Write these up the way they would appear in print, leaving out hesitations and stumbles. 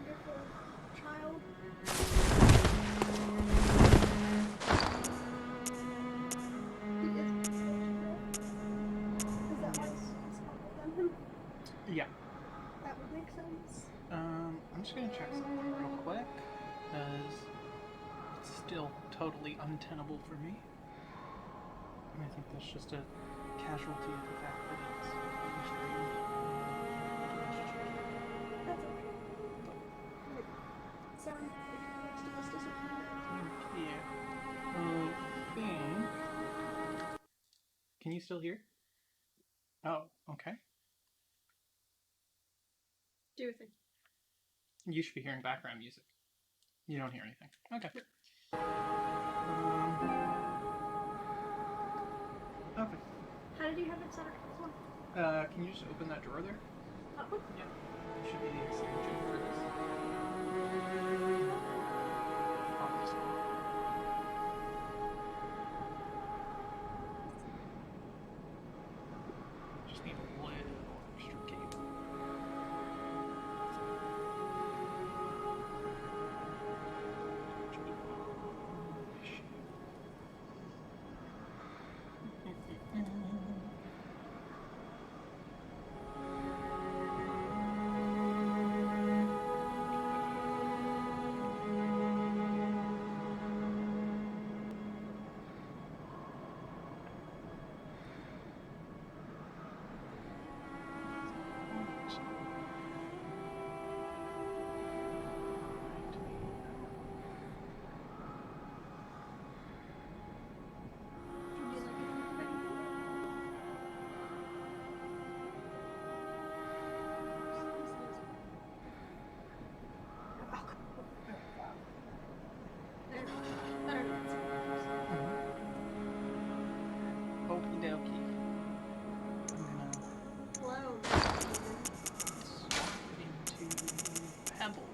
wonderful child. He is Portugal. Is that why it's smaller than him? Yeah. That would make sense. I'm just gonna check something real quick, because it's still totally untenable for me. And I think that's just a casualty of the fact that it's constrained. That's okay. Like, sound next to us doesn't matter. Yeah. Thing. Can you still hear? Oh, okay. Do your thing. You should be hearing background music. You don't hear anything. Okay. Okay. How did you have it set up before? Can you just open that drawer there? That one? Yeah. There should be the extension for this. On this one. Just need a little extra cable. Okie dokie. I'm gonna swap into Pebble.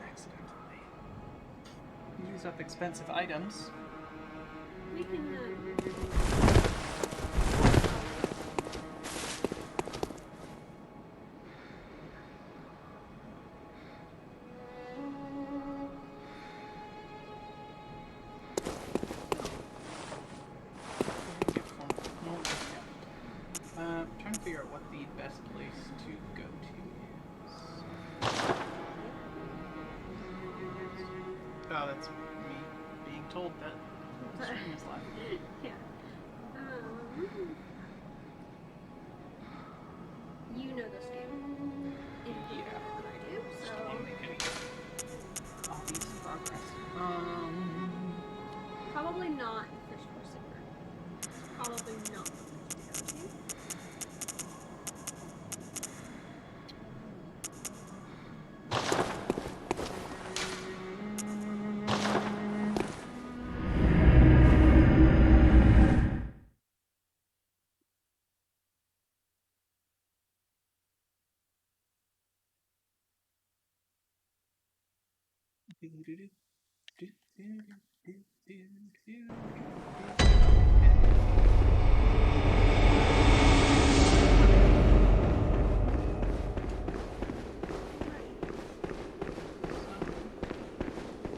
Accidentally. Use up expensive items. We can, Trying to figure out what the best place to go to is. Oh, that's me being told that the stream is live. yeah. You know this game. Yeah. Than I do, so. Can't make any obvious progress. Probably not first person. Probably not.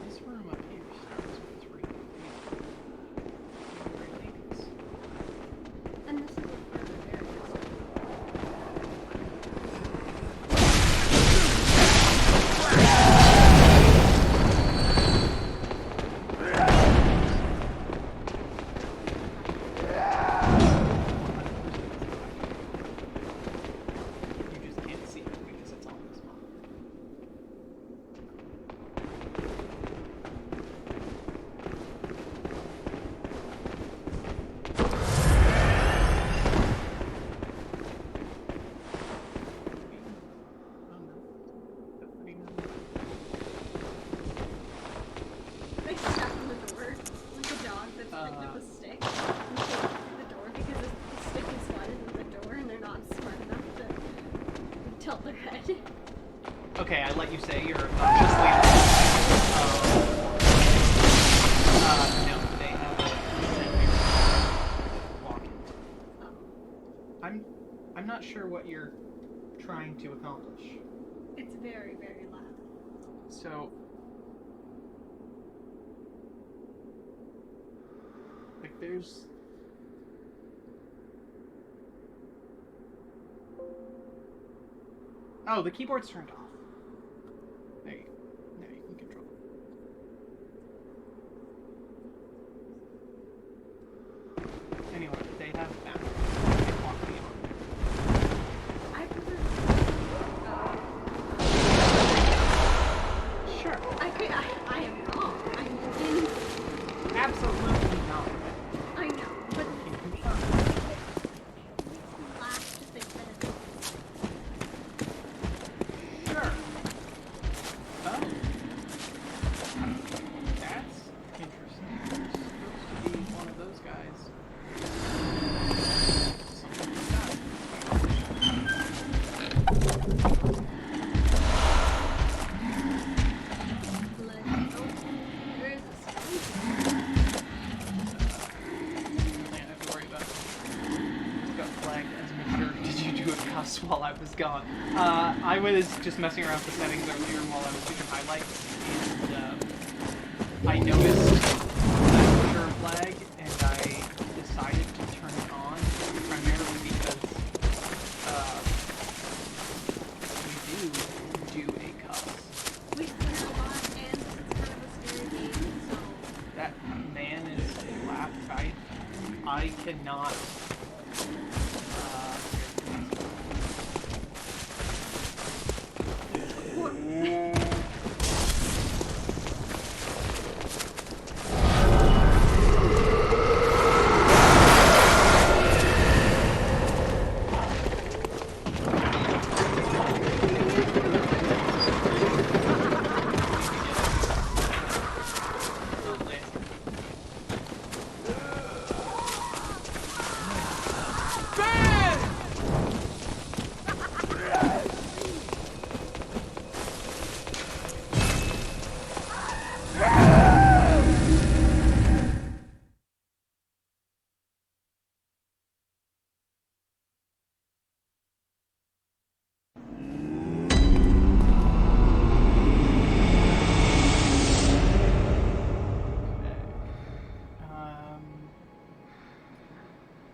This room up here starts with 3. And this is a further area. You just can't see it because it's on this one. They stuck in the door like a dog that's picked up a stick and can't get through the door because the stick is sliding in the door and they're not smart enough to tilt their head. Okay, I let you say you're obnoxiously no, they have a lock it. I'm not sure what you're trying to accomplish? It's very, very loud. So, like, there's... Oh, the keyboard's turned off. There you go. Now you can control it. Anyway, they have that. They can walk beyond there. I prefer. Sure. I am wrong. I'm in. Absolutely not. I know, but Can you confirm? it makes me laugh to think that it's. Sure. Oh. That's interesting. You're supposed to be one of those guys. Something like that. Let's go. There is a space. Nothing I have to worry about. Just got flagged as mature. Did you do a cuss while I was gone? I was just messing around with the settings earlier while I was doing highlights, and I noticed that mature flag, and I decided to turn it on primarily because we do a cuss. We swear a lot, and it's kind of a scary game, so. That man is a laugh. I cannot.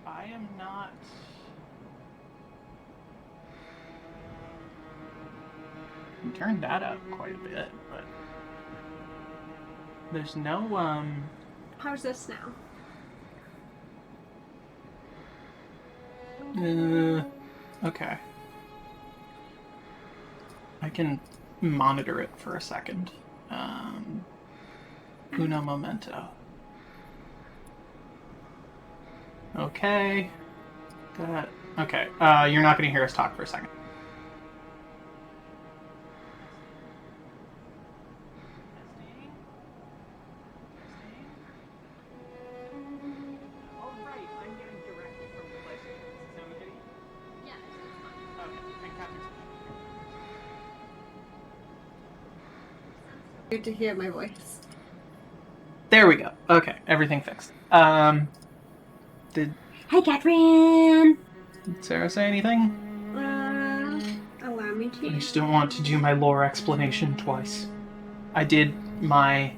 I am not. You turned that up quite a bit, but there's no How's this now? Okay. I can monitor it for a second. Uno momento. Okay. Okay. You're not going to hear us talk for a second. All right, I'm getting directly from the PlayStation. Does it sound okay? Yeah, it's fine. Okay, and Catherine's Good to hear my voice. There we go. Okay, everything fixed. Did Hey, Catherine! Sarah say anything? Allow me I to. just don't want to do my lore explanation twice. I did my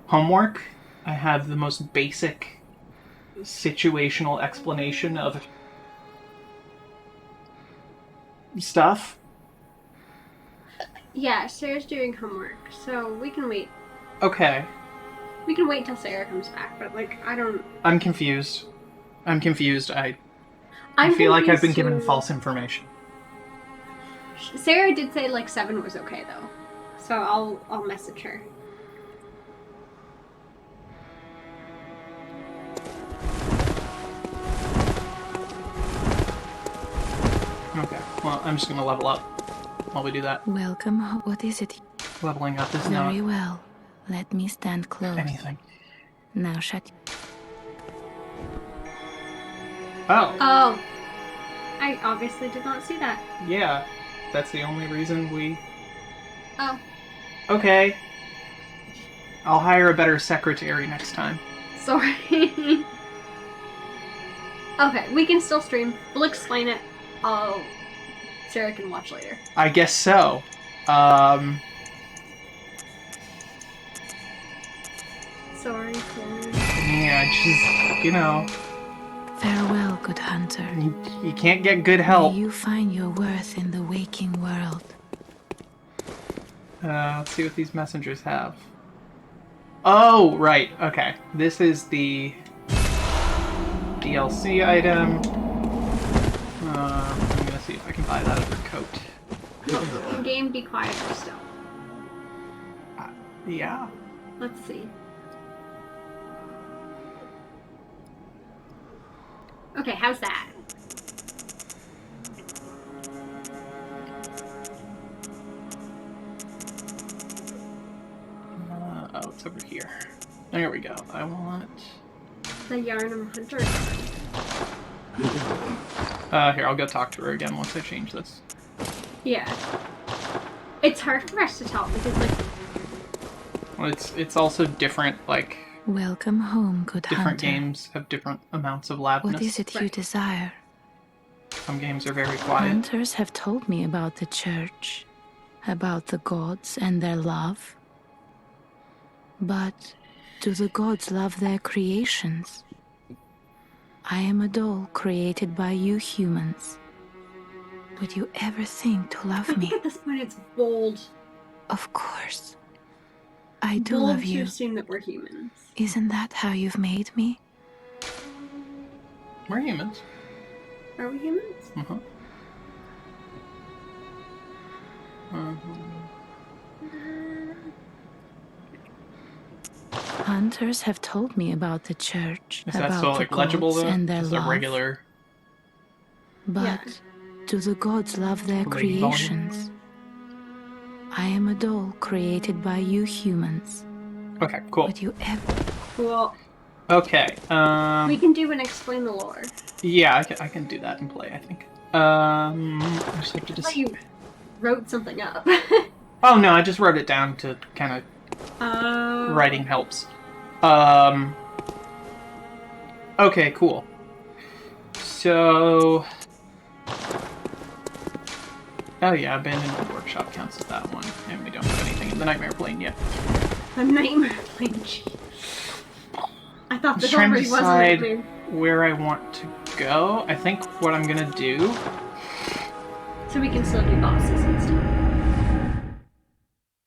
homework. I have the most basic situational explanation of stuff. Yeah, Sarah's doing homework, so we can wait. Okay. We can wait till Sarah comes back, but, like, I don't... I'm confused. I I'm feel like I've been confused given too. false information. Sarah did say, like, 7 was okay, though. So I'll message her. Okay. Well, I'm just gonna level up while we do that. Welcome. What is it? Leveling up is not Very well. Let me stand close. anything. Now shut. Oh. Oh. I obviously did not see that. Yeah. That's the only reason we... Oh. Okay. I'll hire a better secretary next time. Sorry. Okay, we can still stream. We'll explain it. I'll Sarah can watch later. I guess so. Sorry, Chloe. Yeah, just, you know, Farewell, good hunter. you can't get good help. May you find your worth in the waking world. Let's see what these messengers have. Oh, right. Okay. This is the DLC item. I'm gonna see if I can buy that other coat. Oh, game, be quiet or still. Yeah. Let's see. Okay, how's that? Oh, it's over here. There we go. I want... The Yarnum Hunter. Here, I'll go talk to her again once I change this. Yeah. It's hard for us to tell because, like... Well, it's also different, like... Welcome home, good different hunter. games have different amounts of loudness. What is it you desire? Some games are very quiet. Hunters have told me about the church, about the gods and their love. But do the gods love their creations? I am a doll created by you humans. Would you ever think to love I me? think at this point it's bold. Of course. I do Bold love to you. assume that we're humans. Isn't that how you've made me? We're humans. Are we humans? Uh-huh. Hunters have told me about the church, Is that about still the like legible gods though? and their Just love. a regular... But Yeah. do the gods love their Lady volume? creations? I am a doll created by you humans. Okay, cool. Would you ever... Cool. Okay, We can do and explain the lore. yeah, I can do that and play, I think. I just have to But you wrote something up. Oh no, I just wrote it down to kind of writing helps. Okay, cool. So... Oh yeah, abandoned workshop counts as that one, and we don't have anything in the nightmare plane yet. A nightmare plane. I thought I'm this trying to already was a decide nightmare. where I want to go. I think what I'm gonna do... So we can still do bosses and stuff.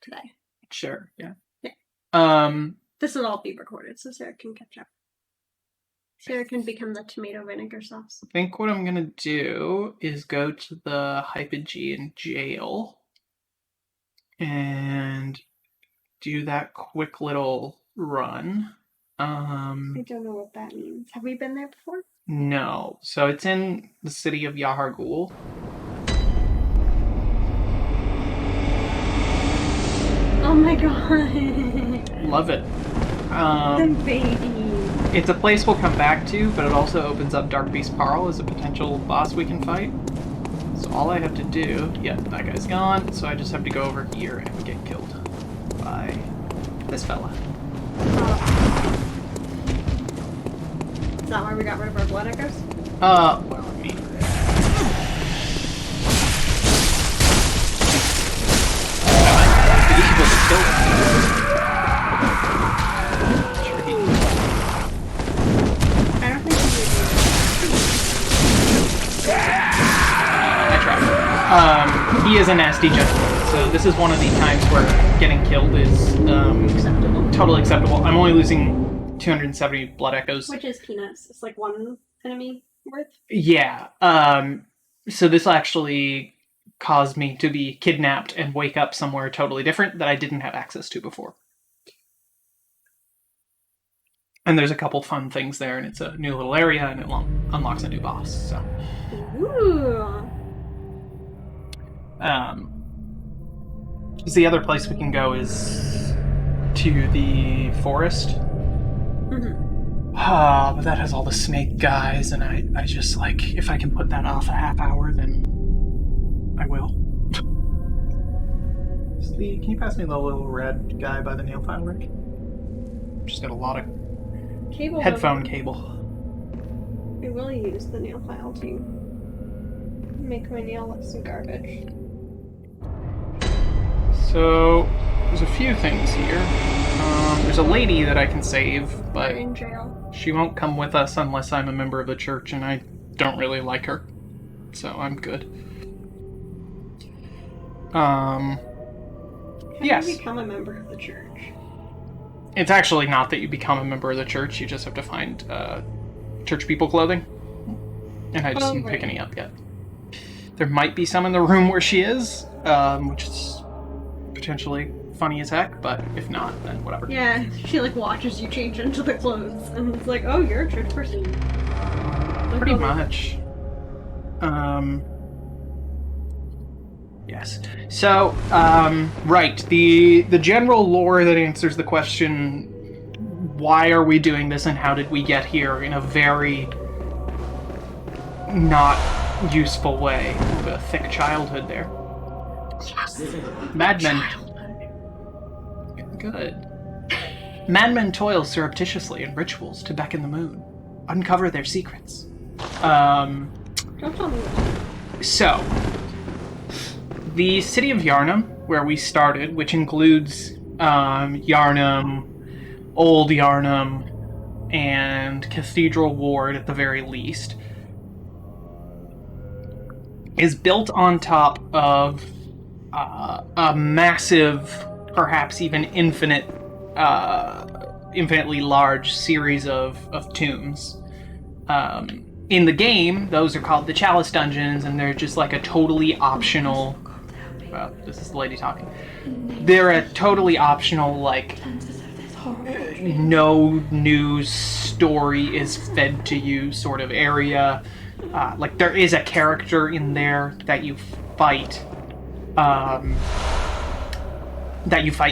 Today. Sure, yeah. Yeah. This will all be recorded so Sarah can catch up. Sarah can become the tomato vinegar sauce. I think what I'm gonna do is go to the Hypogene jail and do that quick little run. I don't know what that means. Have we been there before? No. So it's in the city of Yahar'gul. Oh my god. Love it. The baby. It's a place we'll come back to, but it also opens up Dark Beast Parl as a potential boss we can fight. So all I have to do... Yeah, that guy's gone, so I just have to go over here and get killed by this fella. Is that why we got rid of our blood echoes? Well, I mean... I might be able to kill him. Sure he... I don't think we I tried. He is a nasty gentleman, so this is one of the times where getting killed is acceptable. totally acceptable. I'm only losing 270 blood echoes. Which is peanuts. It's like one enemy worth. Yeah. So this actually caused me to be kidnapped and wake up somewhere totally different that I didn't have access to before. And there's a couple fun things there, and it's a new little area, and it unlocks a new boss, so... Ooh. The other place we can go is to the forest. Mm-hmm. But that has all the snake guys, and I just, like, if I can put that off a half hour, then I will. Can you pass me the little red guy by the nail file rig? Just got a lot of Cable headphone cable. We will use the nail file too. Make my nail look some garbage. So, there's a few things here. There's a lady that I can save, but They're in jail. she won't come with us unless I'm a member of the church, and I don't really like her. So I'm good. How Yes. do you become a member of the church? It's actually not that you become a member of the church, you just have to find church people clothing. And I just didn't pick any up yet. There might be some in the room where she is, which is potentially funny as heck, but if not, then whatever. Yeah, she like watches you change into the clothes, and it's like, oh, you're a church person. Like, Pretty oh, much. Yes. So, right, the general lore that answers the question, why are we doing this and how did we get here, in a very not useful way. A thick childhood there. Yes. Madmen. Good. Madmen toil surreptitiously in rituals to beckon the moon, uncover their secrets. Don't tell me what. So, the city of Yarnum, where we started, which includes Yarnum, Old Yarnum, and Cathedral Ward at the very least, is built on top of a massive, perhaps even infinitely large series of tombs. In the game, those are called the Chalice Dungeons, and they're just like a totally optional... Well, this is the lady talking. They're a totally optional, like, no news story is fed to you sort of area. Like, there is a character in there that you fight,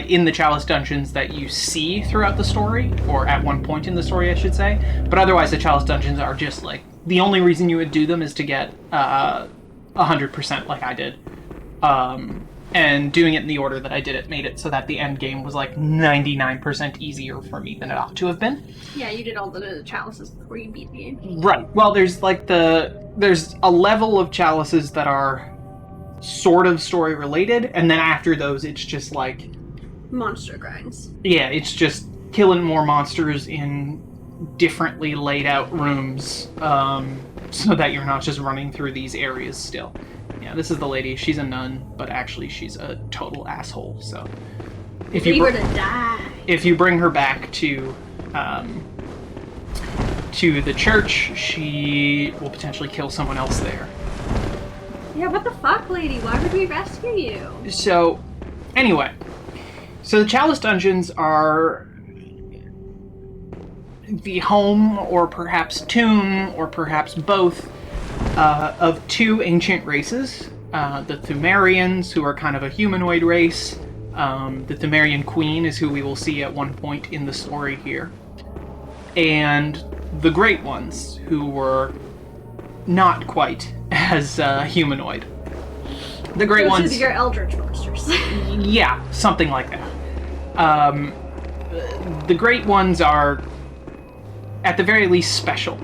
in the Chalice Dungeons that you see throughout the story, or at one point in the story, I should say. But otherwise, the Chalice Dungeons are just, like, the only reason you would do them is to get 100% like I did. And doing it in the order that I did it made it so that the end game was, like, 99% easier for me than it ought to have been. Yeah, you did all the chalices before you beat the game. Right. Well, there's, like, there's a level of chalices that are sort of story related, and then after those it's just like monster grinds. Yeah, it's just killing more monsters in differently laid out rooms, so that you're not just running through these areas still. Yeah, this is the lady. She's a nun, but actually she's a total asshole. So if you if you bring her back to the church, she will potentially kill someone else there. Yeah, what the fuck, lady? Why would we rescue you? So, anyway. So the Chalice Dungeons are the home, or perhaps tomb, or perhaps both, of two ancient races. The Thumerians, who are kind of a humanoid race. The Thumerian Queen is who we will see at one point in the story here. And the Great Ones, who were not quite as humanoid. The Great Ones... Those are your eldritch monsters. Yeah, something like that. The Great Ones are, at the very least, special.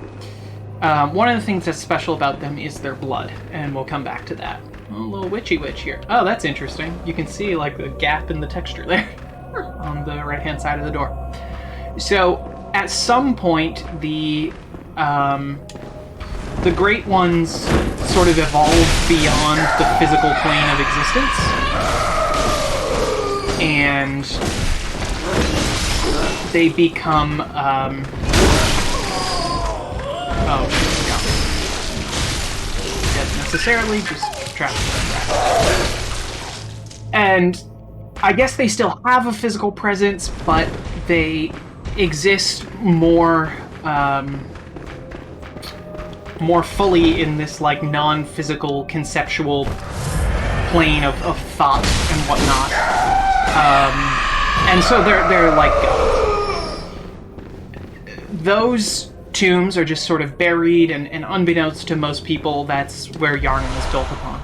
One of the things that's special about them is their blood, and we'll come back to that. A little witchy witch here. Oh, that's interesting. You can see, like, the gap in the texture there on the right-hand side of the door. So, at some point, the Great Ones sort of evolve beyond the physical plane of existence, and they become, oh, yeah. Not necessarily, just trap. And I guess they still have a physical presence, but they exist more fully in this, like, non-physical, conceptual plane of thought and whatnot. And so they're like gods. Those tombs are just sort of buried, and unbeknownst to most people, that's where Yarnum is built upon.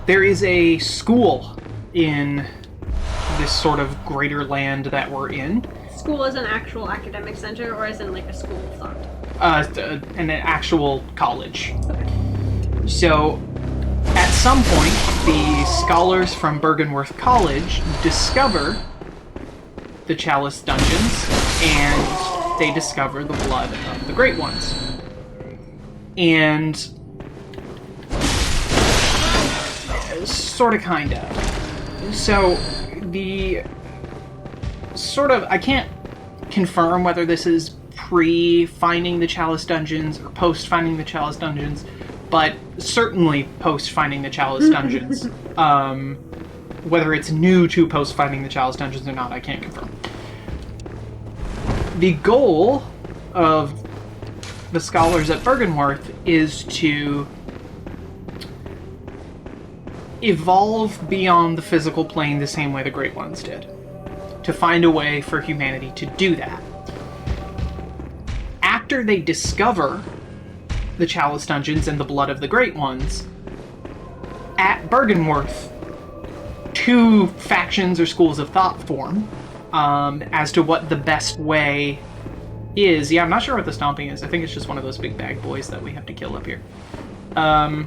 There is a school in this sort of greater land that we're in. School is an actual academic center, or is it like a school of thought? An actual college. Okay. So, at some point, the scholars from Bergenworth College discover the Chalice Dungeons, and they discover the blood of the Great Ones. And sort of, kind of. So, the sort of, I can't confirm whether this is pre-finding the Chalice Dungeons or post-finding the Chalice Dungeons, but certainly post-finding the Chalice Dungeons. Whether it's new to post-finding the Chalice Dungeons or not, I can't confirm. The goal of the scholars at Bergenworth is to evolve beyond the physical plane the same way the Great Ones did. To find a way for humanity to do that. After they discover the Chalice Dungeons and the blood of the Great Ones, at Bergenworth, two factions or schools of thought form as to what the best way is. Yeah, I'm not sure what the stomping is. I think it's just one of those big bag boys that we have to kill up here. Yeah,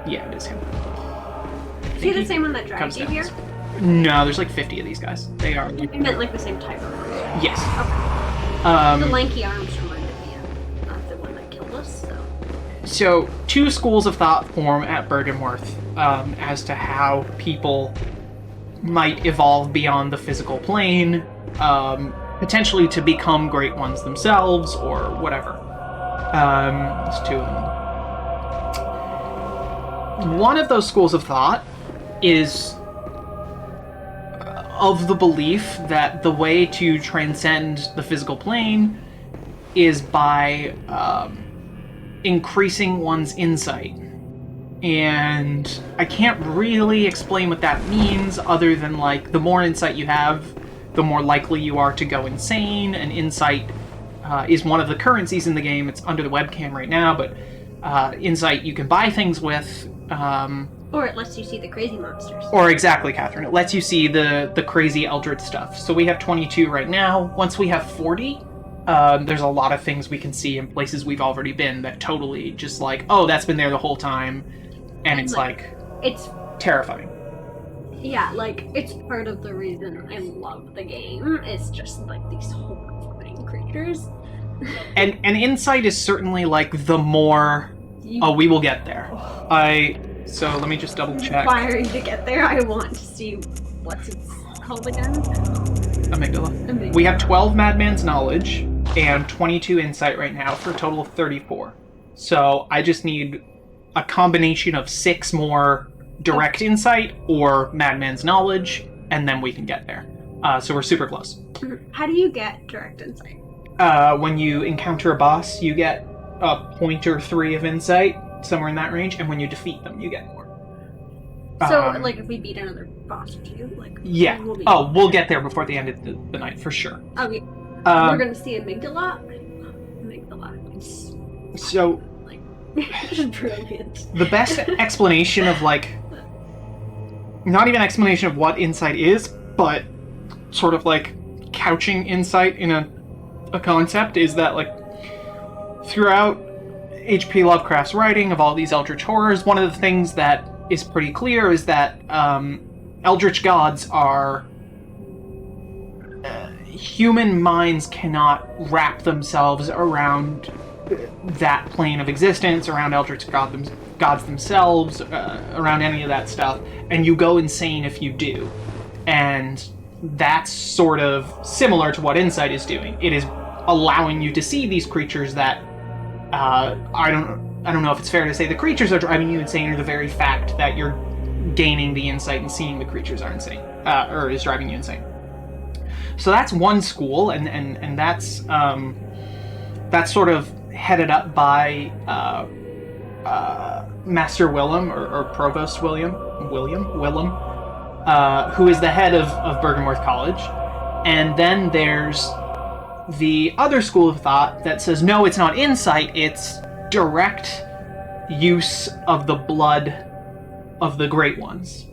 it is him. Is he the same one that dragged you here? No, there's like 50 of these guys. They are. You meant like the same type of person? Yes. Okay. The lanky arms reminded me of the one that killed us, so... So, two schools of thought form at Bergenworth as to how people might evolve beyond the physical plane, potentially to become Great Ones themselves, or whatever. There's two of them. One of those schools of thought is of the belief that the way to transcend the physical plane is by increasing one's insight. And I can't really explain what that means other than, like, the more insight you have, the more likely you are to go insane, and insight is one of the currencies in the game. It's under the webcam right now, but insight you can buy things with. Or it lets you see the crazy monsters. Or exactly, Catherine. It lets you see the crazy eldritch stuff. So we have 22 right now. Once we have 40, there's a lot of things we can see in places we've already been that totally just like, oh, that's been there the whole time. And it's like it's terrifying. Yeah, like, it's part of the reason I love the game. It's just like these horrifying creatures. And insight is certainly like the more... Oh, we will get there. So let me just double check. Requiring to get there, I want to see what's it called again? Amygdala. We have 12 Madman's Knowledge and 22 Insight right now for a total of 34. So I just need a combination of 6 more direct insight or Madman's Knowledge, and then we can get there. So we're super close. How do you get direct insight? When you encounter a boss, you get a point or 3 of insight, somewhere in that range, and when you defeat them, you get more. So, like, if we beat another boss or two, like... Yeah. We'll get there before the end of the night, for sure. Okay. We're gonna see Amygdala. So... Like, brilliant. The best explanation of, like... Not even explanation of what insight is, but sort of, like, couching insight in a concept is that, like, throughout H.P. Lovecraft's writing of all these eldritch horrors, one of the things that is pretty clear is that eldritch gods are... human minds cannot wrap themselves around that plane of existence, around eldritch gods themselves, around any of that stuff, and you go insane if you do. And that's sort of similar to what insight is doing. It is allowing you to see these creatures that I don't know if it's fair to say the creatures are driving you insane, or the very fact that you're gaining the insight and seeing the creatures are insane, or is driving you insane. So that's one school, and that's sort of headed up by Master Willem, or Provost Willem, who is the head of Bergenworth College. And then there's the other school of thought that says, no, it's not insight, it's direct use of the blood of the Great Ones.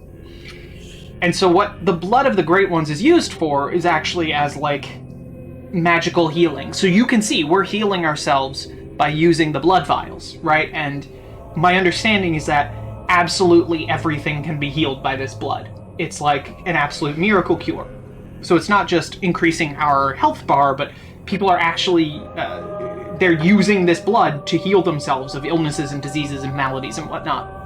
And so what the blood of the Great Ones is used for is actually as, like, magical healing. So you can see we're healing ourselves by using the blood vials, right? And my understanding is that absolutely everything can be healed by this blood. It's like an absolute miracle cure. So it's not just increasing our health bar, but people are actually, they're using this blood to heal themselves of illnesses and diseases and maladies and whatnot.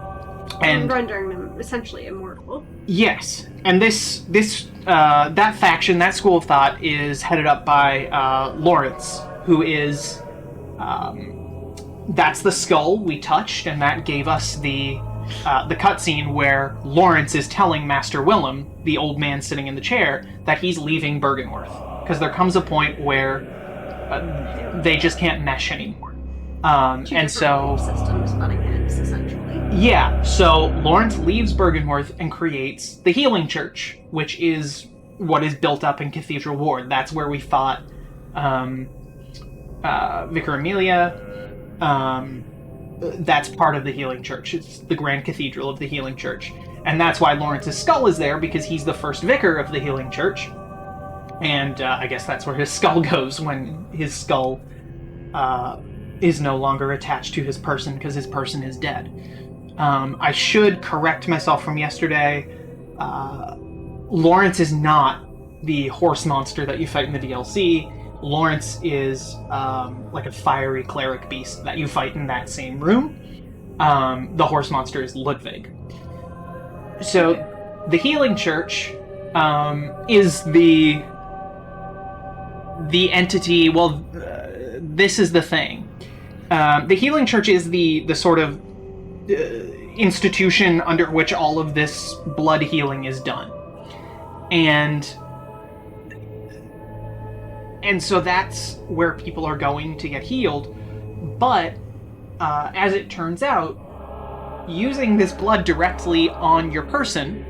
And rendering them essentially immortal. Yes, and that faction, that school of thought, is headed up by Lawrence, who is, that's the skull we touched, and that gave us the cutscene where Lawrence is telling Master Willem, the old man sitting in the chair, that he's leaving Bergenworth, because there comes a point where they just can't mesh anymore. And so systems butting heads, essentially. Yeah, so Lawrence leaves Bergenworth and creates the Healing Church, which is what is built up in Cathedral Ward. That's where we fought Vicar Amelia. That's part of the Healing Church. It's the Grand Cathedral of the Healing Church. And that's why Lawrence's skull is there, because he's the first vicar of the Healing Church. And I guess that's where his skull goes when his skull is no longer attached to his person, because his person is dead. I should correct myself from yesterday. Lawrence is not the horse monster that you fight in the DLC. Lawrence is like a fiery cleric beast that you fight in that same room. The horse monster is Ludwig. So the Healing Church is the entity. Well, this is the thing. The Healing Church is the sort of institution under which all of this blood healing is done. And so that's where people are going to get healed. But as it turns out, using this blood directly on your person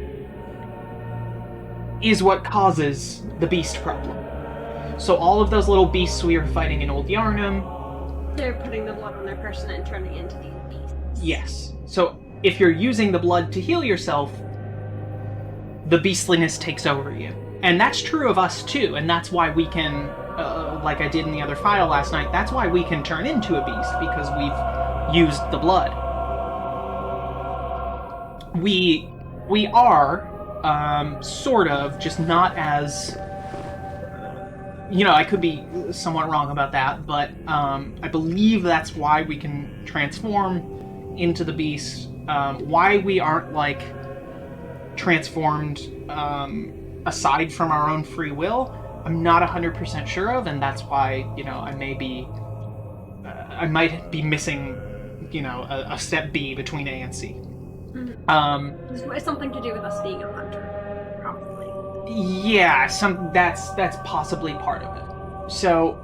is what causes the beast problem. So all of those little beasts we were fighting in Old Yarnum, they're putting the blood on their person and turning it into these beasts. Yes. So if you're using the blood to heal yourself, the beastliness takes over you. And that's true of us too, and that's why we can, like I did in the other file last night, that's why we can turn into a beast, because we've used the blood. We are, sort of, just not as... I could be somewhat wrong about that, but I believe that's why we can transform into the beast. Why we aren't, like, transformed aside from our own free will, I'm not 100% sure of, and that's why, I might be missing, a step B between A and C. Mm-hmm. It's something to do with us being a hunter, probably. Yeah, that's possibly part of it. So,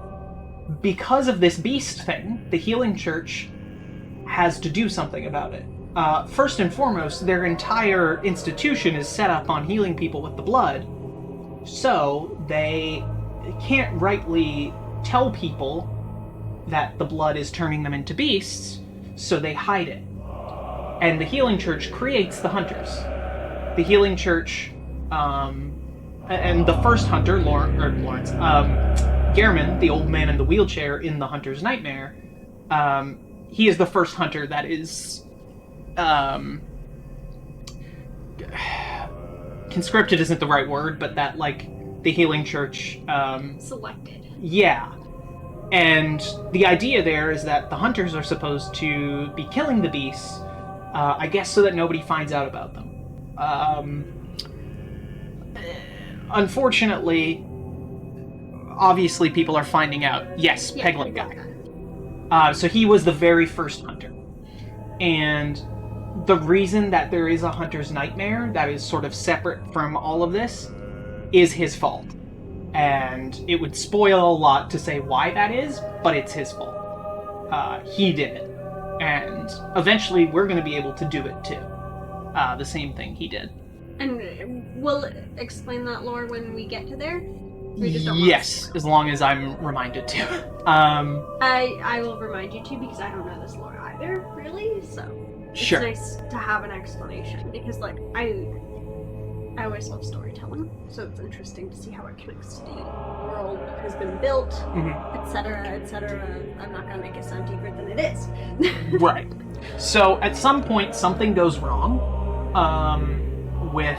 because of this beast thing, the Healing Church has to do something about it. First and foremost, their entire institution is set up on healing people with the blood, so they can't rightly tell people that the blood is turning them into beasts, so they hide it. And the Healing Church creates the hunters. The Healing Church, and the first hunter, Lawrence, Gehrman, the old man in the wheelchair in the Hunter's Nightmare, he is the first hunter that is, conscripted isn't the right word, but that, like, the Healing Church, selected. Yeah. And the idea there is that the hunters are supposed to be killing the beasts, I guess so that nobody finds out about them. Unfortunately, obviously people are finding out. Yes, yeah, Pegleg guy. So he was the very first hunter. And the reason that there is a Hunter's Nightmare that is sort of separate from all of this is his fault. And it would spoil a lot to say why that is, but it's his fault. He did it. And eventually we're going to be able to do it too. The same thing he did. And we'll explain that lore when we get to there? Yes, as long as I'm reminded to. I will remind you to, because I don't know this lore either, really, so it's sure. Nice to have an explanation, because, like, I always love storytelling, so it's interesting to see how it connects to the world that has been built, etc., etc. I'm not going to make it sound deeper than it is. Right. So at some point, something goes wrong with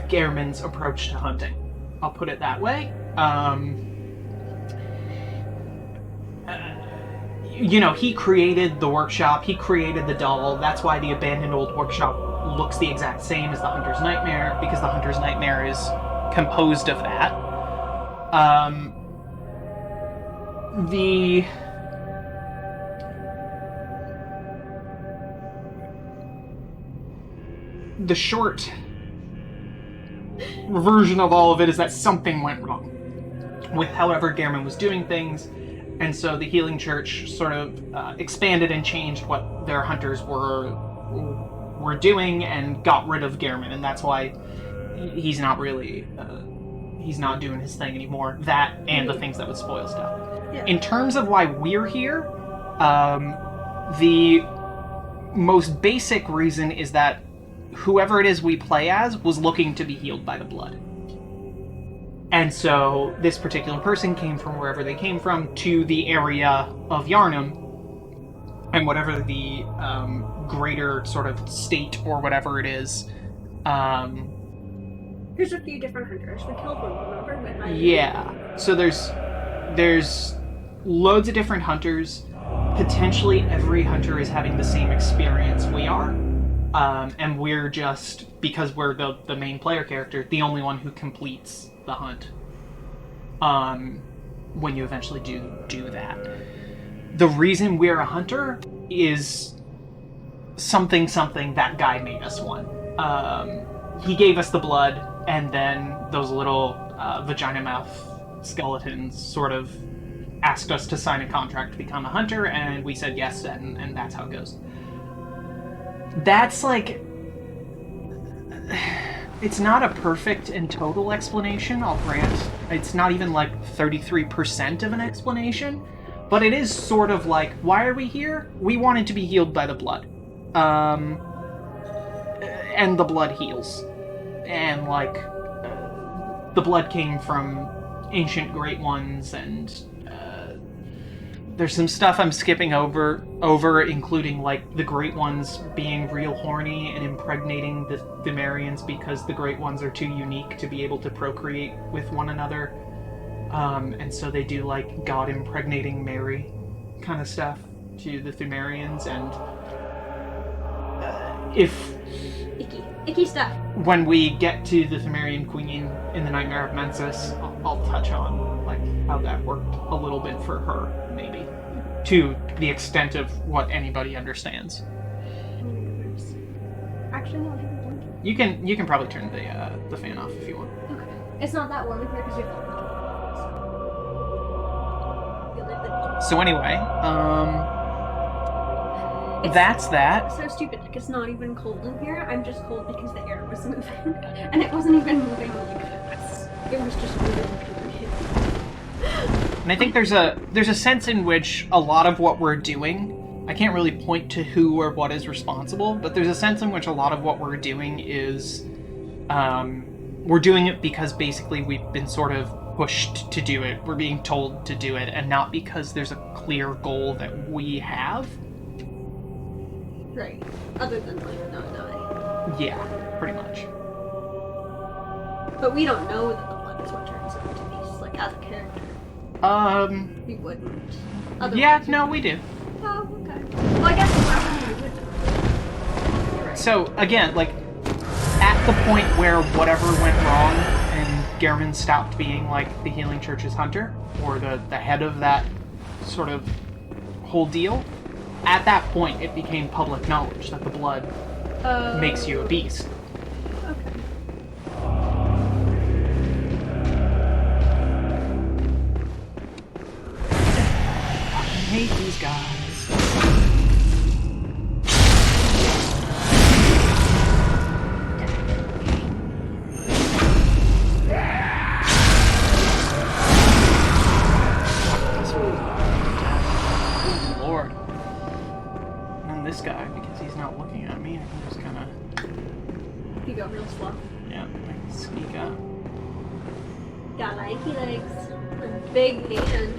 Gehrman's approach to hunting. I'll put it that way. He created the workshop. He created the doll. That's why the abandoned old workshop looks the exact same as the Hunter's Nightmare, because the Hunter's Nightmare is composed of that. The short version of all of it is that something went wrong with however Gehrman was doing things, and so the Healing Church sort of expanded and changed what their hunters were doing and got rid of Gehrman, and that's why he's not really he's not doing his thing anymore. That and the things that would spoil stuff. Yeah. In terms of why we're here, the most basic reason is that whoever it is we play as was looking to be healed by the blood. And so this particular person came from wherever they came from to the area of Yharnam, and whatever the greater sort of state or whatever it is. There's a few different hunters. We killed one, remember? Yeah. So there's loads of different hunters. Potentially every hunter is having the same experience we are. And we're just, because we're the main player character, the only one who completes the hunt. When you eventually do that. The reason we're a hunter is something that guy made us one. He gave us the blood, and then those little vagina mouth skeletons sort of asked us to sign a contract to become a hunter, and we said yes, and that's how it goes. That's like... It's not a perfect and total explanation, I'll grant. It's not even like 33% of an explanation, but it is sort of like, why are we here? We wanted to be healed by the blood. And the blood heals. And like, the blood came from ancient great ones, and there's some stuff I'm skipping over, including like the Great Ones being real horny and impregnating the Thumerians because the Great Ones are too unique to be able to procreate with one another. And so they do like God impregnating Mary kind of stuff to the Thumerians, and if... Icky stuff. When we get to the Thumerian Queen in the Nightmare of Mensis, I'll touch on like how that worked a little bit for her, maybe, to the extent of what anybody understands. Actually, no, I haven't done it. You can probably turn the fan off if you want. Okay. It's not that warm in here because you're So anyway, that's that. So stupid. Like, it's not even cold in here. I'm just cold because the air was moving, and it wasn't even moving like this. It was just moving. And I think there's a sense in which a lot of what we're doing, I can't really point to who or what is responsible, but there's a sense in which a lot of what we're doing is, we're doing it because basically we've been sort of pushed to do it. We're being told to do it, and not because there's a clear goal that we have. Right. Other than like not die. Yeah, pretty much. But we don't know that the blood is what turns him into beasts, like as a character. We wouldn't. Otherwise, yeah, no, we do. Oh, okay. Well, I guess we would know. Right. So, again, like, at the point where whatever went wrong and Gehrman stopped being, like, the Healing Church's hunter, or the head of that sort of whole deal, at that point it became public knowledge that the blood makes you a beast. Okay. I hate these guys. Good Lord. And this guy, because he's not looking at me, I can just kind of... You go real slow. Yeah, I can sneak up. Got lanky legs. A big hand.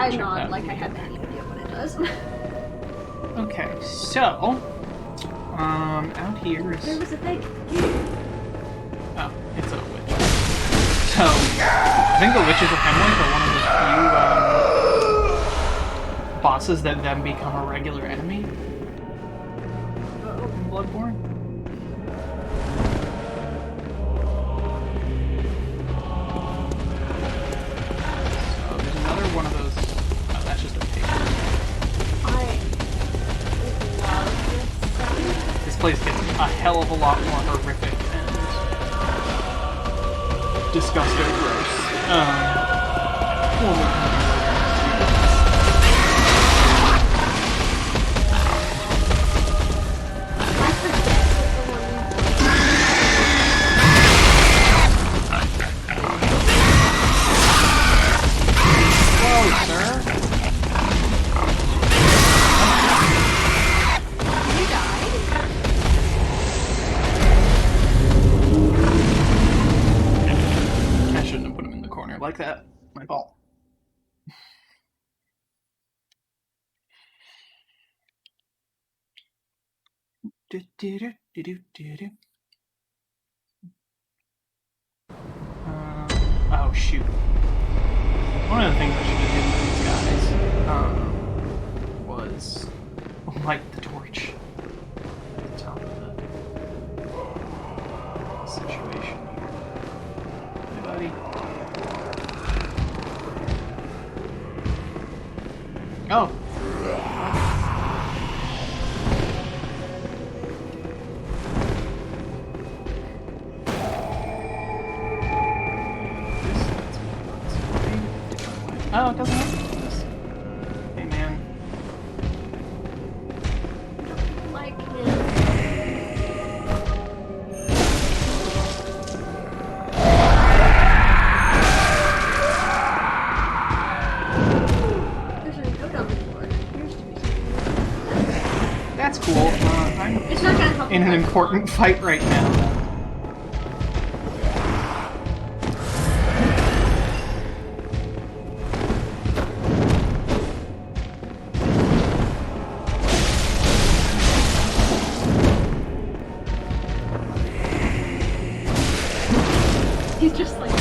I check nod that like when I we have get any idea what it does. there. Okay, so out here is. There was a thing. Oh, it's a witch. So I think the witches of Hemwick are one of the few bosses that then become a regular enemy in Bloodborne. So there's another one of those. Oh, that's just a picture. I love this. This place gets a hell of a lot more horrific and disgusting gross. Well, we can I forget Whoa, sir. you died. I shouldn't have put him in the corner like that. My fault. Oh shoot. One of the things I should have done with these guys was light the torch at the top of the situation here. Hey, buddy. Oh. Oh, it doesn't have to do this. Hey, man. Like him. There's a note on the floor. It appears to be something. That's cool. I'm It's not gonna help in an you. important fight right now. He's just like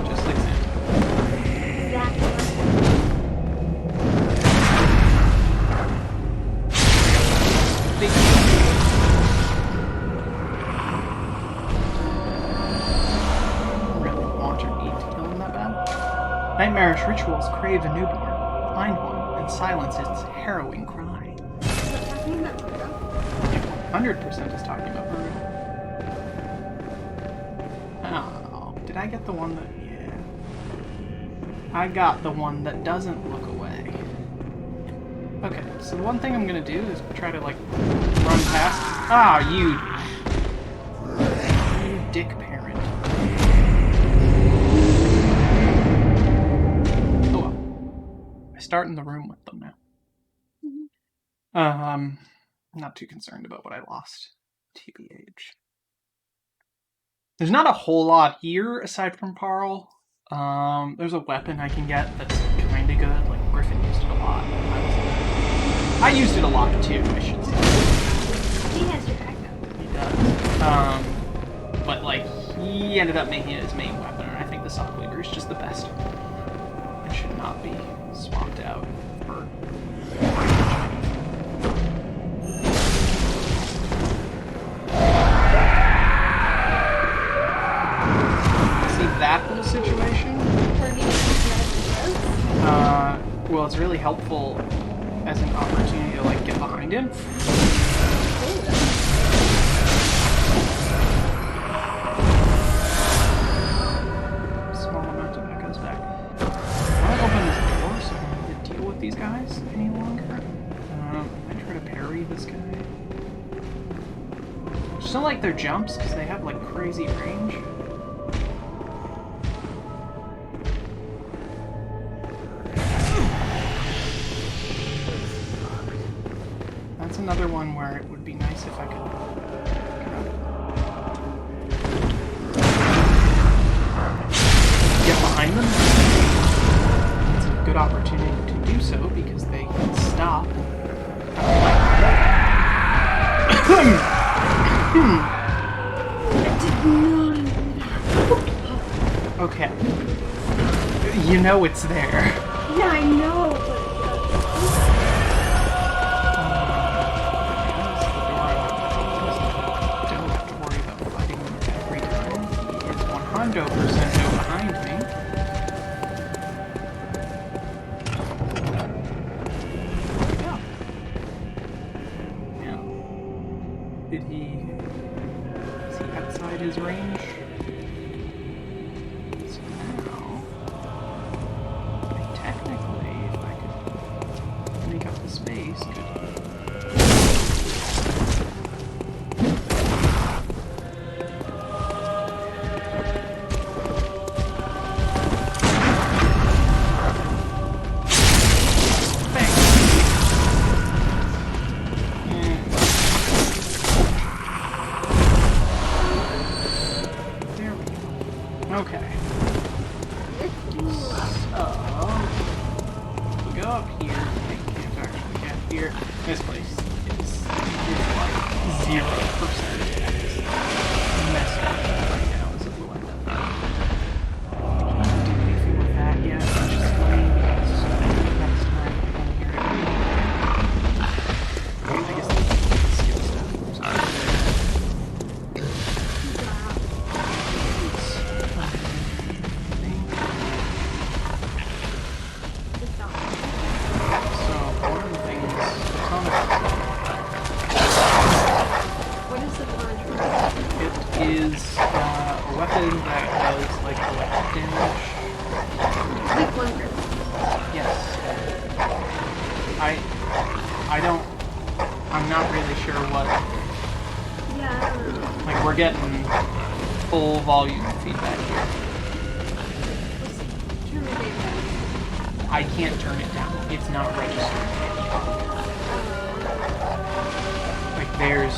Just like Santa. exactly. Big really want or need to kill him that bad? Nightmarish rituals crave a newborn, find one, and silence its harrowing cry. Is that talking about Virgo? 100% is talking about Virgo. Oh, did I get the one that... Yeah. I got the one that doesn't look away. Okay, so the one thing I'm gonna do is try to, like, run past... Ah, you dick parent. Oh well. I start in the room with them now. I'm not too concerned about what I lost. TBH. There's not a whole lot here aside from Parl. There's a weapon I can get that's kinda good. Like, Griffin used it a lot. I used it a lot too, I should say. He has your backup. He does. But like, he ended up making it his main weapon, and I think the Sock Leader is just the best. It should not be swapped out for... See that whole situation? Well, it's really helpful as an opportunity to, like, get behind him. Small amount of that goes back. I want to open this door so I don't have to deal with these guys any longer. I try to parry this guy. Just don't like their jumps because they have, like, crazy range. That's another one where it would be nice if I could get behind them. opportunity to do so because they can stop. Okay. You know it's there. Yeah, I know, but don't have to worry about fighting him every time. He is 100% no behind me. Yeah. Did he... Is he outside his range? So now... Technically, if I could make up the space, could... Okay. So, we go up here. We can't actually get here. This place is like 0% messed up right now as a blue end up. I can't do anything with that yet, which is funny because next time I can hear it. I guess I skip stuff or something. what is the conjure? It is a weapon that does like electric damage. Like one grip. Yes. I'm not really sure what. Yeah, I don't know. Like we're getting full volume feedback here. Turn the game down. I can't turn it down. It's not registered. Like there's.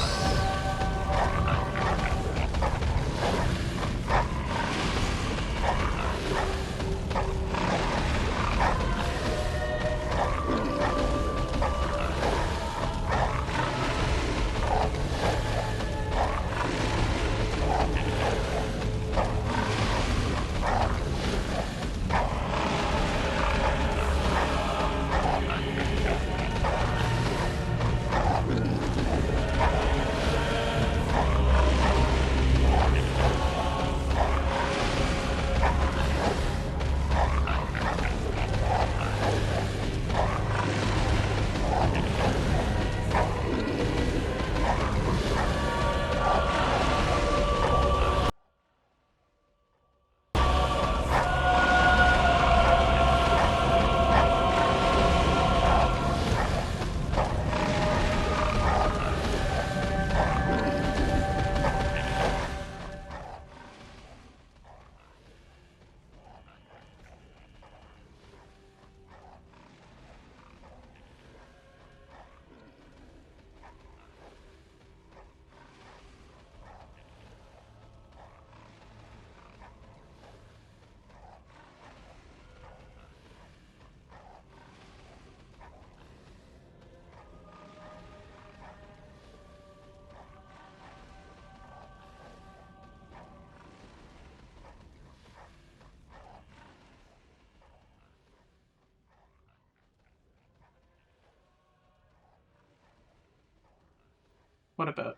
What about?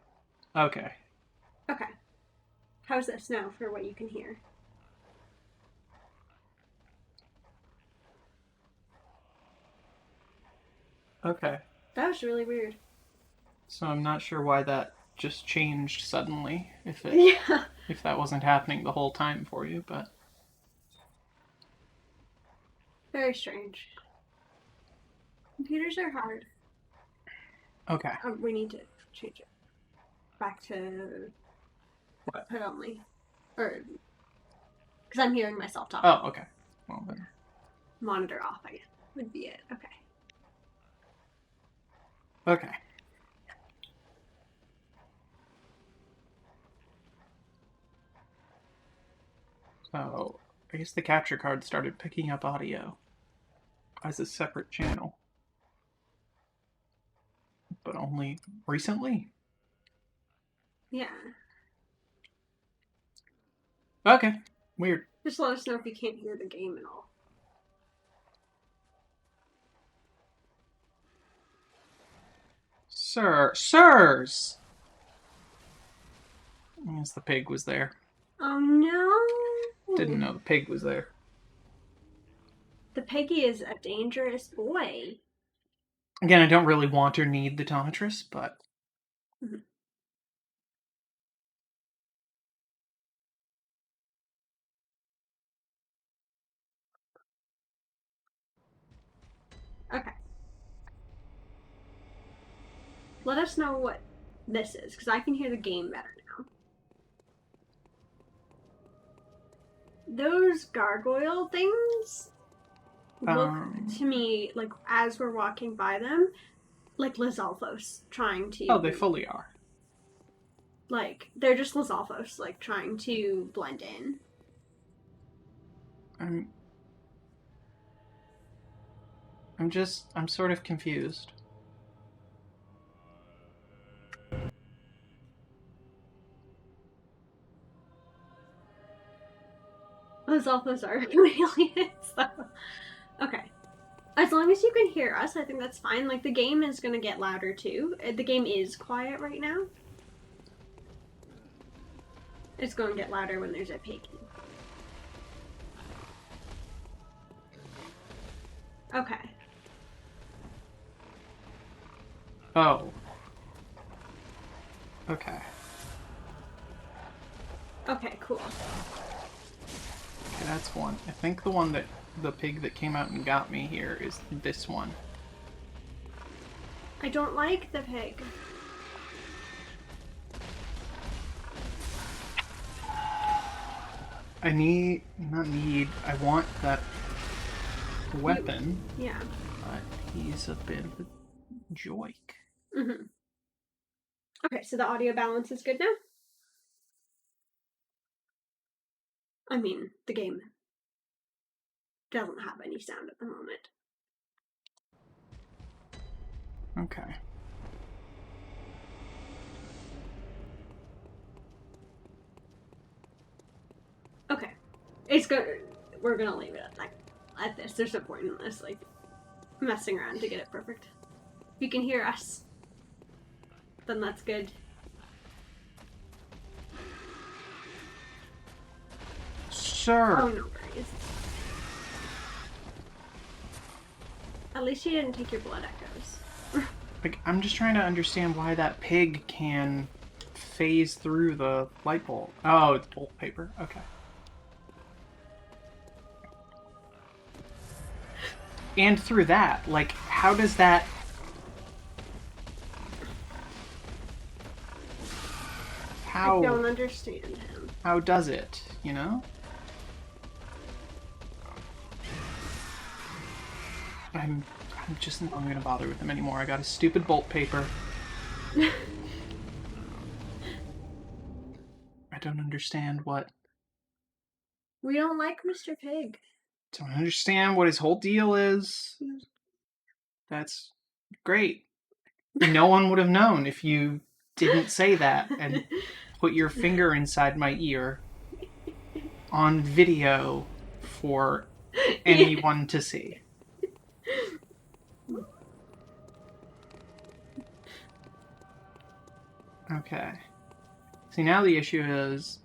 Okay. Okay. How's this now for what you can hear? Okay. That was really weird. So I'm not sure why that just changed suddenly. Yeah. If that wasn't happening the whole time for you, but Very strange. Computers are hard. okay. We need to change it back to What? put only, or because I'm hearing myself talk. Oh, okay. Well then. Monitor off, I guess, would be it. Okay. Okay. So I guess the capture card started picking up audio. as a separate channel. But only recently? Yeah. Okay. Weird. Just let us know if you can't hear the game at all. Sirs! I guess the pig was there. Oh no! Didn't know the pig was there. The piggy is a dangerous boy. Again, I don't really want or need the Tomatress, but... Mhm. Okay. Let us know what this is, because I can hear the game better now. Those gargoyle things look to me like, as we're walking by them, like Lizalfos trying to... Oh, they fully are. Like, they're just Lizalfos, like, trying to blend in. I'm sort of confused. Lizalfos are aliens, though. Okay. As long as you can hear us, I think that's fine. Like, the game is gonna get louder, too. The game is quiet right now. It's gonna get louder when there's a piggy. Okay. Oh. Okay. Okay, cool. Okay, that's one. I think the pig that came out and got me here is this one. I don't like the pig. I want that weapon. Yeah. But he's a bit of a joik. Mm-hmm. Okay, so the audio balance is good now? I mean, the game doesn't have any sound at the moment. Okay. Okay. It's good. We're gonna leave it at this. There's no point in this, like, messing around to get it perfect. If you can hear us, then that's good. Sir! Oh, no worries. At least you didn't take your blood echoes. Like, I'm just trying to understand why that pig can phase through the light bulb. Oh, it's bolt paper. Okay. And through that, like, how does that... How... I don't understand him. How does it, you know? I'm just not gonna bother with him anymore. I got a stupid bolt paper. I don't understand what... We don't like Mr. Pig. Don't understand what his whole deal is. That's great. No one would have known if you didn't say that and put your finger inside my ear on video for anyone to see. Okay. See, now the issue is,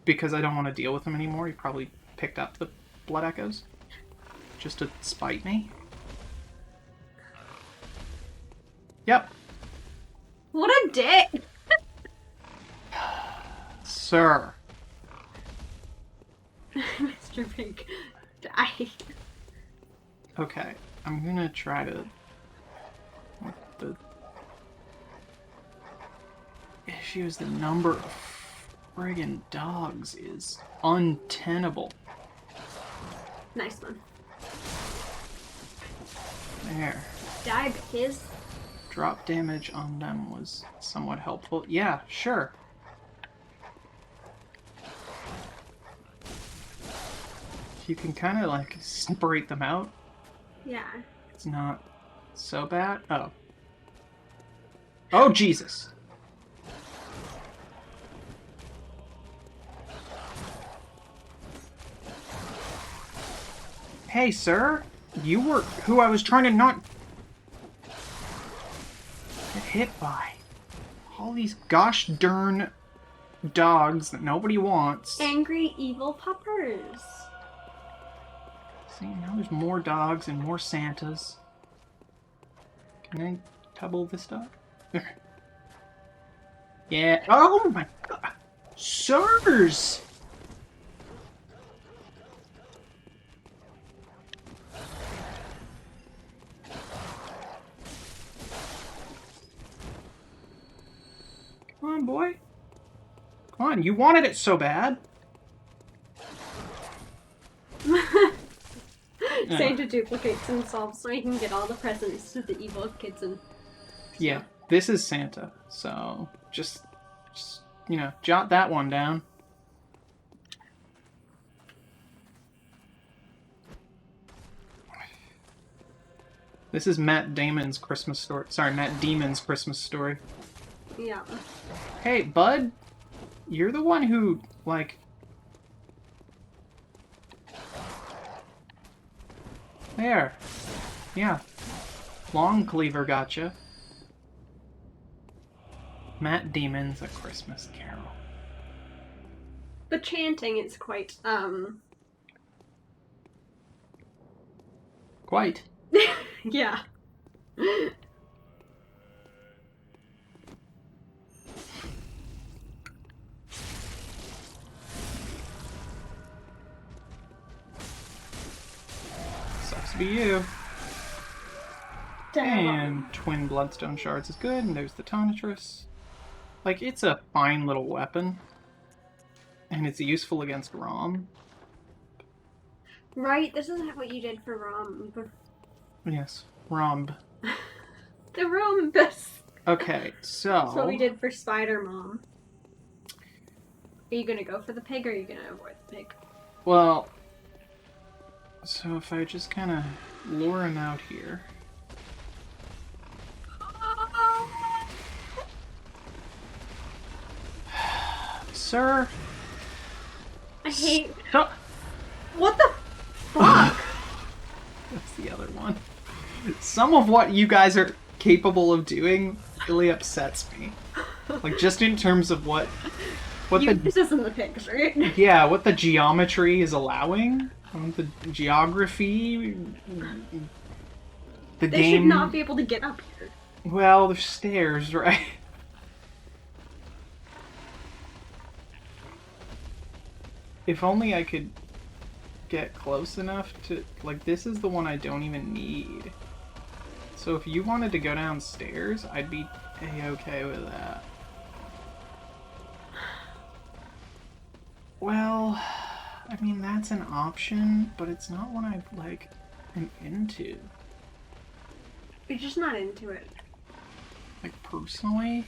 because I don't want to deal with him anymore, he probably picked up the blood echoes just to spite me. Yep. What a dick! Sir. Mr. Pig, die. Okay, I'm gonna try to... What the... issue is the number of friggin' dogs is untenable. Nice one. There. Die, bitches. Drop damage on them was somewhat helpful. Yeah, sure. If you can kind of, like, separate them out Yeah. It's not so bad. Oh. Oh, Jesus. Hey, sir. You were who I was trying to not get hit by. All these gosh darn dogs that nobody wants. Angry evil puppers. See, now there's more dogs and more Santas. Can I double this dog? Yeah. Oh my god. Sirs! Come on, boy. Come on, you wanted it so bad. Santa duplicates himself so he can get all the presents to the evil kids and... Yeah, this is Santa, so just you know, jot that one down. This is Matt Damon's Christmas story. Sorry, Matt Damon's Christmas story. Yeah. Hey, bud, you're the one who, like... There. Yeah. Long Cleaver gotcha. Matt Damon's A Christmas Carol. The chanting is quite, Quite. yeah. Sucks to be you. And twin bloodstone shards is good, and there's the Tonitrus. Like, it's a fine little weapon. And it's useful against Rom. Right, this isn't what you did for Rom. Yes, Romb. The Rombus. Okay, so... That's what we did for Spider Mom. Are you gonna go for the pig, or are you gonna avoid the pig? Well... So if I just kind of lure him out here... Sir? I hate... Stop. What the fuck? That's the other one. Some of what you guys are capable of doing really upsets me. Like, just in terms of what This isn't the pigs, right? Yeah, what the geometry is allowing. The geography. The They game... should not be able to get up here. Well, there's stairs, right? If only I could get close enough to... Like, this is the one I don't even need. So if you wanted to go downstairs, I'd be A-okay with that. Well, I mean, that's an option, but it's not one I, like, am into. You're just not into it. Like, personally?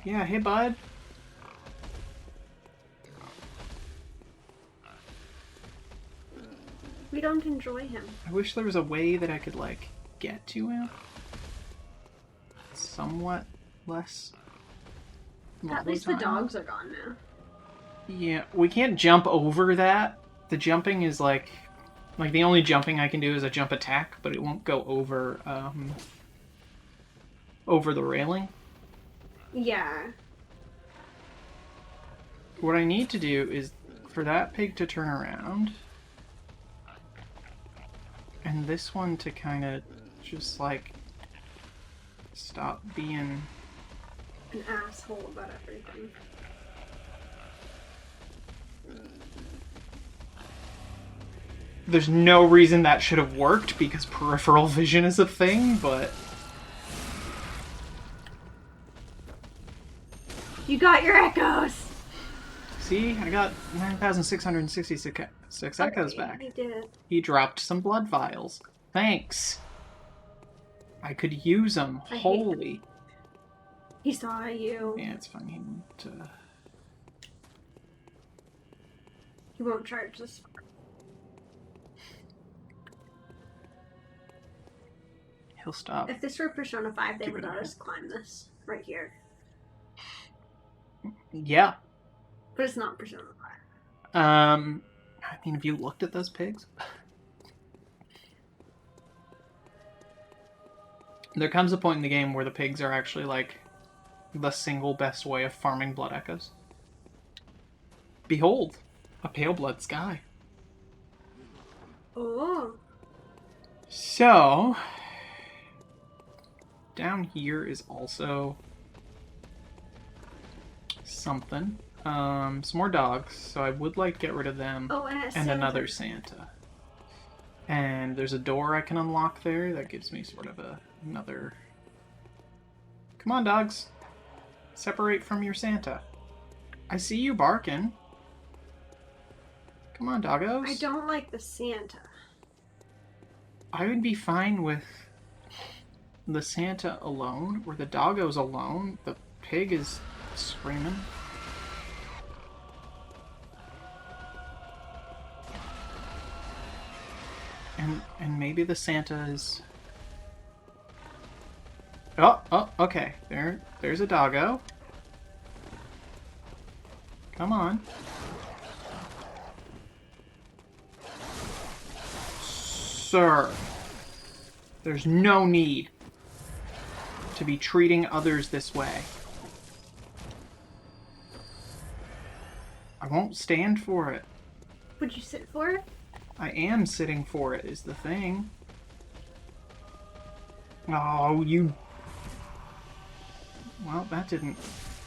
Yeah, hey, bud. We don't enjoy him. I wish there was a way that I could, like, get to him. Somewhat less... At least the dogs are gone now. Yeah, we can't jump over that. The jumping is, like, the only jumping I can do is a jump attack, but it won't go over, over the railing. Yeah. What I need to do is for that pig to turn around, and this one to kind of just, like, stop being... An asshole about everything. There's no reason that should have worked, because peripheral vision is a thing, but... You got your echoes! See, I got 9,666 echoes back. I did it. He dropped some blood vials. Thanks. I could use them. I hate Holy. He saw you. Yeah, it's fine. He won't, He won't charge this far. he'll stop. If this were Persona 5, they would Keep it let in us climb this right here. Yeah. But it's not Persona 5. I mean, have you looked at those pigs? There comes a point in the game where the pigs are actually, like, the single best way of farming blood echoes. Behold, a pale blood sky. Oh. So, down here is also something. Some more dogs, so I would like to get rid of them. Oh, and, and another Santa. And there's a door I can unlock there that gives me sort of another... Come on, dogs. Separate from your Santa. I see you barking. Come on, doggos. I don't like the Santa. I would be fine with the Santa alone, or the doggos alone. The pig is screaming. And maybe the Santa is... Oh, okay. There's a doggo. Come on. Sir, there's no need to be treating others this way. I won't stand for it. Would you sit for it? I am sitting for it, is the thing. Oh, you... Well, that didn't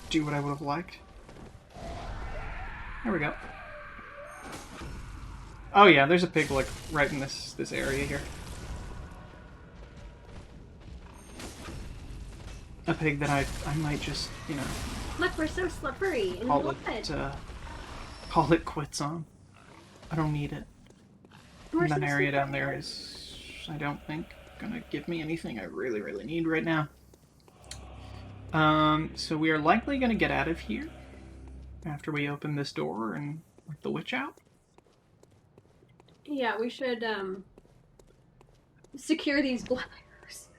do what I would have liked. There we go. Oh yeah, there's a pig, like, right in this area here. A pig that I might just, you know... Look, we're so slippery and call it quits on. I don't need it. And that area down there is, I don't think, gonna give me anything I really, really need right now. So we are likely gonna get out of here after we open this door and let the witch out. Yeah, we should, secure these bladders.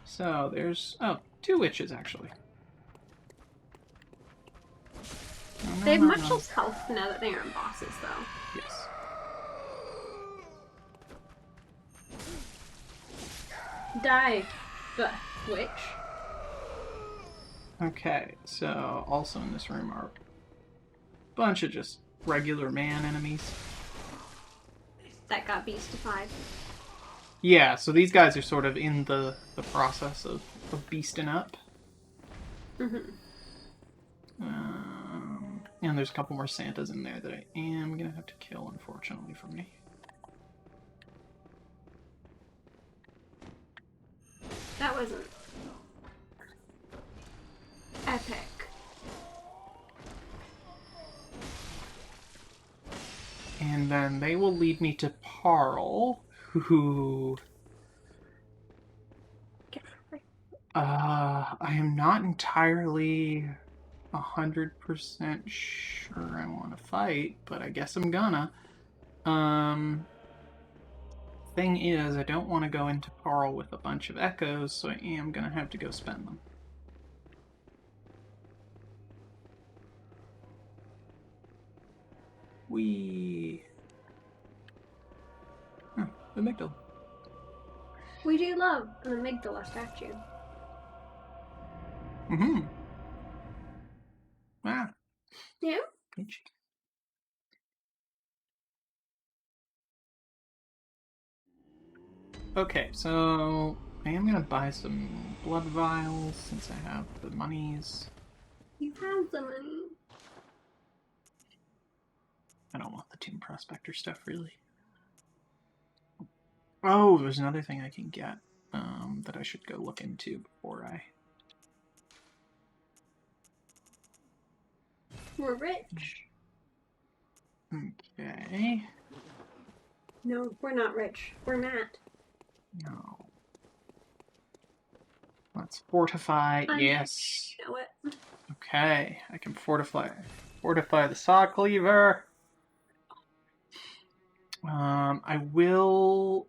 So there's, two witches actually. They have much less health now that they aren't bosses, though. Yes. Die, the witch. Okay, so also in this room are a bunch of just regular man enemies. That got beastified. Yeah, so these guys are sort of in the process of beasting up. Mm-hmm. And there's a couple more Santas in there that I am gonna have to kill, unfortunately for me. That wasn't epic. And then they will lead me to Parl, who... I am not entirely 100% sure I want to fight, but I guess I'm gonna. Thing is, I don't want to go into Parl with a bunch of echoes, so I am gonna have to go spend them. We... Oh, the amygdala. We do love an amygdala statue. Mm-hmm. Wow. Yeah? Peachy. Okay, so I am gonna buy some blood vials since I have the monies. You have the money. I don't want the Tomb Prospector stuff, really. Oh, there's another thing I can get that I should go look into before I... We're rich. Okay. No, we're not rich. We're Matt. No. Let's fortify. Yes. You know what? Okay, I can fortify the saw cleaver. I will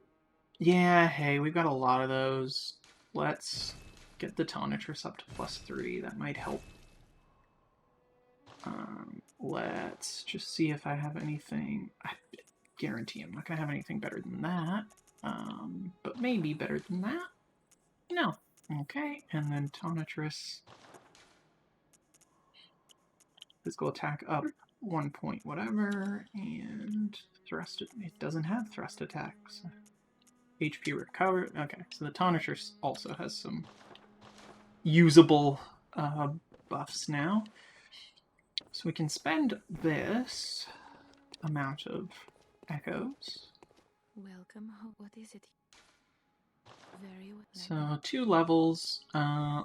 Yeah, hey, we've got a lot of those. Let's get the Tonitrus up to +3. That might help. Let's just see if I have anything. I guarantee I'm not going to have anything better than that. But maybe better than that. No. Okay, and then Tonitrus. Physical attack up 1 point whatever, and thrust. It doesn't have thrust attacks. HP recovered. Okay, so the Tonitrus also has some usable buffs now. So we can spend this amount of echoes. Welcome home. What is it? Very well. So 2 levels.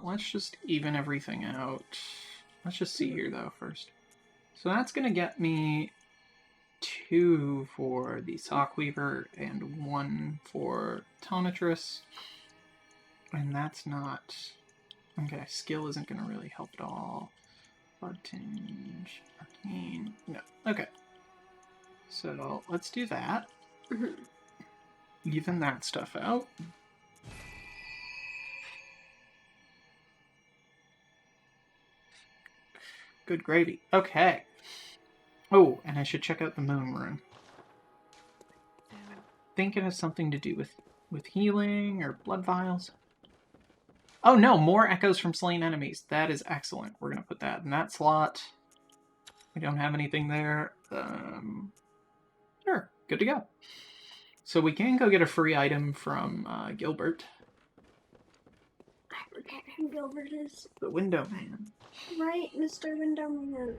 Let's just even everything out. Let's just see here though first. So that's gonna get me 2 for the Sockweaver and 1 for Tonitrus. And that's not... Okay, skill isn't gonna really help at all. Blood tinge, arcane. No. Okay. So let's do that. Even that stuff out. Good gravy. Okay. Oh, and I should check out the moon rune. I think it has something to do with healing or blood vials. Oh no, more echoes from slain enemies. That is excellent. We're going to put that in that slot. We don't have anything there. Sure, good to go. So we can go get a free item from Gilbert. I forget who Gilbert is. The Window Man. Right, Mr. Window Man.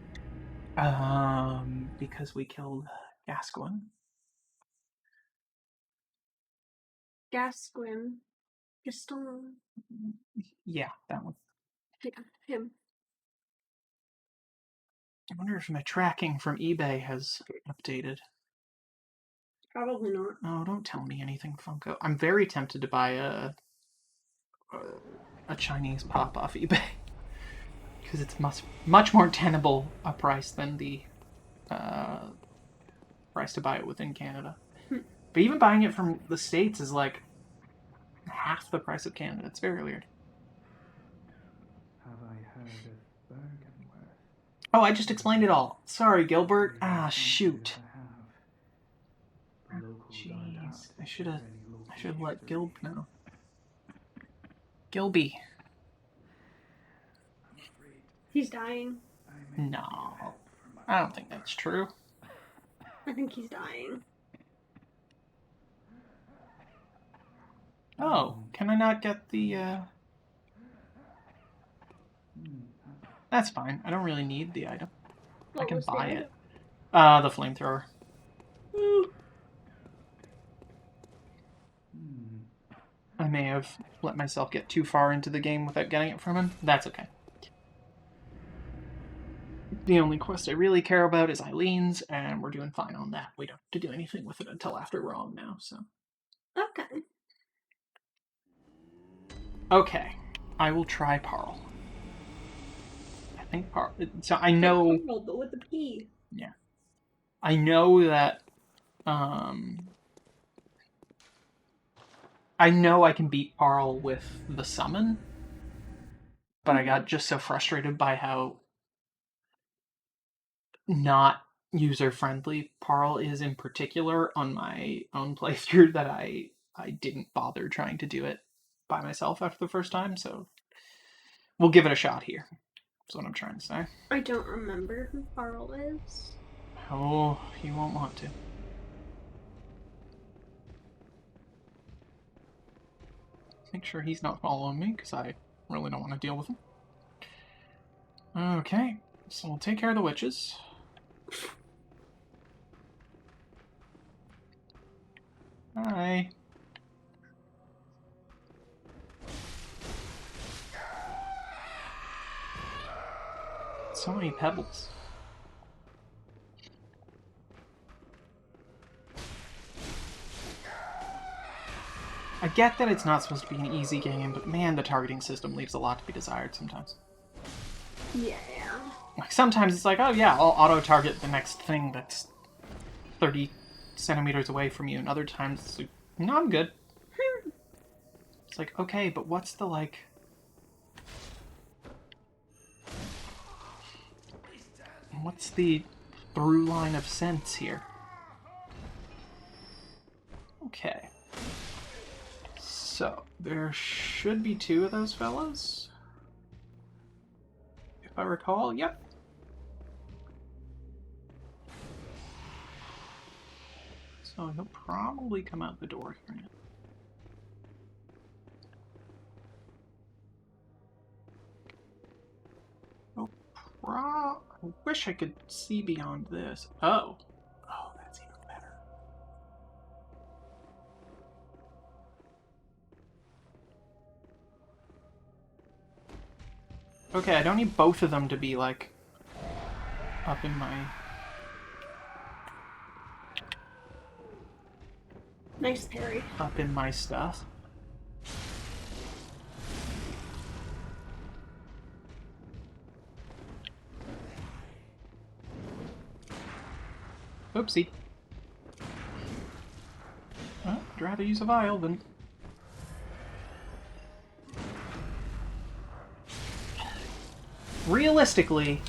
Because we killed Gascoigne. Gascoigne. Gaston. Yeah, that one. Yeah, him. I wonder if my tracking from eBay has updated. Probably not. Oh, don't tell me anything, Funko. I'm very tempted to buy a Chinese pop off eBay. Because it's much more tenable a price than the price to buy it within Canada. But even buying it from the States is like half the price of Canada. It's very weird. Have I heard of Bergenworth? Oh, I just explained it all. Sorry, Gilbert. Ah, shoot. Jeez, I should have let Gilb know. Gilby. He's dying. No, I don't think that's true. I think he's dying. Oh, can I not get the, That's fine. I don't really need the item. I can buy it. The flamethrower. I may have let myself get too far into the game without getting it from him. That's okay. The only quest I really care about is Eileen's, and we're doing fine on that. We don't have to do anything with it until after Rom now, so... Okay. Okay. I will try Parl. I think Parl... So I know... Parl, but with the P. Yeah. I know that... I know I can beat Parl with the summon, but I got just so frustrated by how not user-friendly Parl is in particular on my own playthrough that I didn't bother trying to do it by myself after the first time, so we'll give it a shot here. That's what I'm trying to say. I don't remember who Parl is. Oh, you won't want to. Make sure he's not following me, because I really don't want to deal with him. Okay, so we'll take care of the witches. Hi. So many pebbles. I get that it's not supposed to be an easy game, but man, the targeting system leaves a lot to be desired sometimes. Yeah. Like sometimes it's like, oh yeah, I'll auto-target the next thing that's 30 centimeters away from you, and other times it's like, no, I'm good. It's like, okay, but what's the, like... What's the through line of sense here? Okay. So, there should be 2 of those fellas. If I recall, yep. So he'll probably come out the door here now. I wish I could see beyond this. Oh. Oh, that's even better. Okay, I don't need both of them to be, like, up in my... Nice parry. Up in my stuff. Oopsie. Well, I'd rather use a vial than... Realistically,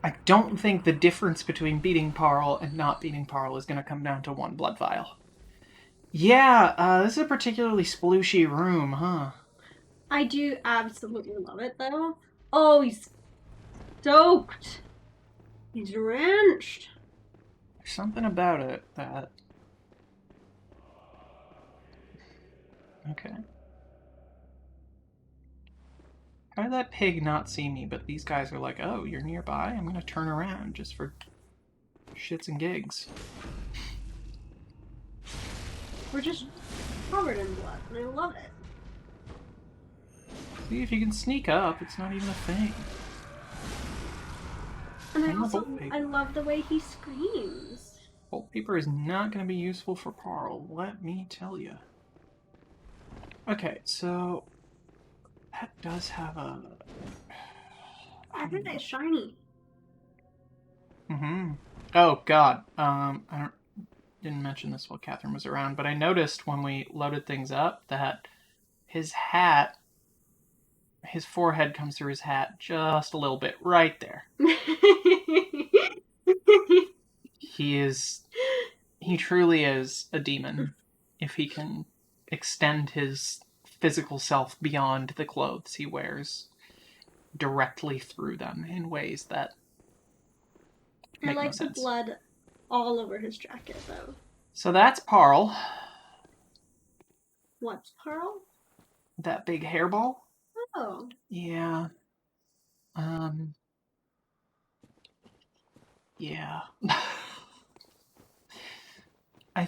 I don't think the difference between beating Parl and not beating Parl is going to come down to 1 blood vial. Yeah, this is a particularly splooshy room, huh? I do absolutely love it, though. Oh, he's stoked. He's drenched. There's something about it that... Okay. How did that pig not see me, but these guys are like, oh, you're nearby? I'm gonna turn around just for shits and gigs. We're just covered in blood, and I love it. See, if you can sneak up, it's not even a thing. And I love the way he screams. Wallpaper is not going to be useful for Parl, let me tell you. Okay, so... That does have a... I think that's shiny. Mm-hmm. Oh, God. Didn't mention this while Catherine was around, but I noticed when we loaded things up that his hat... His forehead comes through his hat just a little bit, right there. He truly is a demon if he can extend his physical self beyond the clothes he wears directly through them in ways that make no sense. I like the blood all over his jacket, though. So that's Parl. What's Parl? That big hairball? Oh. Yeah. Yeah. I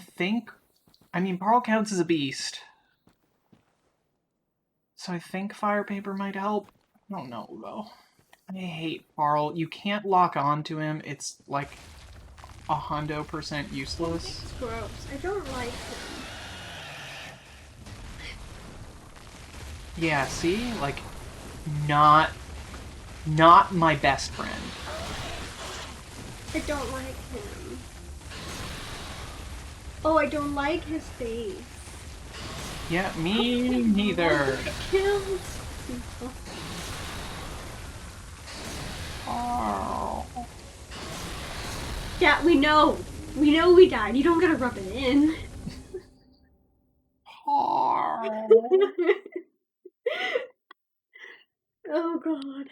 mean, Parl counts as a beast. So I think fire paper might help. I don't know, though. I hate Parl. You can't lock on to him. It's, like, 100% useless. It's gross. I don't like him. Yeah, see? Like, not my best friend. I don't like him. Oh, I don't like his face. Yeah, me neither. He kills people. Oh. Yeah, we know. We know we died. You don't gotta rub it in. Oh. Oh god.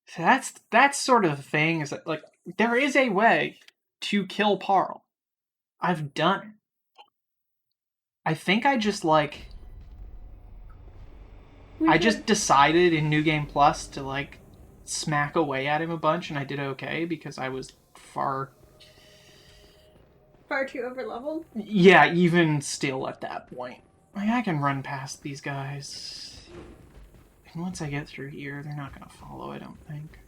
So that's sort of the thing, is that, like, there is a way to kill Parl. I've done it. I think I just, like... I just decided in New Game Plus to, like, smack away at him a bunch, and I did okay, because I was far too overleveled? Yeah, even still at that point. Like, I can run past these guys. And once I get through here, they're not going to follow, I don't think.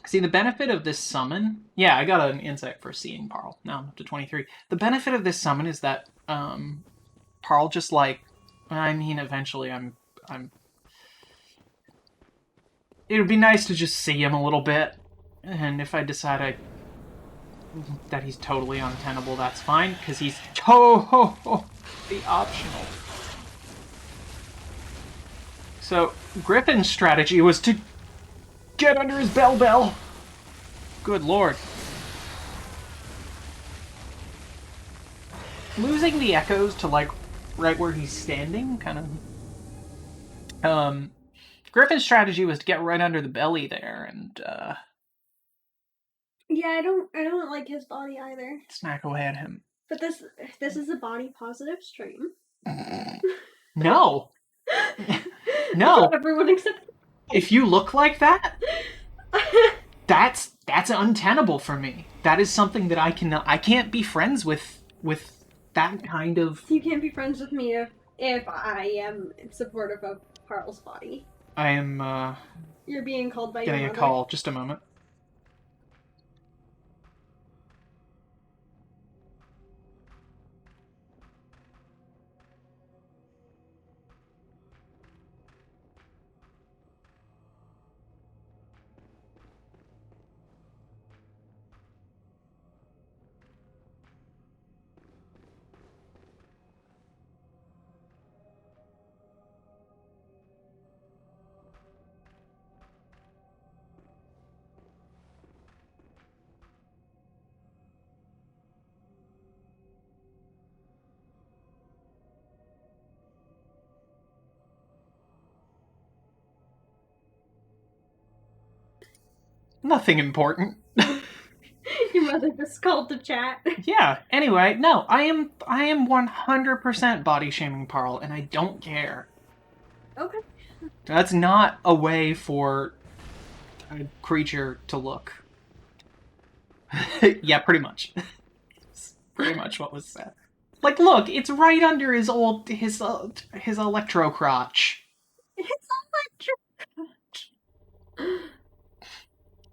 See, the benefit of this summon... Yeah, I got an insight for seeing Parl. Now I'm up to 23. The benefit of this summon is that Parl just, like... I mean, eventually I'm... It would be nice to just see him a little bit. And if I decide that he's totally untenable, that's fine. Because he's totally optional. So, Griffin's strategy was to get under his bell. Good lord. Losing the echoes to, like, right where he's standing, kind of... Griffin's strategy was to get right under the belly there and, Yeah, I don't like his body either. snack away at him. But this is a body positive stream. No! No! Everyone except... If you look like that, that's untenable for me. That is something that I can't be friends with that kind of... You can't be friends with me if I am supportive of Carl's body. I am, You're being called by your getting mother. a call. Just a moment. Nothing important. Your mother just called to chat. Yeah, anyway, no, I am 100% body shaming Parl, and I don't care. Okay. That's not a way for a creature to look. Yeah, pretty much. Pretty much what was said. Like, look, it's right under his electro crotch. It's electric.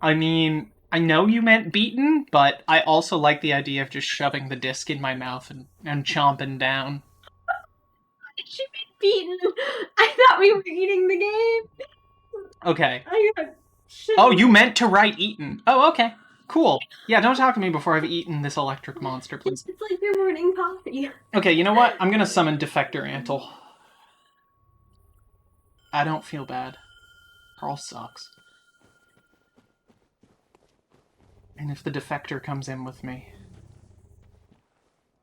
I mean, I know you meant beaten, but I also like the idea of just shoving the disc in my mouth and chomping down. She been beaten. I thought we were eating the game. Okay. Shit. Oh, you meant to write eaten. Oh, okay. Cool. Yeah, don't talk to me before I've eaten this electric monster, please. It's like your morning coffee. Okay, you know what? I'm gonna summon Defector Antle. I don't feel bad. Carl sucks. And if the Defector comes in with me...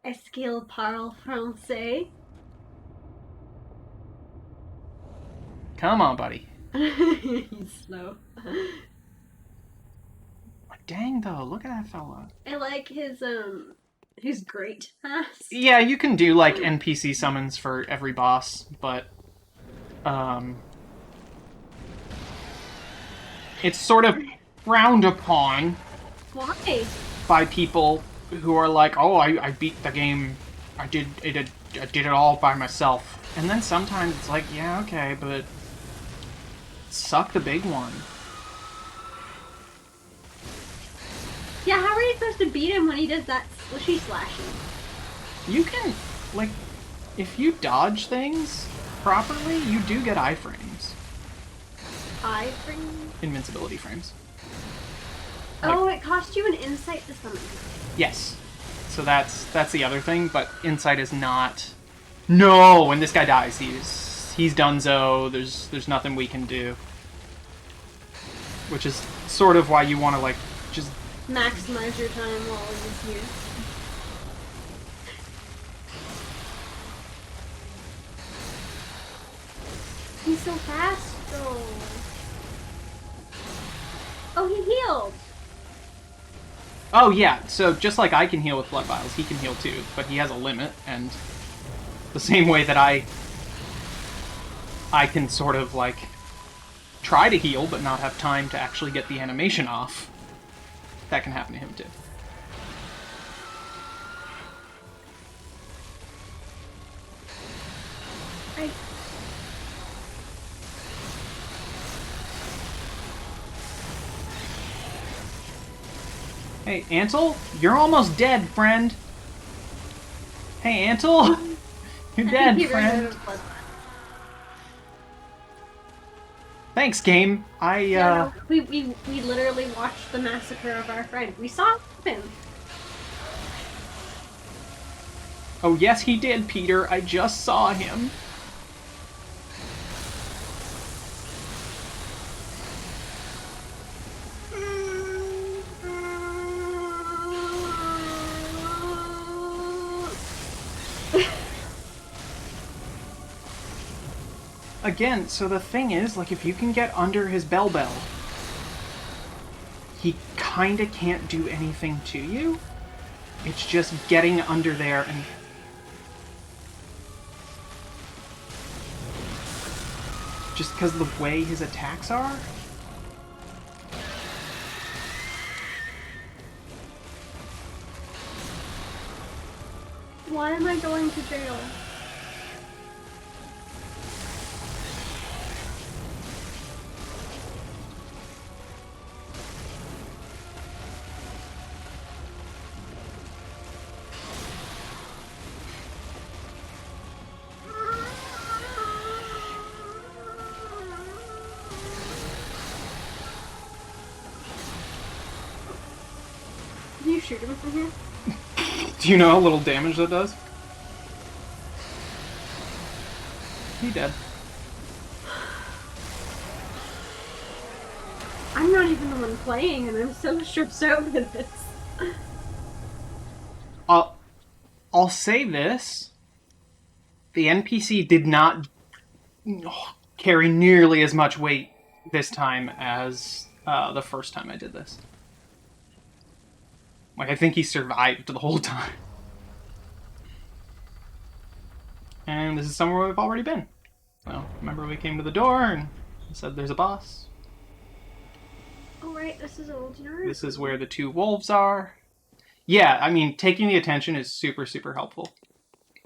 Est-ce qu'il parle français? Come on, buddy. He's slow. Dang, though, look at that fella. I like his great pass. Yeah, you can do, like, NPC summons for every boss, but, it's sort of frowned upon. Why? By people who are like, oh, I beat the game, I did it all by myself. And then sometimes it's like, yeah, okay, but suck the big one. Yeah, how are you supposed to beat him when he does that swishy slashing? You can, like, if you dodge things properly, you do get iframes. Iframes? Invincibility frames. Oh, it cost you an insight to summon. Yes. So that's the other thing, but insight is not... No! When this guy dies, he's donezo, there's nothing we can do. Which is sort of why you want to, like, just... Maximize your time while he's here. He's so fast, though. Oh, he healed! Oh, yeah, so just like I can heal with blood vials, he can heal too, but he has a limit, and the same way that I can sort of, like, try to heal, but not have time to actually get the animation off, that can happen to him too. Hey, Antle, you're almost dead, friend. Hey, Antle, you're dead, friend. Thanks, game. Yeah, no, we literally watched the massacre of our friend. We saw him. Oh, yes, he did, Peter. I just saw him. again, so the thing is, like, if you can get under his bell, he kinda can't do anything to you. It's just getting under there and... just because of the way his attacks are? Why am I going to jail? Can you shoot him from here? Do you know how little damage that does? He dead. I'm not even the one playing, and I'm so stressed out with this. I'll say this. The NPC did not carry nearly as much weight this time as the first time I did this. Like, I think he survived the whole time. And this is somewhere we've already been. So, remember we came to the door and said there's a boss? Oh, right, this is old Europe. This is where the two wolves are. Yeah, I mean, taking the attention is super, super helpful.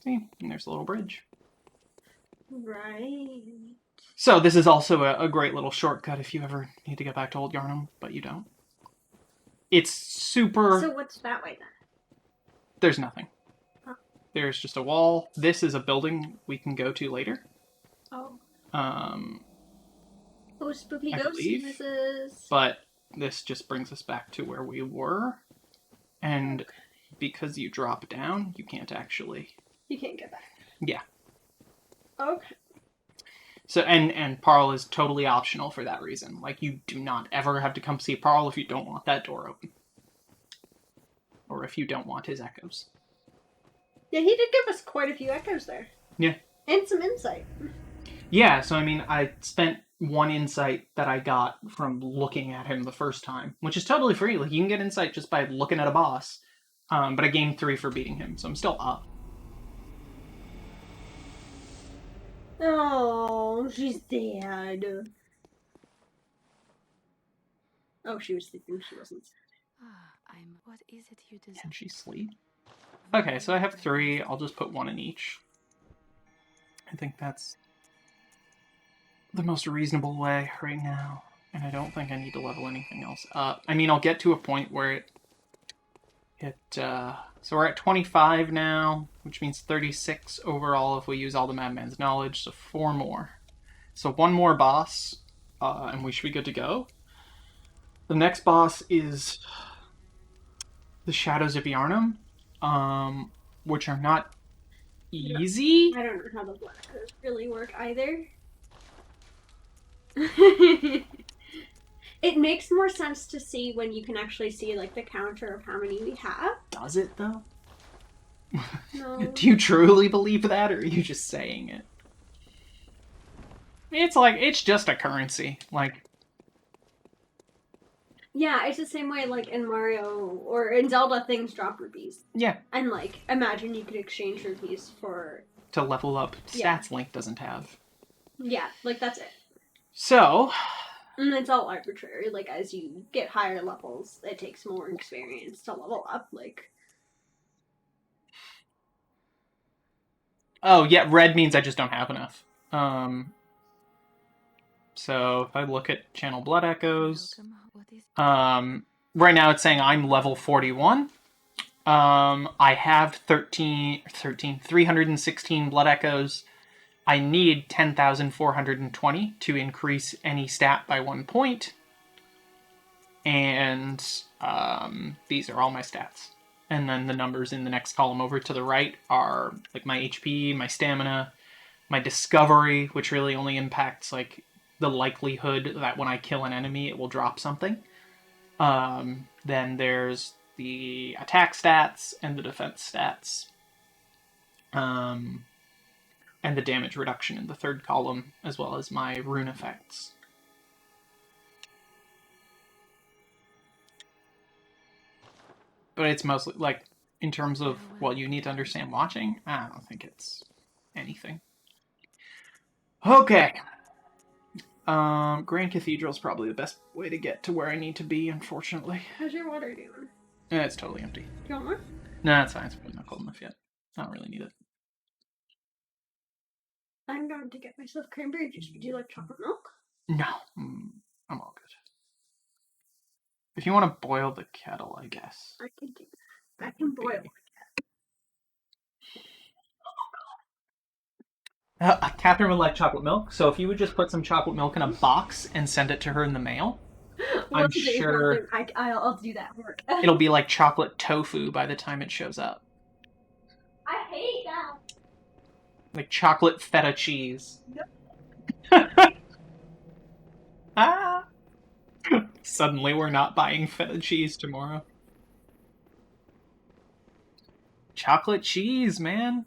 See, and there's a little bridge. Right. So this is also a great little shortcut if you ever need to get back to Old Yarnum, but you don't. It's super... So what's that way then? There's nothing. Huh. There's just a wall. This is a building we can go to later. Oh. I Spooky ghost believe. noises. But this just brings us back to where we were. And because you drop down, you can't actually... You can't get back. Yeah. Okay. So, and Parl is totally optional for that reason. Like, you do not ever have to come see Parl if you don't want that door open. Or if you don't want his echoes. Yeah, he did give us quite a few echoes there. Yeah. And some insight. Yeah, so I mean, I spent one insight that I got from looking at him the first time, which is totally free. Like, you can get insight just by looking at a boss. But I gained 3 for beating him, so I'm still up. Oh, she's dead. Oh, she was sleeping. She wasn't. What is it you desire? Can she sleep? Okay, so I have 3. I'll just put 1 in each. I think that's the most reasonable way right now. And I don't think I need to level anything else up. I mean, I'll get to a point where so we're at 25 now, which means 36 overall if we use all the Madman's knowledge, so 4 more. So 1 more boss, and we should be good to go. The next boss is the Shadows of Yarnum, which are not easy. I don't know how the black echoes really work either. It makes more sense to see when you can actually see, like, the counter of how many we have. Does it, though? No. Do you truly believe that, or are you just saying it? It's like, it's just a currency. Like, Yeah, it's the same way, like, in Mario or in Zelda, things drop rupees. yeah. And, like, imagine you could exchange rupees for... To level up Yeah. stats Link doesn't have. Yeah, like, that's it. So... And it's all arbitrary. Like, as you get higher levels, it takes more experience to level up. Like, Oh, yeah, red means I just don't have enough. So if I look at Channel Blood Echoes, What is right now it's saying I'm level 41. I have 316 Blood Echoes. I need 10,420 to increase any stat by 1 point. And these are all my stats. And then the numbers in the next column over to the right are like my HP, my stamina, my discovery, which really only impacts like the likelihood that when I kill an enemy it will drop something. Then there's the attack stats and the defense stats. and the damage reduction in the third column, as well as my rune effects. But it's mostly, like, in terms of what you need to understand watching, I don't think it's anything. Okay. Grand Cathedral is probably the best way to get to where I need to be, unfortunately. How's your water doing? It's totally empty. Do you want more? No, it's fine. It's probably not cold enough yet. I don't really need it. I'm going to get myself cranberry juice. Would you like chocolate milk? No, I'm all good. If you want to boil the kettle, I guess. I can do that. I can boil. Catherine would like chocolate milk, so if you would just put some chocolate milk in a box and send it to her in the mail, I'm sure I'll do that work. it'll be like chocolate tofu by the time it shows up. I hate that. Like chocolate feta cheese. Ah! Suddenly we're not buying feta cheese tomorrow. Chocolate cheese, man.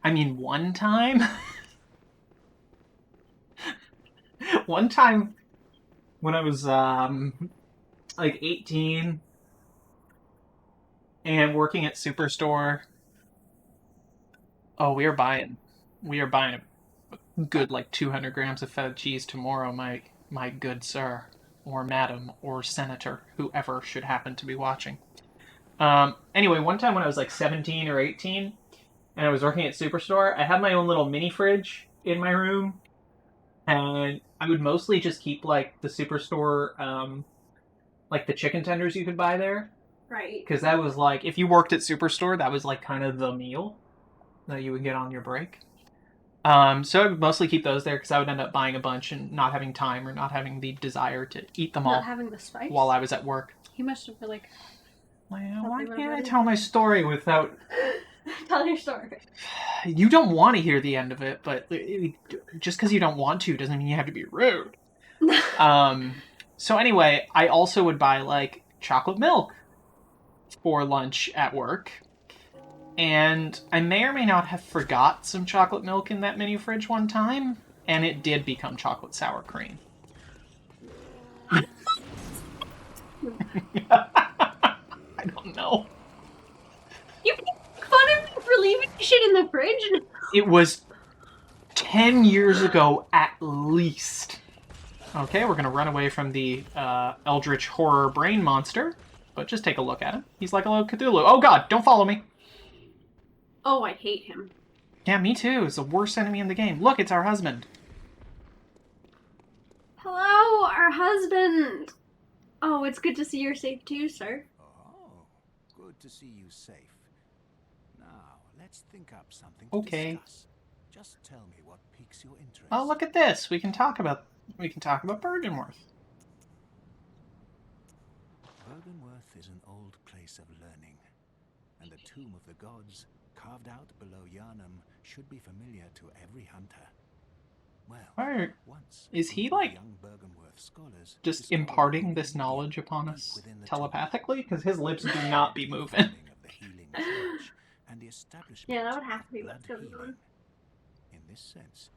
I mean, one time... one time when I was, like 18 and working at Superstore... Oh, we are buying a good, like, 200 grams of feta cheese tomorrow, my good sir, or madam, or senator, whoever should happen to be watching. Anyway, one time when I was like 17 or 18, and I was working at Superstore, I had my own little mini fridge in my room, and I would mostly just keep, like, the Superstore, like, the chicken tenders you could buy there. Right. Because that was, like, if you worked at Superstore, that was, like, kind of the meal that you would get on your break. So I would mostly keep those there because I would end up buying a bunch and not having time or not having the desire to eat them all. Not having the spice? While I was at work. He must have been like... Well, why can't I tell my story without... Tell your story. You don't want to hear the end of it, but just because you don't want to doesn't mean you have to be rude. So anyway, I also would buy, like, chocolate milk for lunch at work. And I may or may not have forgot some chocolate milk in that mini fridge one time, and it did become chocolate sour cream. I don't know. You make fun of me for leaving shit in the fridge? It was 10 years ago at least. Okay, we're gonna run away from the eldritch horror brain monster, but just take a look at him. He's like a little Cthulhu. Oh god, don't follow me. Oh, I hate him. Yeah, me too. It's the worst enemy in the game. Look, it's our husband. Hello, our husband. Oh, it's good to see you're safe too, sir. Oh, good to see you safe. Now, let's think up something to Okay. discuss. Just tell me what piques your interest. Oh, look at this. We can talk about Bergenworth. Bergenworth is an old place of learning, and the Tomb of the Gods, carved out below Yharnam, should be familiar to every hunter. Well, once Is he, a group of like, young Bergenworth scholars just discovered imparting a this hidden knowledge deep upon us within the telepathically? Because his lips do not be moving. of the healing church and the establishment Yeah, that would have to be of what's blood going on. healing. In this sense,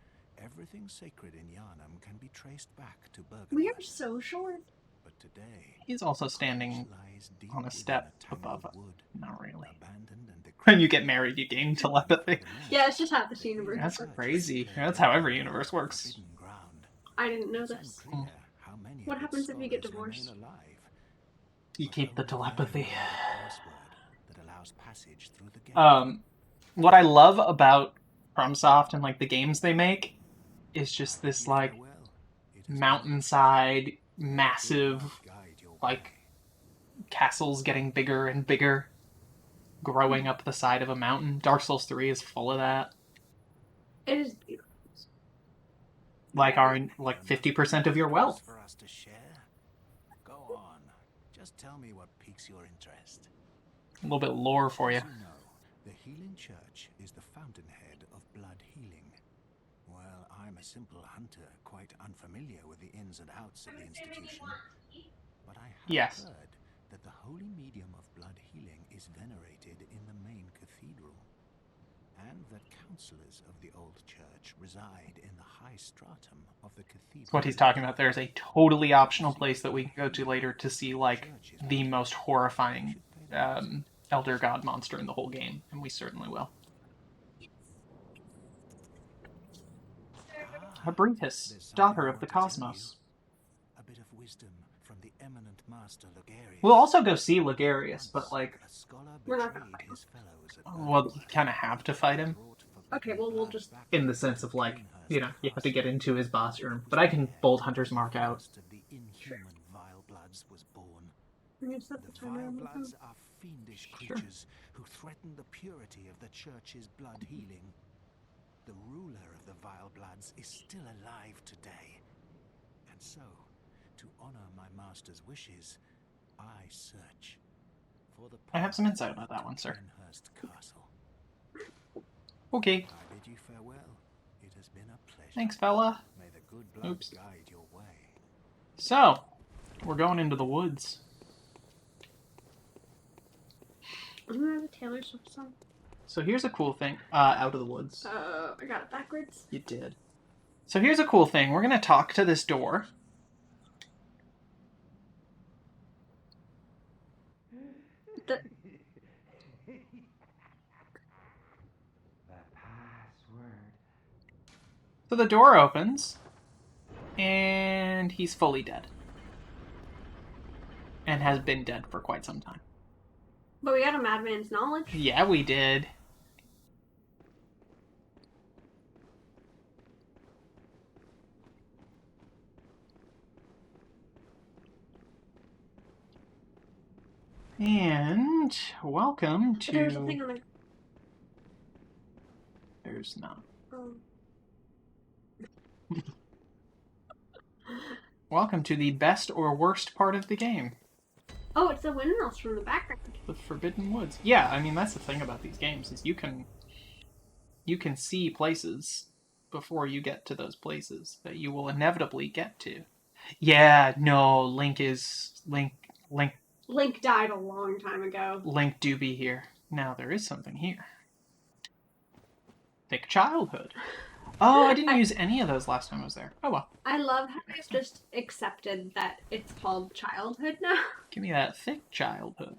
everything sacred in Yharnam can be traced back to Bergenworth. We are so short. But today, He's also standing lies deep on a within step tangled above us. wood, Not really. abandoned and When you get married, you gain telepathy. Yeah, it's just how this universe That's works. crazy. That's how every universe works. forbidden ground. I didn't know It's this. unclear how many What of its happens if you get scholars remain divorced? alive. You keep the telepathy. Password that allows passage through the gate. What I love about FromSoft and, like, the games they make is just this, like, Farewell. It has mountainside, massive, guide your like, castles getting bigger and bigger, growing up the side of a mountain. Dark Souls 3 is full of that. It is beautiful. Like, 50% of your wealth. for us to share. Go on. Just tell me what piques your interest. A little bit lore for you. As you know, the Healing Church is the fountainhead of blood healing. Well, I'm a simple hunter, quite unfamiliar with the ins and outs of the institution. But I have Yes. heard that the holy medium of blood healing is venerated in the main cathedral. and that councillors of the old church reside in the high stratum of the cathedral. What he's talking about there is a totally optional place that we can go to later to see, like, the most horrifying elder god monster in the whole game, and we certainly will. Abritus, daughter of the cosmos. A bit of wisdom from the eminent master Logarius. We'll also go see Logarius, but, like, we're not gonna fight him. Well, you kind of have to fight him. Okay, well, we'll just... In the sense of, like, you know, you have to get into his boss room. But I can bold Hunter's Mark out. Sure. The vile bloods are fiendish creatures who threaten the purity of the church's blood healing. The ruler of the vile bloods is still alive today. And so, to honor my master's wishes, I search for the I have some insight about that one, sir. Castle. Okay. I bid you farewell. It has been a pleasure. Thanks, fella. May the good blood Oops. guide your way. So, we're going into the woods. Isn't that a Taylor Swift song? So here's a cool thing. Out of the woods. I got it backwards. You did. So here's a cool thing. We're going to talk to this door. The... So the door opens, and he's fully dead. And has been dead for quite some time. But we got a madman's knowledge. Yeah, we did. And welcome to... There's a thing on the... There's not. Oh. Welcome to the best or worst part of the game. Oh, it's the windmills from the background. The Forbidden Woods. Yeah, I mean, that's the thing about these games, is you can see places before you get to those places that you will inevitably get to. Yeah, no, Link died a long time ago. Link do be here. Now there is something here. Thick childhood. Oh, I didn't use any of those last time I was there. Oh well. I love how they've just accepted that it's called childhood now. Give me that thick childhood.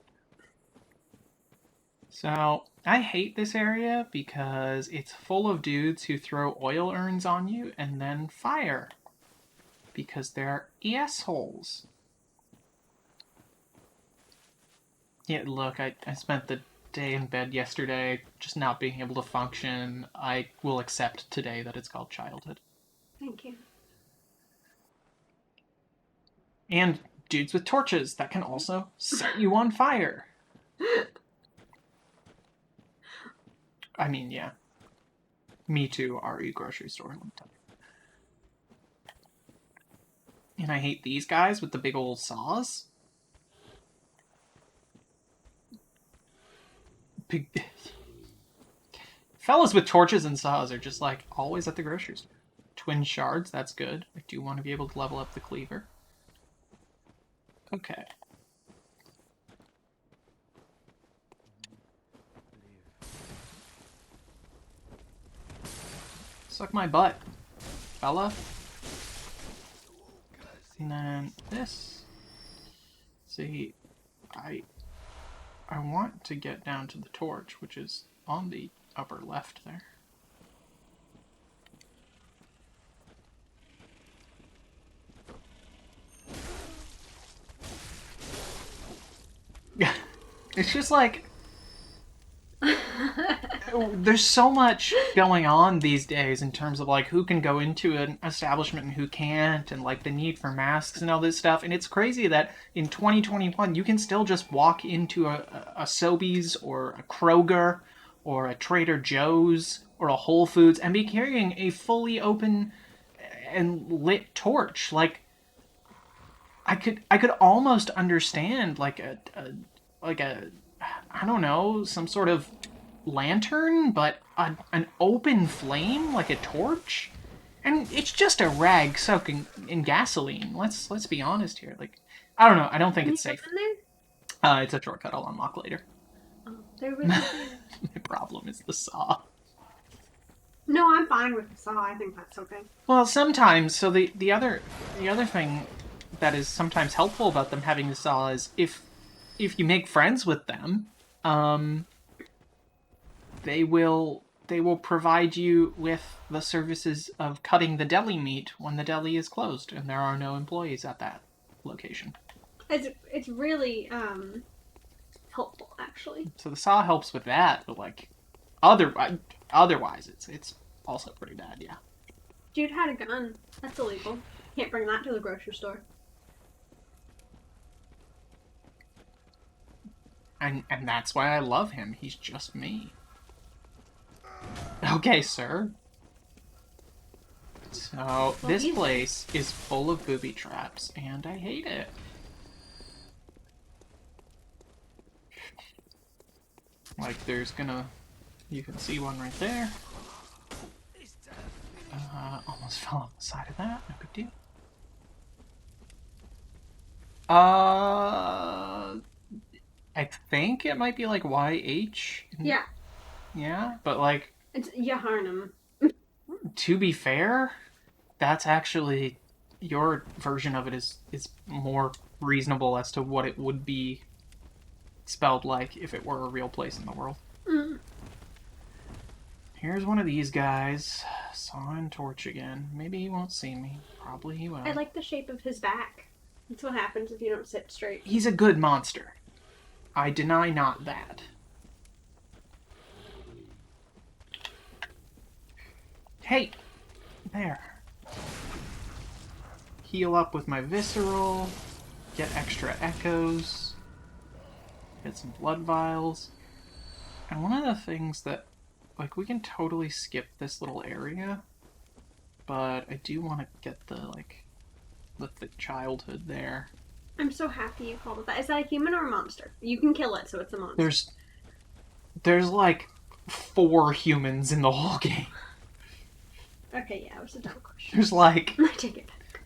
So, I hate this area because it's full of dudes who throw oil urns on you and then fire. Because they're assholes. Yeah, look, I spent the day in bed yesterday, just not being able to function. I will accept today that it's called childhood. Thank you. And dudes with torches that can also set you on fire. I mean, yeah. Me too, RE grocery store. Let me tell you. And I hate these guys with the big old saws. Fellas with torches and saws are just like always at the grocery store. Twin shards, that's good. I do want to be able to level up the cleaver. Okay. Suck my butt, fella. And then this. See, I want to get down to the torch, which is on the upper left there. It's just like... There's so much going on these days in terms of like who can go into an establishment and who can't, and like the need for masks and all this stuff. And it's crazy that in 2021 you can still just walk into a Sobeys or a Kroger or a Trader Joe's or a Whole Foods and be carrying a fully open and lit torch. Like I could almost understand like a I don't know, some sort of lantern, but an open flame like a torch, and it's just a rag soaking in gasoline. Let's be honest here. Like, I don't know. I don't think it's safe. There? It's a shortcut I'll unlock later. Oh, there was. My problem is the saw. No, I'm fine with the saw. I think that's okay. Well, sometimes. So the other thing that is sometimes helpful about them having the saw is if you make friends with them, they will provide you with the services of cutting the deli meat when the deli is closed and there are no employees at that location. It's really helpful, actually. So the saw helps with that, but like otherwise it's also pretty bad, yeah. Dude had a gun. That's illegal. Can't bring that to the grocery store. And that's why I love him. He's just me. Okay, sir. So, well, this place is full of booby traps, and I hate it. Like, there's gonna... You can see one right there. Almost fell off the side of that. No big deal. I think it might be like YH. Yeah. Yeah, but like... It's Yaharnam. To be fair, that's actually... Your version of it is more reasonable as to what it would be spelled like if it were a real place in the world. Mm. Here's one of these guys. Saw and torch again. Maybe he won't see me. Probably he will. I like the shape of his back. That's what happens if you don't sit straight. He's a good monster. I deny not that. Hey! There. Heal up with my visceral. Get extra echoes. Get some blood vials. And one of the things that... Like, we can totally skip this little area. But I do want to get the, like... the childhood there. I'm so happy you called it that. Is that a human or a monster? You can kill it, so it's a monster. There's like 4 humans in the whole game. Okay, yeah, it was a dumb question. There's like... I take it back.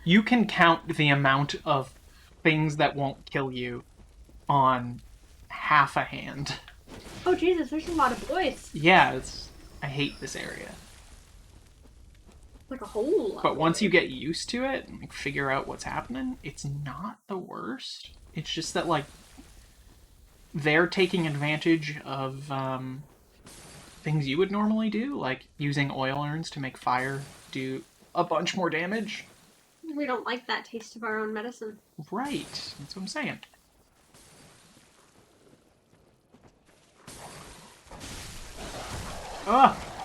You can count the amount of things that won't kill you on half a hand. Oh, Jesus, there's a lot of boys. Yeah, I hate this area. Like a whole lot. But once you get used to it and figure out what's happening, it's not the worst. It's just that, like, they're taking advantage of things you would normally do, like using oil urns to make fire do a bunch more damage. We don't like that taste of our own medicine. Right. That's what I'm saying.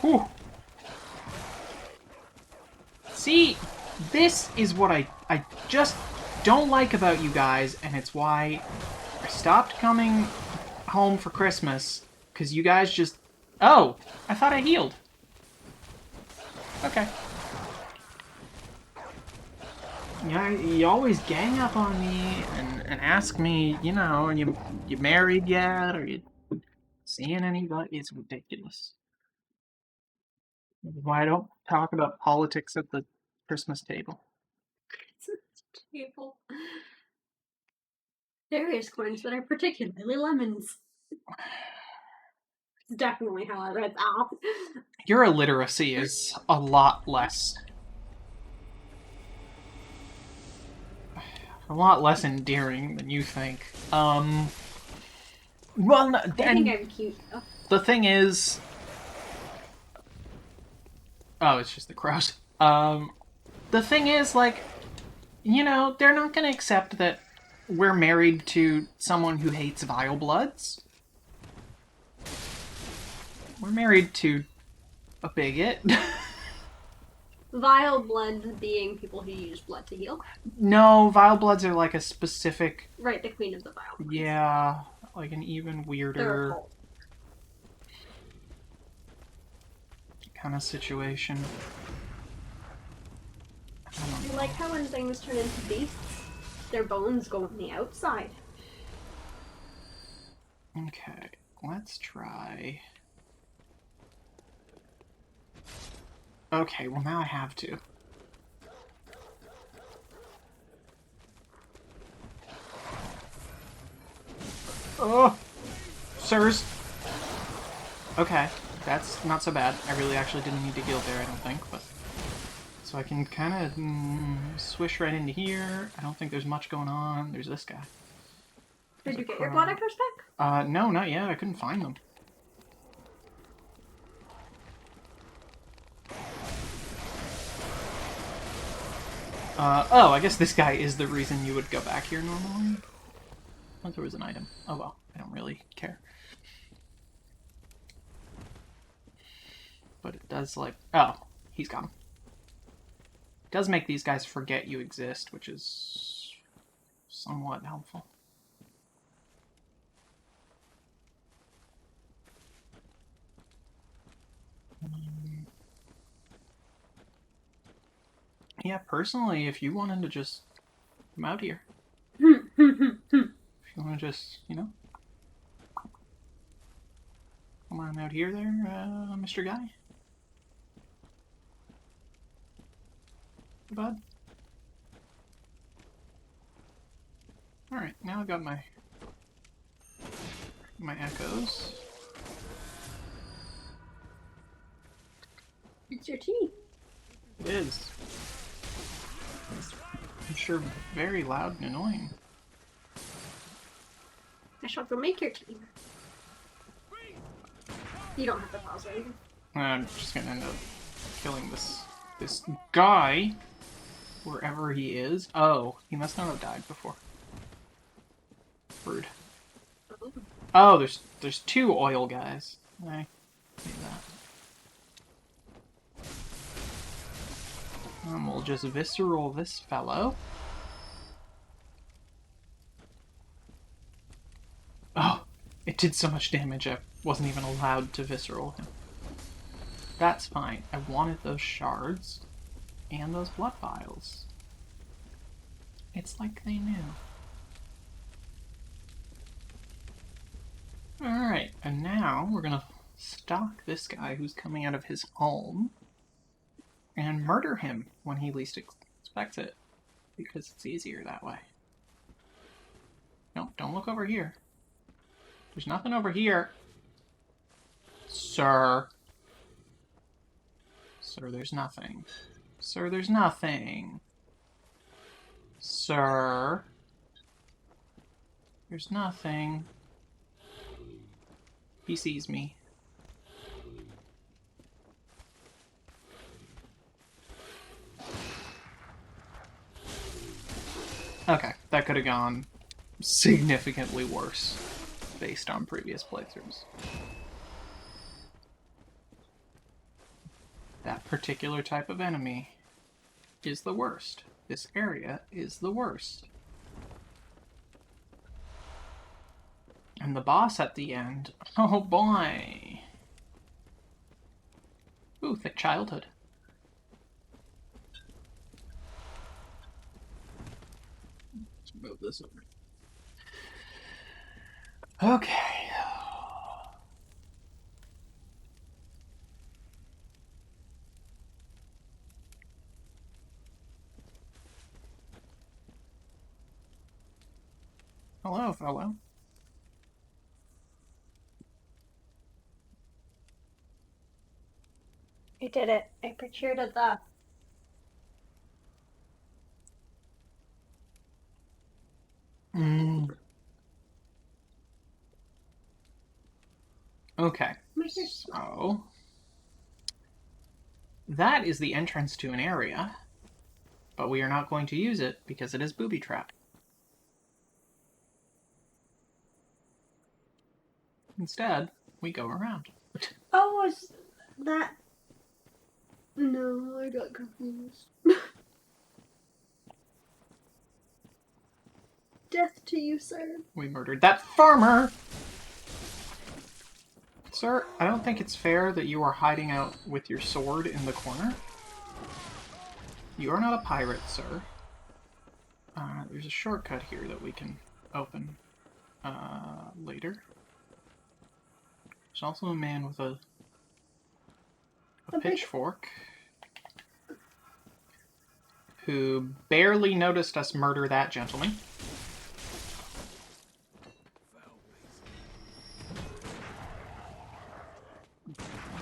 Whew. See, this is what I just don't like about you guys, and it's why I stopped coming home for Christmas, because you guys just... Oh, I thought I healed. Okay. Yeah, you always gang up on me and ask me, you know, are you married yet? Are you seeing anybody? It's ridiculous. Why I don't talk about politics at the Christmas table. Christmas table. Various coins that are particularly lemons. It's definitely how I read that. Your illiteracy is a lot less endearing than you think. Well, I think I'm cute though. The thing is... Oh, it's just the crows. The thing is, like, you know, they're not gonna accept that we're married to someone who hates vile bloods. We're married to a bigot. Vile bloods being people who use blood to heal. No, vile bloods are like a specific... Right, the queen of the vile bloods. Yeah, like an even weirder kind of situation. You like how when things turn into beasts, their bones go on the outside. Okay, let's try... Okay, well now I have to. Oh! Sirs! Okay. That's not so bad. I really actually didn't need to heal there, I don't think, but... So I can kind of swish right into here. I don't think there's much going on. There's this guy. Did you get your blood echoes back? No, not yet. I couldn't find them. Oh, I guess this guy is the reason you would go back here normally. Oh, there was an item. Oh well, I don't really care. But it does, like... Oh, he's gone. It does make these guys forget you exist, which is somewhat helpful. Yeah, personally, if you wanted to just come out here. If you want to just, you know... Come on out here there, Mr. Guy. Bud. Alright, now I've got my echoes. It's your tea. It is. I'm sure very loud and annoying. I shall go make your tea. You don't have to pause or anything. I'm just gonna end up killing this guy wherever he is. Oh, he must not have died before. Rude. Oh, there's two oil guys. I see that. We'll just visceral this fellow. Oh, it did so much damage I wasn't even allowed to visceral him. That's fine. I wanted those shards and those blood vials. It's like they knew. Alright, and now we're gonna stalk this guy who's coming out of his home and murder him when he least expects it, because it's easier that way. No, don't look over here. There's nothing over here. Sir. Sir, there's nothing. Sir, there's nothing. Sir. There's nothing. He sees me. Okay, that could have gone significantly worse based on previous playthroughs. That particular type of enemy is the worst. This area is the worst. And the boss at the end, oh boy. Ooh, thick childhood. Let's move this over. Okay. Hello, fellow. You did it. I procured the... Okay, so that is the entrance to an area, but we are not going to use it because it is booby trapped. Instead, we go around. Oh, was that... No, I got confused. Death to you, sir. We murdered that farmer! Sir, I don't think it's fair that you are hiding out with your sword in the corner. You are not a pirate, sir. There's a shortcut here that we can open later. There's also a man with a pitchfork who barely noticed us murder that gentleman.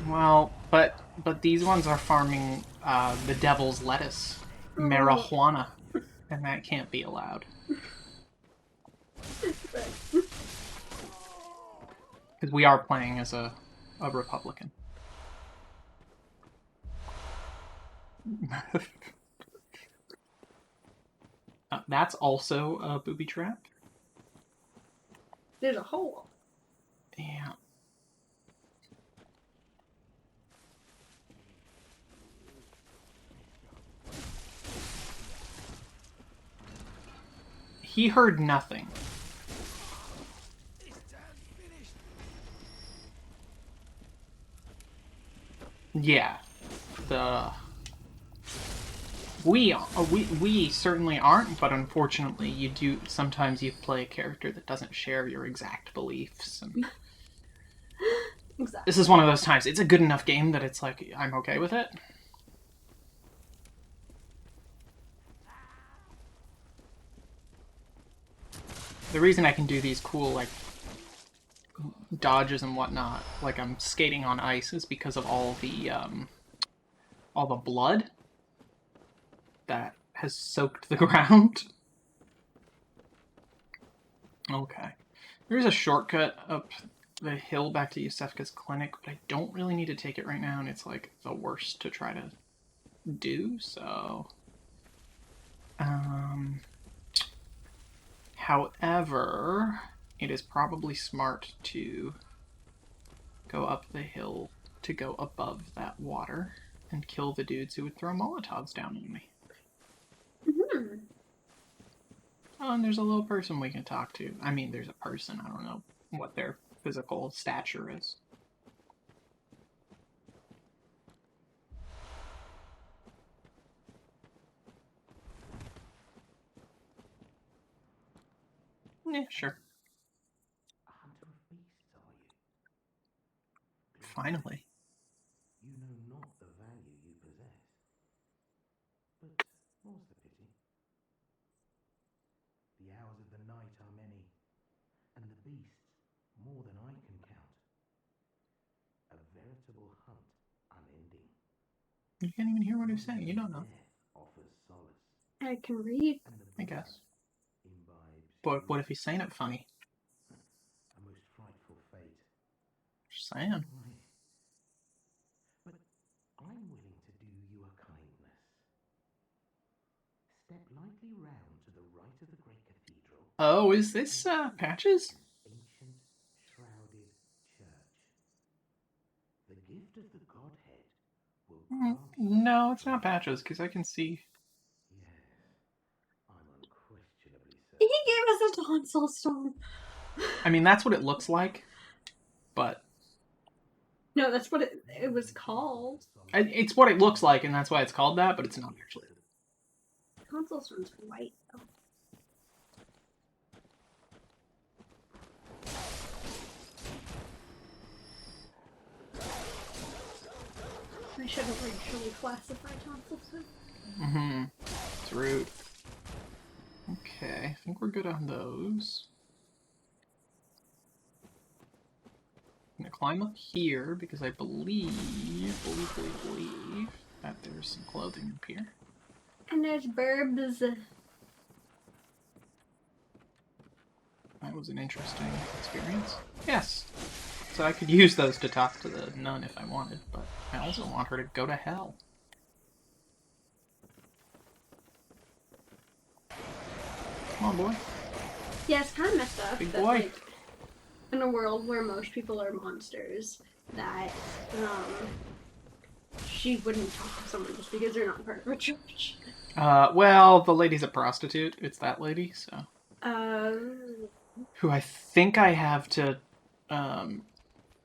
Well, but these ones are farming the devil's lettuce, marijuana, and that can't be allowed. Because we are playing as a Republican. That's also a booby trap. There's a hole. Yeah. He heard nothing. Yeah. We certainly aren't, but unfortunately you do sometimes you play a character that doesn't share your exact beliefs, and Exactly. this is one of those times. It's a good enough game that it's like I'm okay with it. The reason I can do these cool like dodges and whatnot, like I'm skating on ice, is because of all the blood that has soaked the ground. Okay. There's a shortcut up the hill back to Yusefka's clinic, but I don't really need to take it right now, and it's like the worst to try to do, so... However, it is probably smart to go up the hill to go above that water and kill the dudes who would throw Molotovs down on me. Mm-hmm. Oh, and there's a little person we can talk to. I mean, there's a person. I don't know what their physical stature is. Yeah, sure. A hunter of beasts, are you? Finally. You know not the value you possess. But more's the pity. The hours of the night are many, and the beasts more than I can count. A veritable hunt unending. You can't even hear what he's saying. You don't know. Offers solace. I can read. I guess. Imbibes But what if he's saying it funny? a most frightful fate. Just saying. But I'm willing to do you a kindness. Step lightly round to the right of the great cathedral. Oh, is this Patches? Ancient shrouded church. The gift of the Godhead will grant No, it's not Patches, because I can see. Yes, I'm unquestionably certain. He gave us a tonsil stone. I mean, that's what it looks like, but... No, that's what it was called. It's what it looks like, and that's why it's called that, but it's not actually. Tonsil stone's white, though. I shouldn't racially classify tonsil stone. Mm-hmm. It's rude. Okay, I think we're good on those. I'm gonna climb up here because I believe that there's some clothing up here. And there's burbs. That was an interesting experience. Yes. So I could use those to talk to the nun if I wanted, but I also want her to go to hell. Come on, boy. Yeah, it's kind of messed up. Big that, boy. like, in a world where most people are monsters, that she wouldn't talk to someone just because they're not part of a church. Well, the lady's a prostitute. It's that lady, so. Who I think I have to, I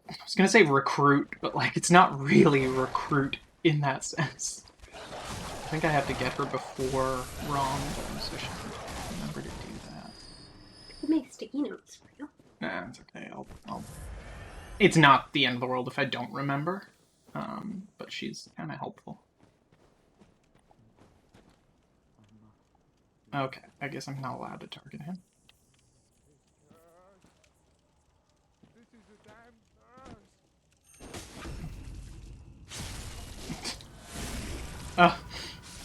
was gonna say recruit, but, like, it's not really recruit in that sense. I think I have to get her before Rom, so she can remember to do that. It makes sticky notes for you. Nah, it's okay. I'll... It's not the end of the world if I don't remember, but she's kind of helpful. Okay, I guess I'm not allowed to target him.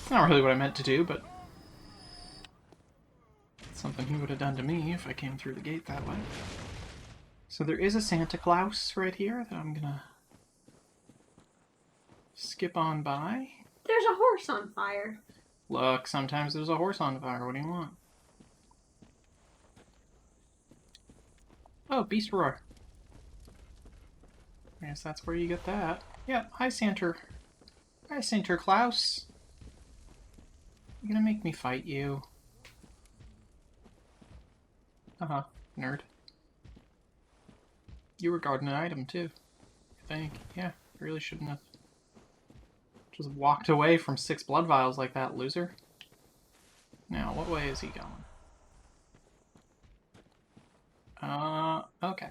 Not really what I meant to do, but it's something he would have done to me if I came through the gate that way. So there is a Santa Claus right here that I'm gonna skip on by. There's a horse on fire. Look, sometimes there's a horse on fire. What do you want? Oh, Beast Roar. I guess that's where you get that. Yeah, hi Santa. Hi Santa Claus. You gonna make me fight you? Uh-huh, nerd. You were guarding an item too, I think. Yeah, really shouldn't have just walked away from 6 blood vials like that, loser. Now, what way is he going? Okay.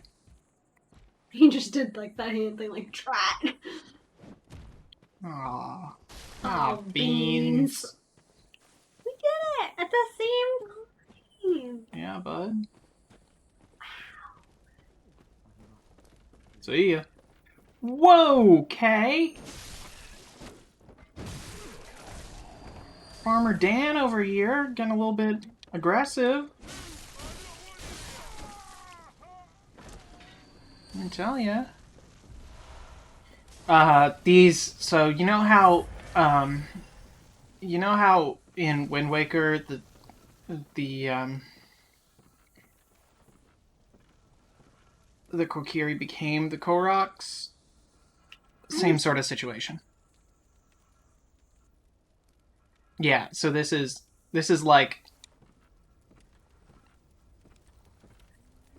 He just did like that hand thing, like trat. Aww. Oh, beans. We did it at the same time. Yeah, bud. See ya. Whoa, Kay! Farmer Dan over here, getting a little bit aggressive. Let me tell ya. So you know how in Wind Waker the Kokiri became the Koroks? Same sort of situation. Yeah, so this is like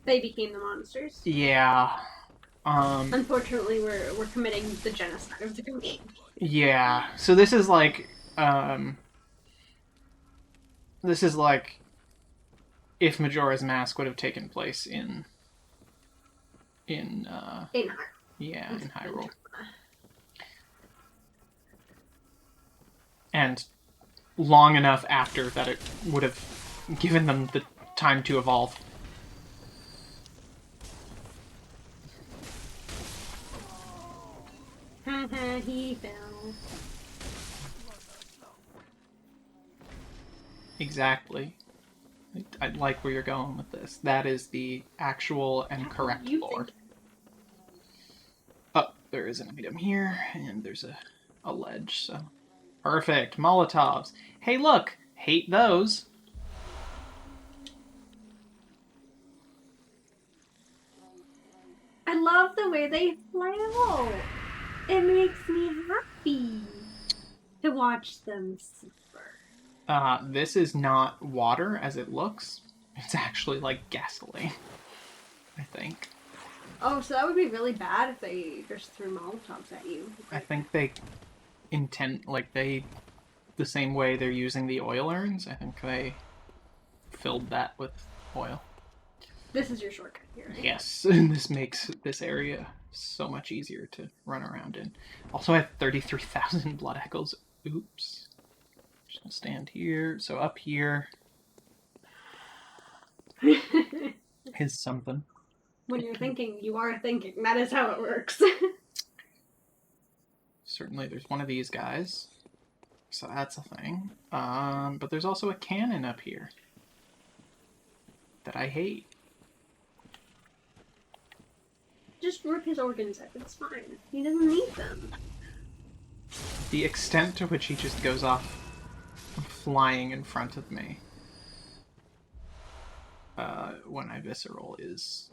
they became the monsters. Yeah. Unfortunately, we're committing the genocide of the game. Yeah. So this is like if Majora's Mask would have taken place in Hyrule. Yeah, in Hyrule. And long enough after that it would have given them the time to evolve. He fell. Exactly. I like where you're going with this. That is the actual and correct lore. Oh, there is an item here, and there's a ledge, so... Perfect. Molotovs. Hey, look! Hate those. I love the way they flail. It makes me happy to watch them suffer. This is not water as it looks. It's actually like gasoline, I think. Oh, so that would be really bad if they just threw Molotovs at you. I think they the same way they're using the oil urns, I think they filled that with oil. This is your shortcut here, right? Yes, and this makes this area so much easier to run around in. Also, I have 33,000 blood echoes. Oops. Just gonna stand here. So up here is something. When you're thinking, you are thinking. That is how it works. Certainly there's one of these guys. So that's a thing. But there's also a cannon up here that I hate. Just rip his organs out. It's fine. He doesn't need them. The extent to which he just goes off flying in front of me when I visceral is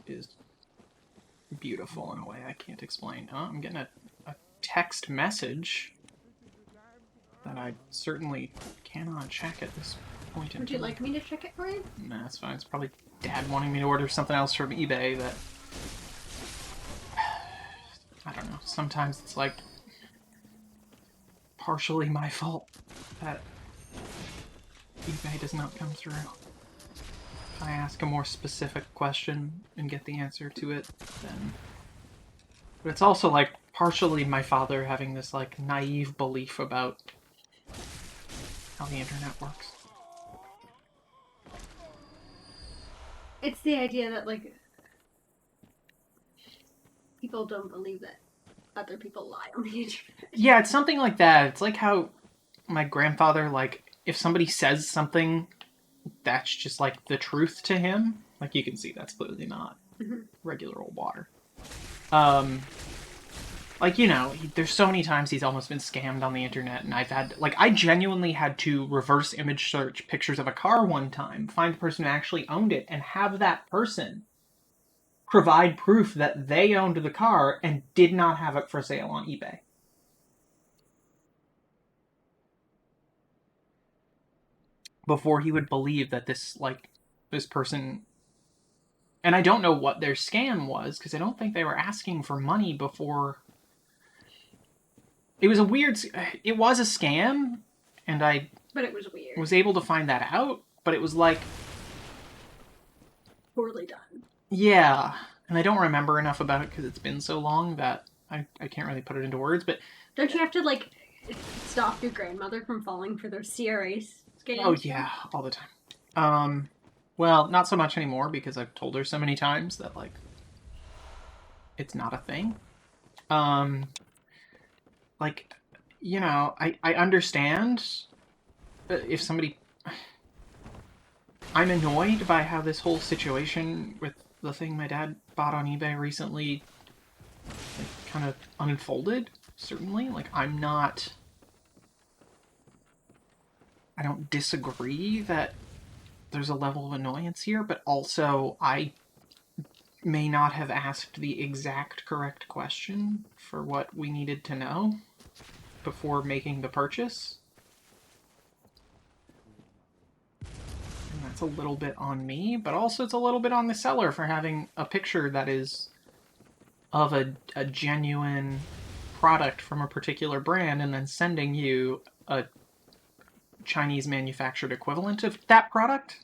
beautiful in a way I can't explain. Oh, I'm getting a text message that I certainly cannot check at this point in time. Would you like me to check it for you? Nah, that's fine. It's probably Dad wanting me to order something else from eBay that... I don't know. Sometimes it's like partially my fault that eBay does not come through. If I ask a more specific question and get the answer to it, then... But it's also like partially my father having this like naive belief about how the internet works. It's the idea that, like, people don't believe that other people lie on the internet. Yeah, it's something like that. It's like how my grandfather, like, if somebody says something that's just, like, the truth to him, like, you can see that's clearly not regular old water. Like, you know, there's so many times he's almost been scammed on the internet, and I've had, like, I genuinely had to reverse image search pictures of a car one time, find the person who actually owned it, and have that person provide proof that they owned the car and did not have it for sale on eBay. Before he would believe that this person... And I don't know what their scam was, because I don't think they were asking for money before... It was a weird... It was a scam, and I... But it was weird. Was able to find that out, but it was like... Poorly done. Yeah, and I don't remember enough about it because it's been so long that I can't really put it into words, but... Don't you have to, like, stop your grandmother from falling for those CRA scams? Oh, yeah, all the time. Well, not so much anymore because I've told her so many times that, like, it's not a thing. Like, you know, I understand if somebody... I'm annoyed by how this whole situation with the thing my dad bought on eBay recently, like, kind of unfolded, certainly. Like, I don't disagree that there's a level of annoyance here, but also I may not have asked the exact correct question for what we needed to know before making the purchase. And that's a little bit on me, but also it's a little bit on the seller for having a picture that is of a genuine product from a particular brand and then sending you a Chinese manufactured equivalent of that product.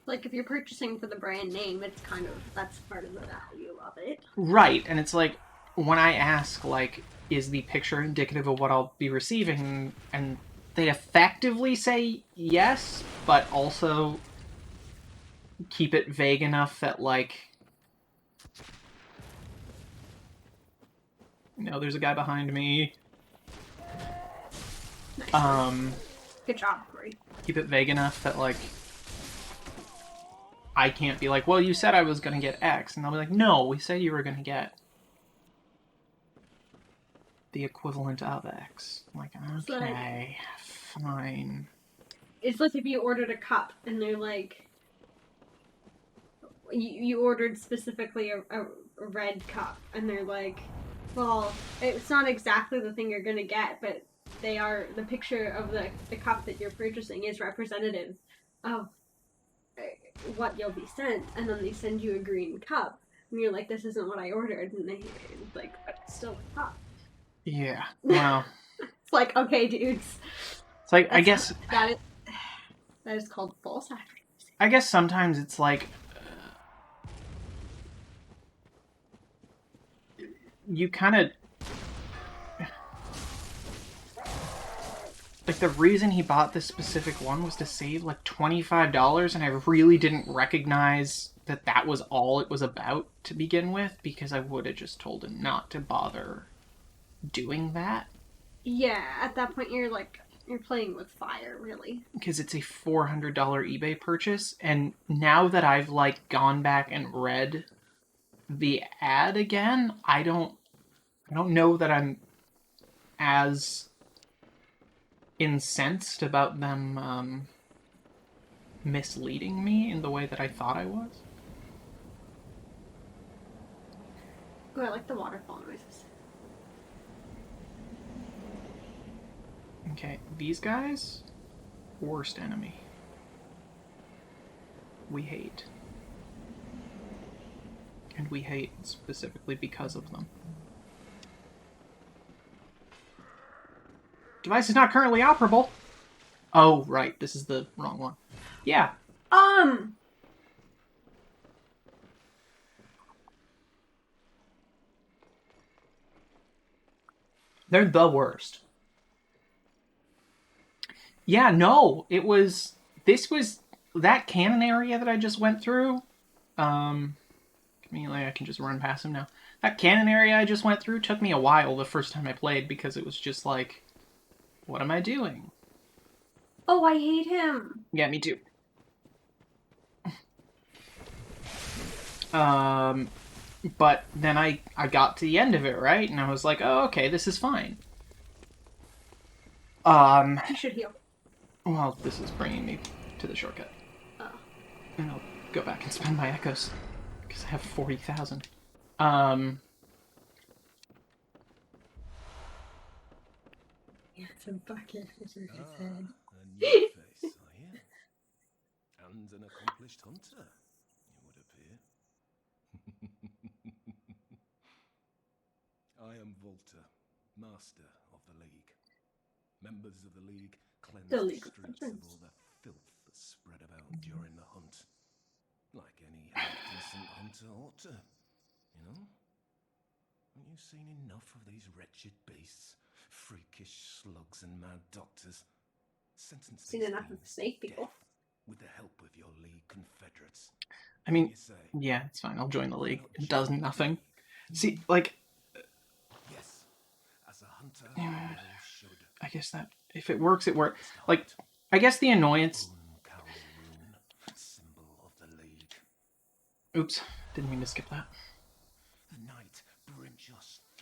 Like, if you're purchasing for the brand name, it's kind of, that's part of the value of it. Right, and it's like, when I ask, like, is the picture indicative of what I'll be receiving, and they effectively say yes, but also keep it vague enough that, like, you know, there's a guy behind me. Nice. Good job, Corey. Keep it vague enough that, like, I can't be like, well, you said I was going to get X. And they'll be like, no, we said you were going to get the equivalent of X. I'm like, okay, fine. It's like if you ordered a cup and they're like, you ordered specifically a red cup, and they're like, well, it's not exactly the thing you're going to get, but the picture of the cup that you're purchasing is representative of what you'll be sent, and then they send you a green cup, and you're like, this isn't what I ordered, and they like, but it's still a cup. Yeah, well, it's like, okay, dudes. It's like, I guess that is called false advertising. I guess sometimes it's like, you kind of... Like, the reason he bought this specific one was to save, like, $25, and I really didn't recognize that that was all it was about to begin with, because I would have just told him not to bother doing that. Yeah, at that point you're playing with fire, really. Because it's a $400 eBay purchase, and now that I've, like, gone back and read the ad again, I don't know that I'm as incensed about them misleading me in the way that I thought I was. Oh, I like the waterfall noises. Okay, these guys, worst enemy. We hate. And we hate specifically because of them. Device is not currently operable. Oh, right. This is the wrong one. Yeah. They're the worst. Yeah, no. That cannon area that I just went through. I can just run past him now. That cannon area I just went through took me a while the first time I played because it was just like... What am I doing? Oh, I hate him. Yeah, me too. But then I got to the end of it, right? And I was like, oh, okay, this is fine. You should heal. Well, this is bringing me to the shortcut. Oh. And I'll go back and spend my echoes. Because I have 40,000. Yeah, some bucket in his head. A new face, are you? And an accomplished hunter, it would appear. I am Volta, master of the League. Members of the League cleanse the streets of all the filth that spread about during the hunt. Like any half-decent hunter ought to, you know? Haven't you seen enough of these wretched beasts? Freakish slugs and mad doctors. Sentence seen enough of the snake people. With the help of your League confederates. I mean, yeah, it's fine. I'll join the League. It does nothing. See, like... Yes, as a hunter, should. I guess that... If it works, it works. Like, I guess the annoyance... Symbol of the League. Oops, didn't mean to skip that. The night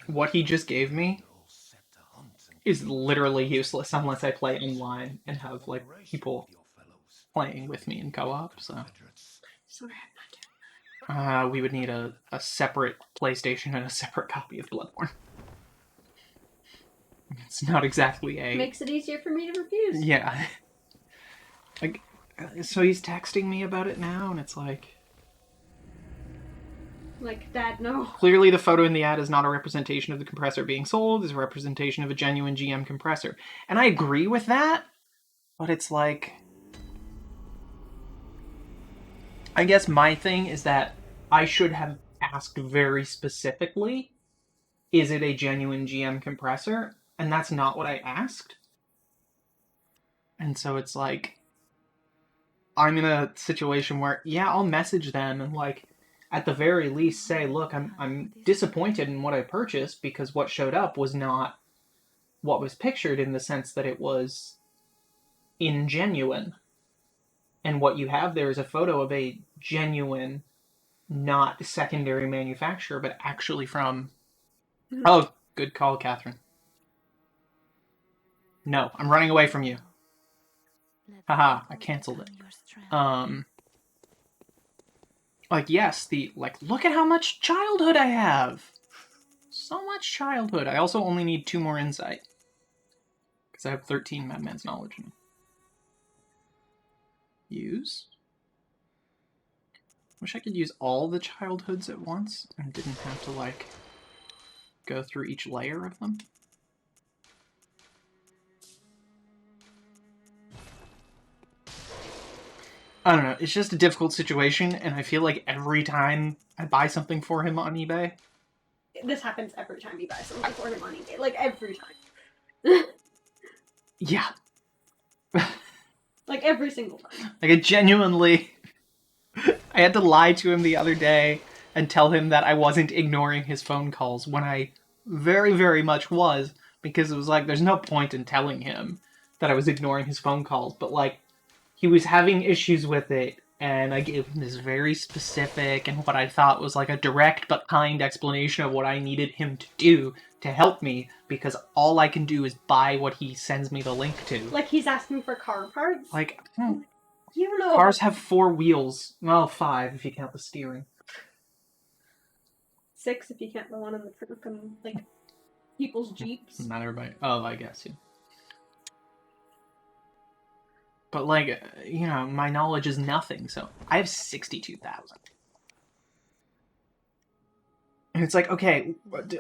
what he just gave me is literally useless unless I play online and have, like, people playing with me in co-op, so... we would need a separate PlayStation and a separate copy of Bloodborne. It's not exactly a... Makes it easier for me to refuse. Yeah. Like, so he's texting me about it now, and it's like... Like, Dad, no. Clearly the photo in the ad is not a representation of the compressor being sold, it's a representation of a genuine GM compressor. And I agree with that, but it's like... I guess my thing is that I should have asked very specifically, is it a genuine GM compressor? And that's not what I asked. And so it's like, I'm in a situation where, yeah, I'll message them and, like, at the very least say, look, I'm disappointed in what I purchased because what showed up was not what was pictured, in the sense that it was ingenuine. And what you have there is a photo of a genuine, not secondary manufacturer, but actually from... Oh, good call, Catherine. No, I'm running away from you. Haha, I canceled it. Like, yes, look at how much childhood I have! So much childhood. I also only need 2 more insight. Because I have 13 Madman's knowledge. Use? Wish I could use all the childhoods at once and didn't have to, like, go through each layer of them. I don't know, it's just a difficult situation, and I feel like every time I buy something for him on eBay... This happens every time you buy something for him on eBay. Like, every time. Yeah. Like, every single time. Like, I genuinely... I had to lie to him the other day and tell him that I wasn't ignoring his phone calls, when I very, very much was, because it was like, there's no point in telling him that I was ignoring his phone calls, but, like, he was having issues with it, and I gave him this very specific and what I thought was like a direct but kind explanation of what I needed him to do to help me, because all I can do is buy what he sends me the link to. Like, he's asking for car parts? Like, you know, cars have 4 wheels. Well, 5 if you count the steering. 6 if you count the one in the freaking, like, people's Jeeps. Not everybody. Oh, I guess, yeah. But, like, you know, my knowledge is nothing, so I have 62,000. And it's like, okay,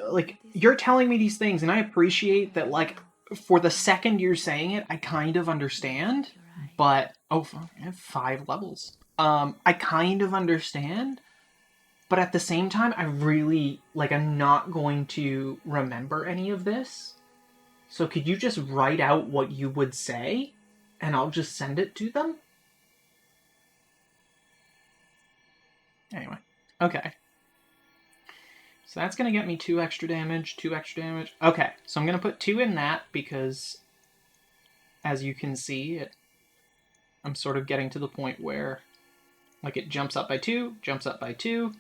like, you're telling me these things, and I appreciate that, like, for the second you're saying it, I kind of understand, but, oh, I have 5 levels. I kind of understand, but at the same time, I really, like, I'm not going to remember any of this. So could you just write out what you would say? And I'll just send it to them? Anyway. Okay. So that's going to get me 2 extra damage, 2 extra damage. Okay, so I'm going to put 2 in that because as you can see, I'm sort of getting to the point where, like, it jumps up by 2, jumps up by 2,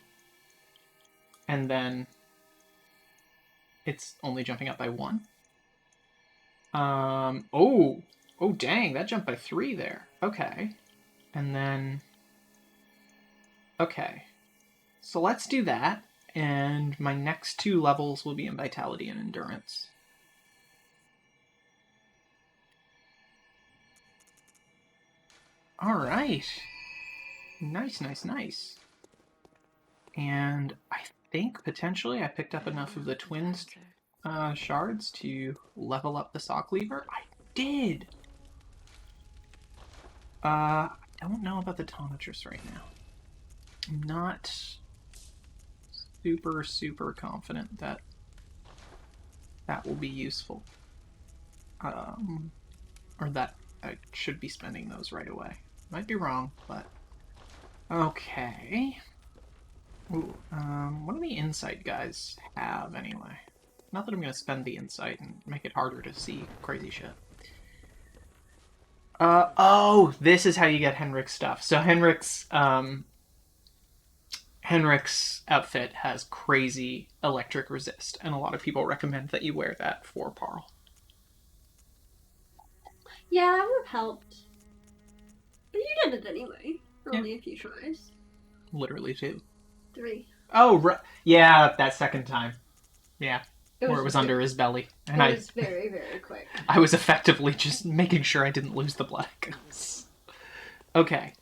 and then it's only jumping up by 1. Oh, dang, that jumped by 3 there. Okay. And then, okay. So let's do that, and my next 2 levels will be in Vitality and Endurance. Alright. Nice, nice, nice. And I think, potentially, I picked up enough of the twins shards to level up the Sock Lever. I did! I don't know about the Tonitrus right now. I'm not super confident that that will be useful. Or that I should be spending those right away. Might be wrong, but... Okay. Ooh, what do the insight guys have, anyway? Not that I'm going to spend the insight and make it harder to see crazy shit. Oh, this is how you get Henrik's stuff. So Henrik's outfit has crazy electric resist, and a lot of people recommend that you wear that for Parl. Yeah, that would have helped. But you did it anyway. For only a few tries. Literally 2. 3. Oh, yeah, that second time. Yeah. Where it was under his belly. And it was very, very quick. I was effectively just making sure I didn't lose the blood echoes. Okay.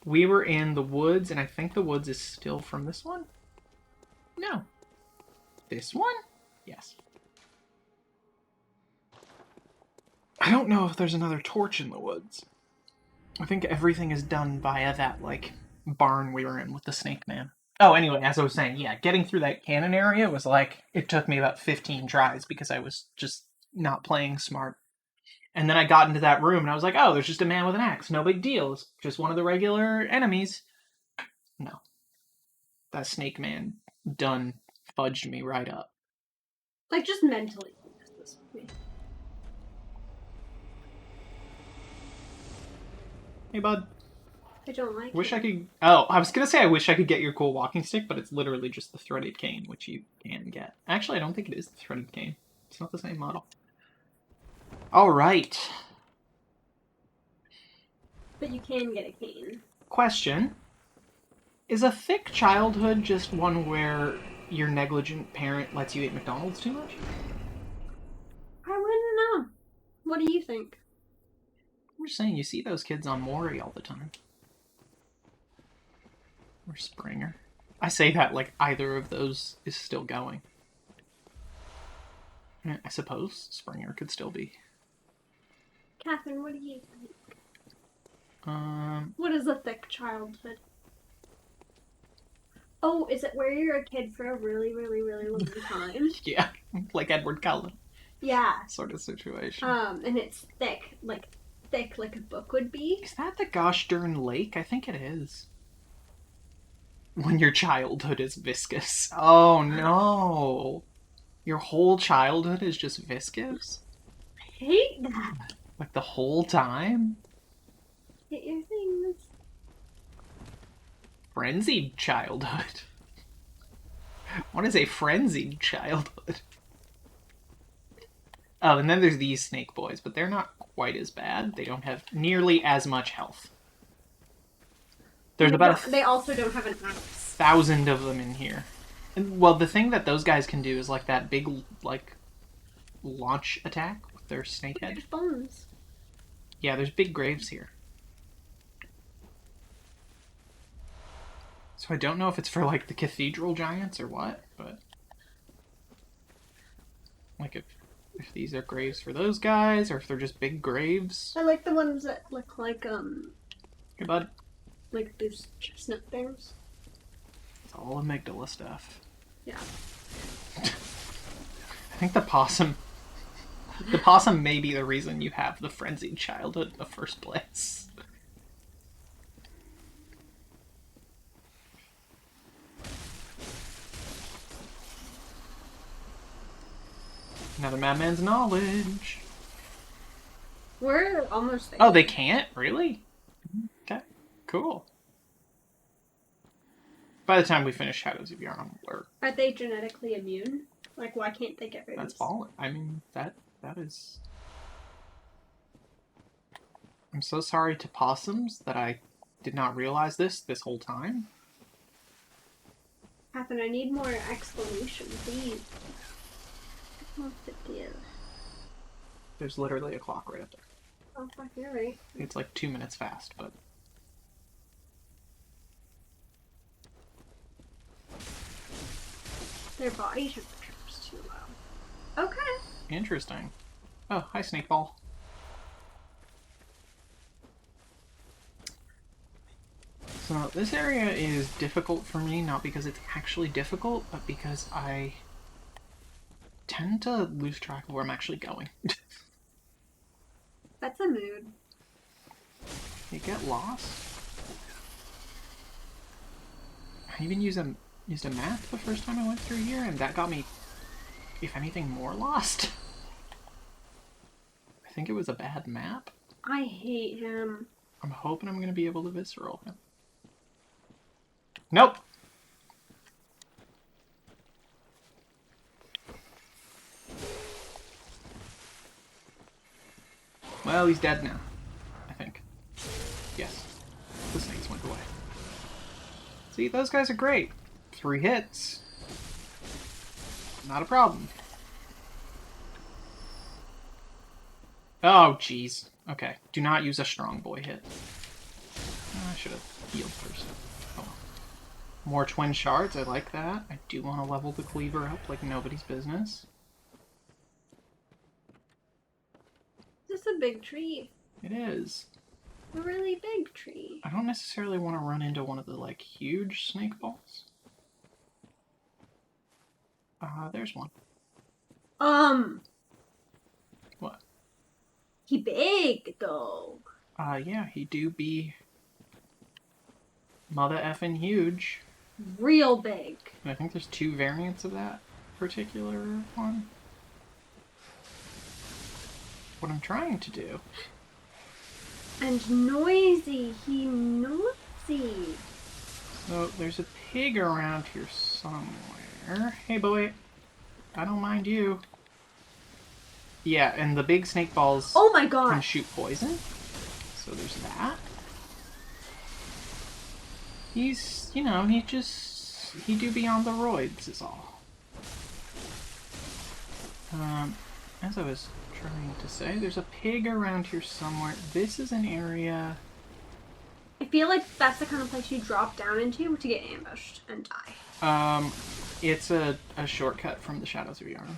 We were in the woods, and I think the woods is still from this one? No. This one? Yes. I don't know if there's another torch in the woods. I think everything is done via that, like, barn we were in with the snake man. Oh, anyway, as I was saying, yeah, getting through that cannon area was like, it took me about 15 tries because I was just not playing smart. And then I got into that room and I was like, oh, there's just a man with an axe. No big deal. It's just one of the regular enemies. No. That snake man done fudged me right up. Like, just mentally. Hey, bud. I don't like Wish it. I could... Oh, I was going to say I wish I could get your cool walking stick, but it's literally just the threaded cane, which you can get. Actually, I don't think it is the threaded cane. It's not the same model. All right. But you can get a cane. Question. Is a thick childhood just one where your negligent parent lets you eat McDonald's too much? I wouldn't know. What do you think? I'm just saying, you see those kids on Maury all the time. Or Springer. I say that like either of those is still going. I suppose Springer could still be. Catherine, what do you think? What is a thick childhood? Oh, is it where you're a kid for a really, really, really long time? Yeah, like Edward Cullen. Yeah. Sort of situation. And it's thick like a book would be. Is that the gosh darn lake? I think it is. When your childhood is viscous. Oh no. Your whole childhood is just viscous? I hate that. Like the whole time? Get your things. Frenzied childhood. What is a frenzied childhood? Oh, and then there's these snake boys, but they're not quite as bad. They don't have nearly as much health. There's They also don't have an axe. 1,000 of them in here. And, well, the thing that those guys can do is like that big, like, launch attack with their snake head. There's bones. Yeah, there's big graves here. So I don't know if it's for, like, the cathedral giants or what, but... Like, if these are graves for those guys, or if they're just big graves. I like the ones that look like, Hey, bud. like those chestnut things. It's all amygdala stuff. Yeah. I think the possum... The possum may be the reason you have the frenzied childhood in the first place. Another madman's knowledge. We're almost there. Oh, they can't? Really? Okay, cool. By the time we finish Shadows of Yarnum, Are they genetically immune? Like, why can't they get rabies? That's ballin'. I mean, that is... I'm so sorry to possums that I did not realize this whole time. Catherine, I need more explanation, please. There's literally a clock right up there. Oh, fuck, you're right. It's like 2 minutes fast, but... Their body temperature is too low. Okay. Interesting. Oh, hi, Snakeball. So, this area is difficult for me, not because it's actually difficult, but because I tend to lose track of where I'm actually going. That's a mood. You get lost. I even used a map the first time I went through here, and that got me, if anything, more lost. I think it was a bad map. I hate him. I'm hoping I'm going to be able to visceral him. Nope! Well, he's dead now. I think. Yes. The snakes went away. See, those guys are great. 3 hits. Not a problem. Oh, jeez. Okay. Do not use a strong boy hit. I should have healed first. Oh. More twin shards. I like that. I do want to level the cleaver up like nobody's business. This is a big tree. It is. A really big tree. I don't necessarily want to run into one of the, like, huge snake balls. There's one. What? He big, though. Yeah, he do be mother effing huge. Real big. And I think there's 2 variants of that particular one. What I'm trying to do... And noisy. He noisy. So, there's a pig around here somewhere. Hey, boy. I don't mind you. Yeah, and the big snake balls oh my God. can shoot poison. So there's that. He's, you know, he do be on the roids is all. As I was trying to say, there's a pig around here somewhere. This is an area... I feel like that's the kind of place you drop down into to get ambushed and die. It's a shortcut from the Shadows of Yarnum.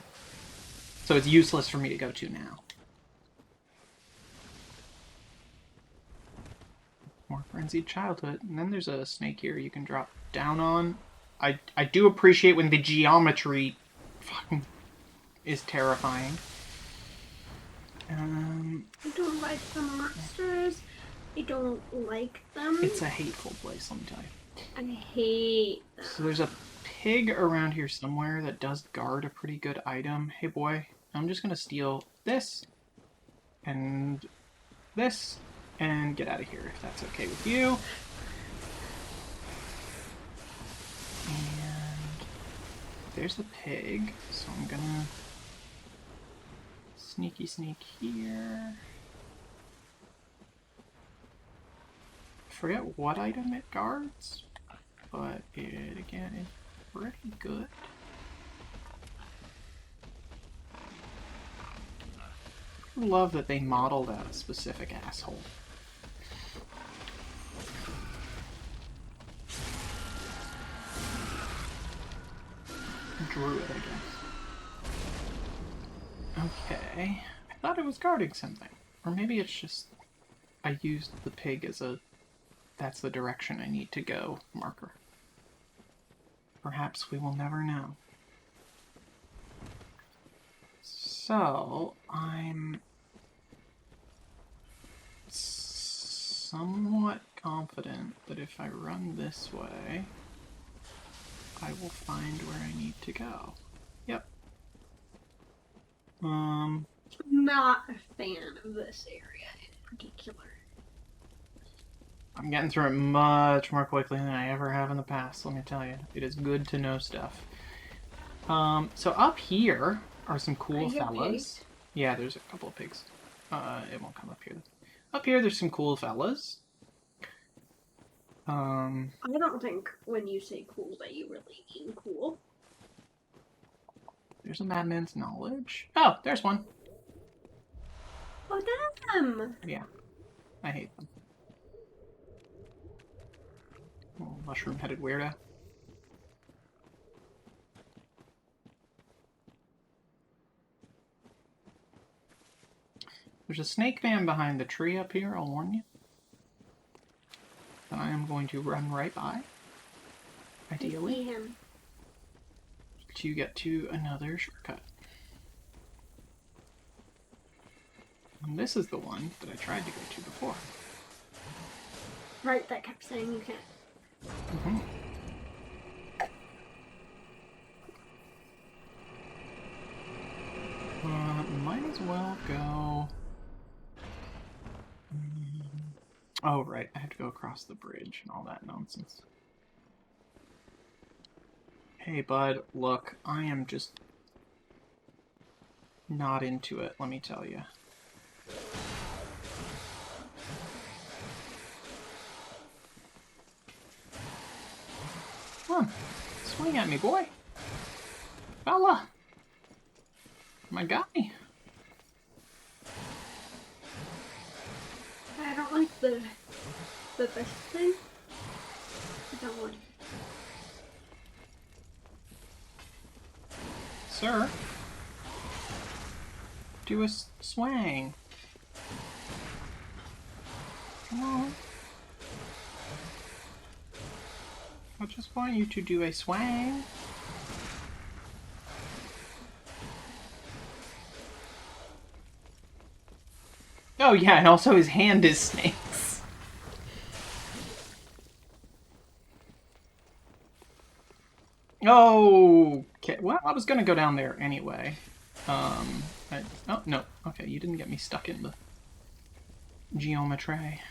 So it's useless for me to go to now. More Frenzied Childhood. And then there's a snake here you can drop down on. I do appreciate when the geometry fucking is terrifying. I don't like the monsters. I don't like them. It's a hateful place, let me tell you. I hate them. So there's a pig around here somewhere that does guard a pretty good item. Hey boy, I'm just gonna steal this and this and get out of here if that's okay with you. And there's the pig, so I'm gonna sneaky sneak here. I forget what item it guards, but it again is pretty good. I love that they modeled out a specific asshole. Druid, I guess. Okay. I thought it was guarding something. Or maybe it's just I used the pig as a that's the direction I need to go marker. Perhaps we will never know. So, I'm somewhat confident that if I run this way, I will find where I need to go. Yep. Not a fan of this area in particular. I'm getting through it much more quickly than I ever have in the past, let me tell you. It is good to know stuff. So up here are some cool fellas. Yeah, there's a couple of pigs. It won't come up here. Up here, there's some cool fellas. I don't think when you say cool that you really mean cool. There's a madman's knowledge. Oh, there's one. Oh, them! Yeah, I hate them. Little mushroom-headed weirdo. There's a snake man behind the tree up here, I'll warn you. That I am going to run right by. Ideally. I see him. To get to another shortcut. And this is the one that I tried to go to before. Right, that kept saying you can't. Mm-hmm. Might as well go... Oh, right. I have to go across the bridge and all that nonsense. Hey, bud, look. I am just not into it, let me tell you. Come on. Swing at me, boy. Fella. My guy. I don't like the this thing. I don't want it. Sir. Do a swang. Come on. I just want you to do a swang. Oh yeah, and also his hand is snakes. Oh, okay. Well, I was gonna go down there anyway. Oh no. Okay, you didn't get me stuck in the geometry.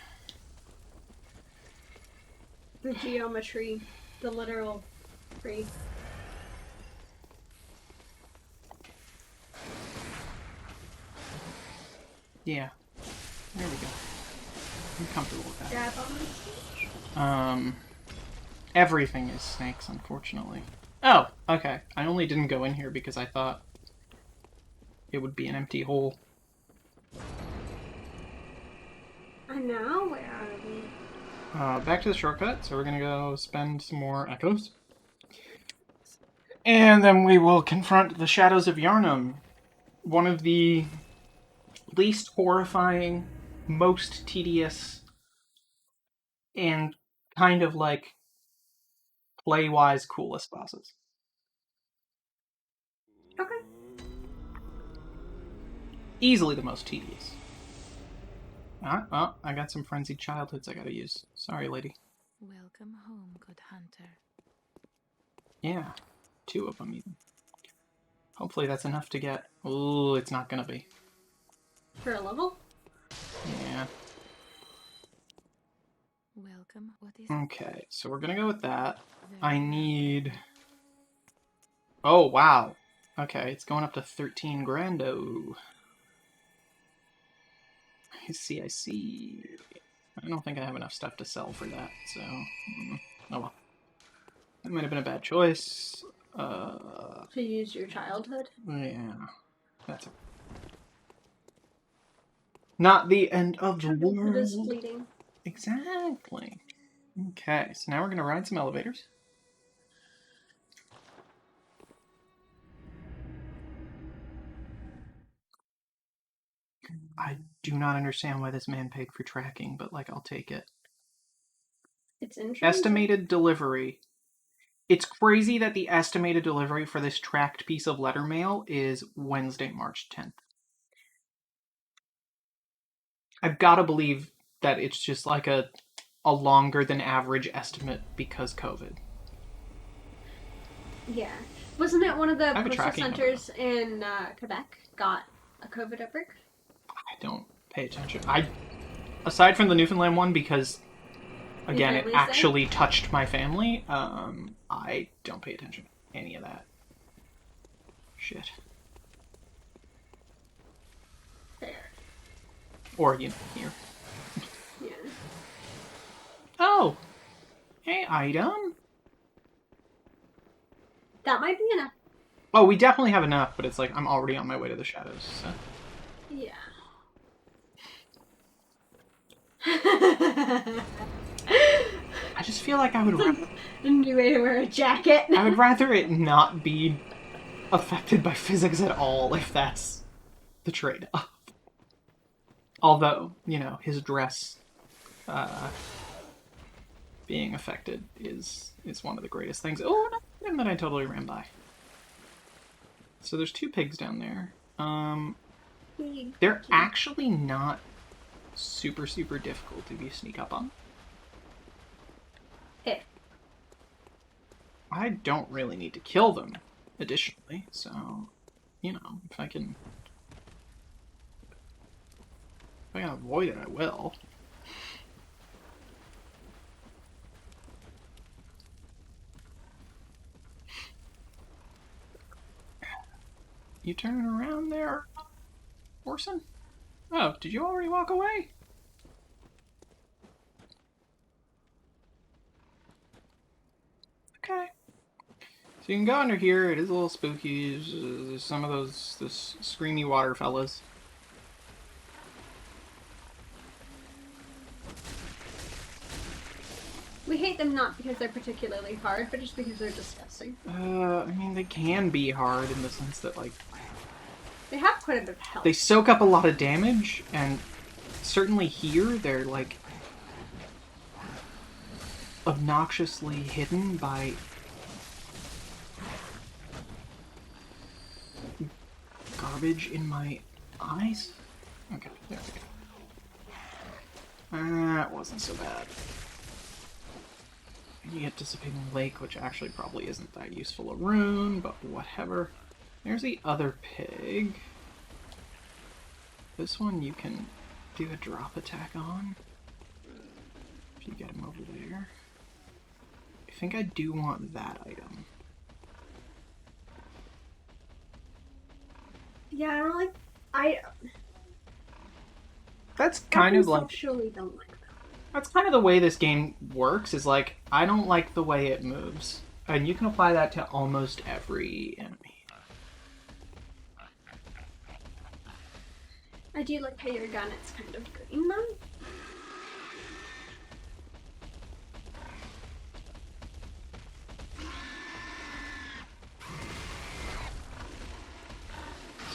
The geometry, the literal tree. Yeah. There we go. I'm comfortable with that. Yeah, Everything is snakes, unfortunately. Oh, okay. I only didn't go in here because I thought it would be an empty hole. And now, where are we? Back to the shortcut, so we're gonna go spend some more echoes. And then we will confront the Shadows of Yharnam. One of the least horrifying, most tedious, and kind of like play-wise coolest bosses. Okay. Easily the most tedious. Oh, I got some frenzied childhoods I gotta use. Sorry, lady. Welcome home, good hunter. Yeah, 2 of them even. Hopefully that's enough to get... Ooh, it's not gonna be. For a level? Yeah. Welcome. What is Okay, so we're gonna go with that. I need... Oh, wow. Okay, it's going up to 13 grando. I see. I don't think I have enough stuff to sell for that, so... Oh well. That might have been a bad choice. To use your childhood? Yeah. That's it. Not the end of the world. It is fleeting. Exactly. Okay, so now we're going to ride some elevators. I do not understand why this man paid for tracking, but, like, I'll take it. It's interesting. Estimated delivery. It's crazy that the estimated delivery for this tracked piece of letter mail is Wednesday, March 10th. I've got to believe that it's just like a longer than average estimate because COVID. Yeah. Wasn't it one of the I have a postal tracking centers in Quebec got a COVID outbreak? I don't pay attention. Aside from the Newfoundland one, because again, it actually touched my family. I don't pay attention to any of that shit. Fair. Or, you know, here. Yeah. Oh! Hey, item? That might be enough. Oh, we definitely have enough, but it's like I'm already on my way to the shadows, so. Yeah. I just feel like I would rather... a new way to wear a jacket. I would rather it not be affected by physics at all, if that's the trade-off. Although, you know, his dress being affected is one of the greatest things. Oh, no, that I totally ran by. So there's 2 pigs down there. They're actually not super difficult to sneak up on. Hey. I don't really need to kill them, additionally, so, you know, if I can avoid it, I will. You turning around there, Orson? Oh, did you already walk away? Okay. So you can go under here. It is a little spooky. There's some of those screamy water fellas. We hate them not because they're particularly hard, but just because they're disgusting. I mean, they can be hard in the sense that, like... They have quite a bit of health. They soak up a lot of damage, and certainly here, they're, like, obnoxiously hidden by garbage in my eyes. Okay, there we go. That wasn't so bad. You get Dissipating Lake, which actually probably isn't that useful a rune, but whatever. There's the other pig. This one you can do a drop attack on. If you get him over there. I think I do want that item. Yeah, I don't like... That's kind of like... Conceptually don't like that. That's kind of the way this game works, is like, I don't like the way it moves. And you can apply that to almost every enemy. I do like how your gun is kind of green, though.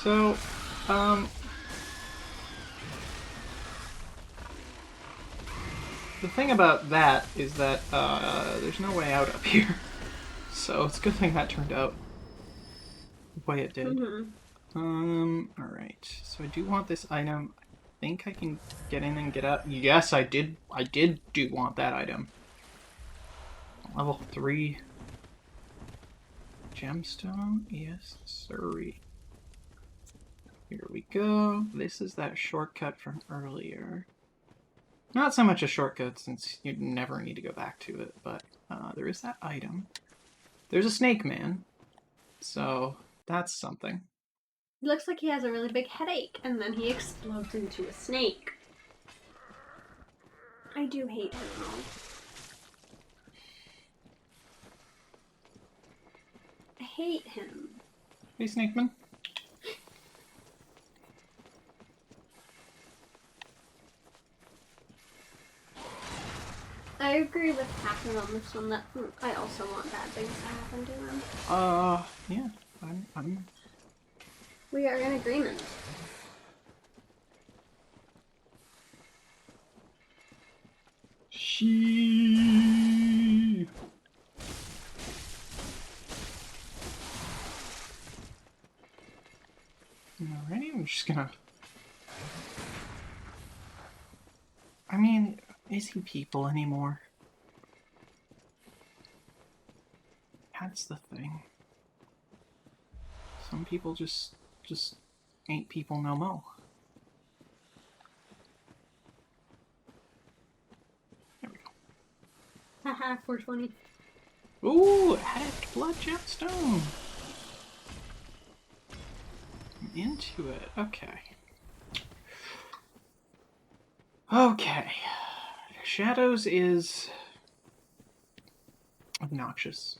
So, the thing about that is that there's no way out up here. So it's a good thing that turned out the way it did. Alright. So I do want this item. I think I can get in and get out. Yes, I did do want that item. Level 3 gemstone. Yes, sirree. Here we go. This is that shortcut from earlier. Not so much a shortcut, since you never need to go back to it, but there is that item. There's a snake man, so that's something. He looks like he has a really big headache, and then he explodes into a snake. I do hate him, though. I hate him. Hey, snake man. I agree with Catherine on this one, that I also want bad things to happen to him. Yeah, I'm... We are in agreement. She. Alrighty, I'm just gonna... I mean, is he people anymore? That's the thing. Some people just ain't people no mo. There we go. Haha, 420. Ooh, Addict Blood Gemstone. I'm into it. Okay. Okay. Shadows is obnoxious.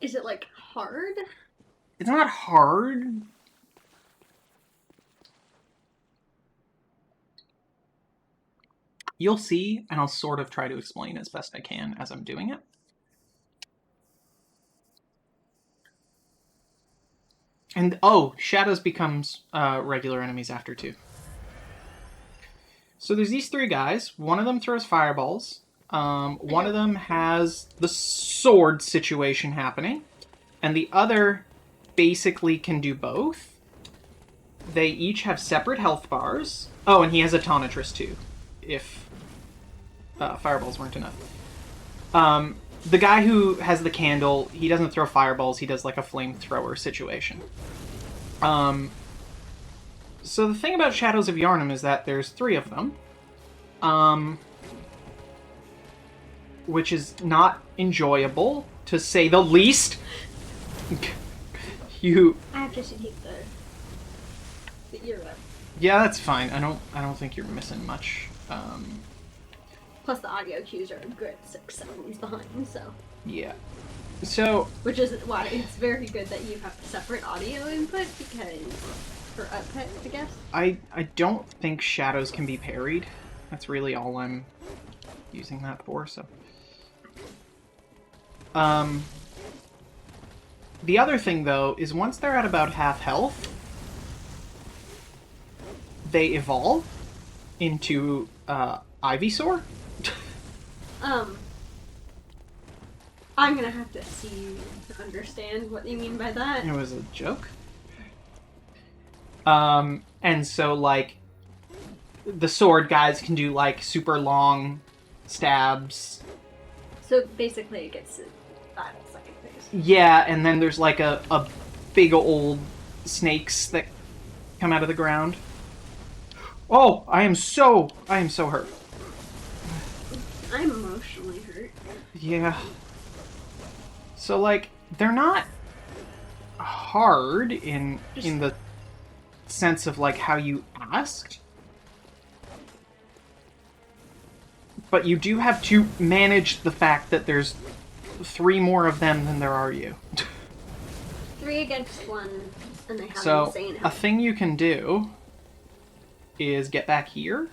Is it, like, hard? It's not hard. You'll see, and I'll sort of try to explain as best I can as I'm doing it. And, oh, Shadows becomes regular enemies after, too. So there's these three guys. One of them throws fireballs. One of them has the sword situation happening. And the other basically can do both. They each have separate health bars. Oh, and he has a Tonitrus, too. If fireballs weren't enough. The guy who has the candle, he doesn't throw fireballs. He does like a flamethrower situation. So the thing about Shadows of Yharnam is that there's 3 of them. Which is not enjoyable, to say the least. I have to hate the ear up. Yeah, that's fine. I don't think you're missing much. Plus the audio cues are a good 6 seconds behind, so. Yeah. So. Which is why it's very good that you have separate audio input, because for output, I guess. I don't think Shadows can be parried. That's really all I'm using that for, so. The other thing, though, is once they're at about half health, they evolve into Ivysaur. I'm gonna have to see you to understand what you mean by that. It was a joke. And so, like, the sword guys can do, like, super long stabs. So basically it gets battle second phase. Yeah, and then there's, like, a big old snakes that come out of the ground. Oh, I am so hurt. I'm emotionally hurt. Yeah. So, like, they're not hard in the sense of, like, how you asked. But you do have to manage the fact that there's 3 more of them than there are you. 3 against 1, and they have insane health. A thing you can do is get back here.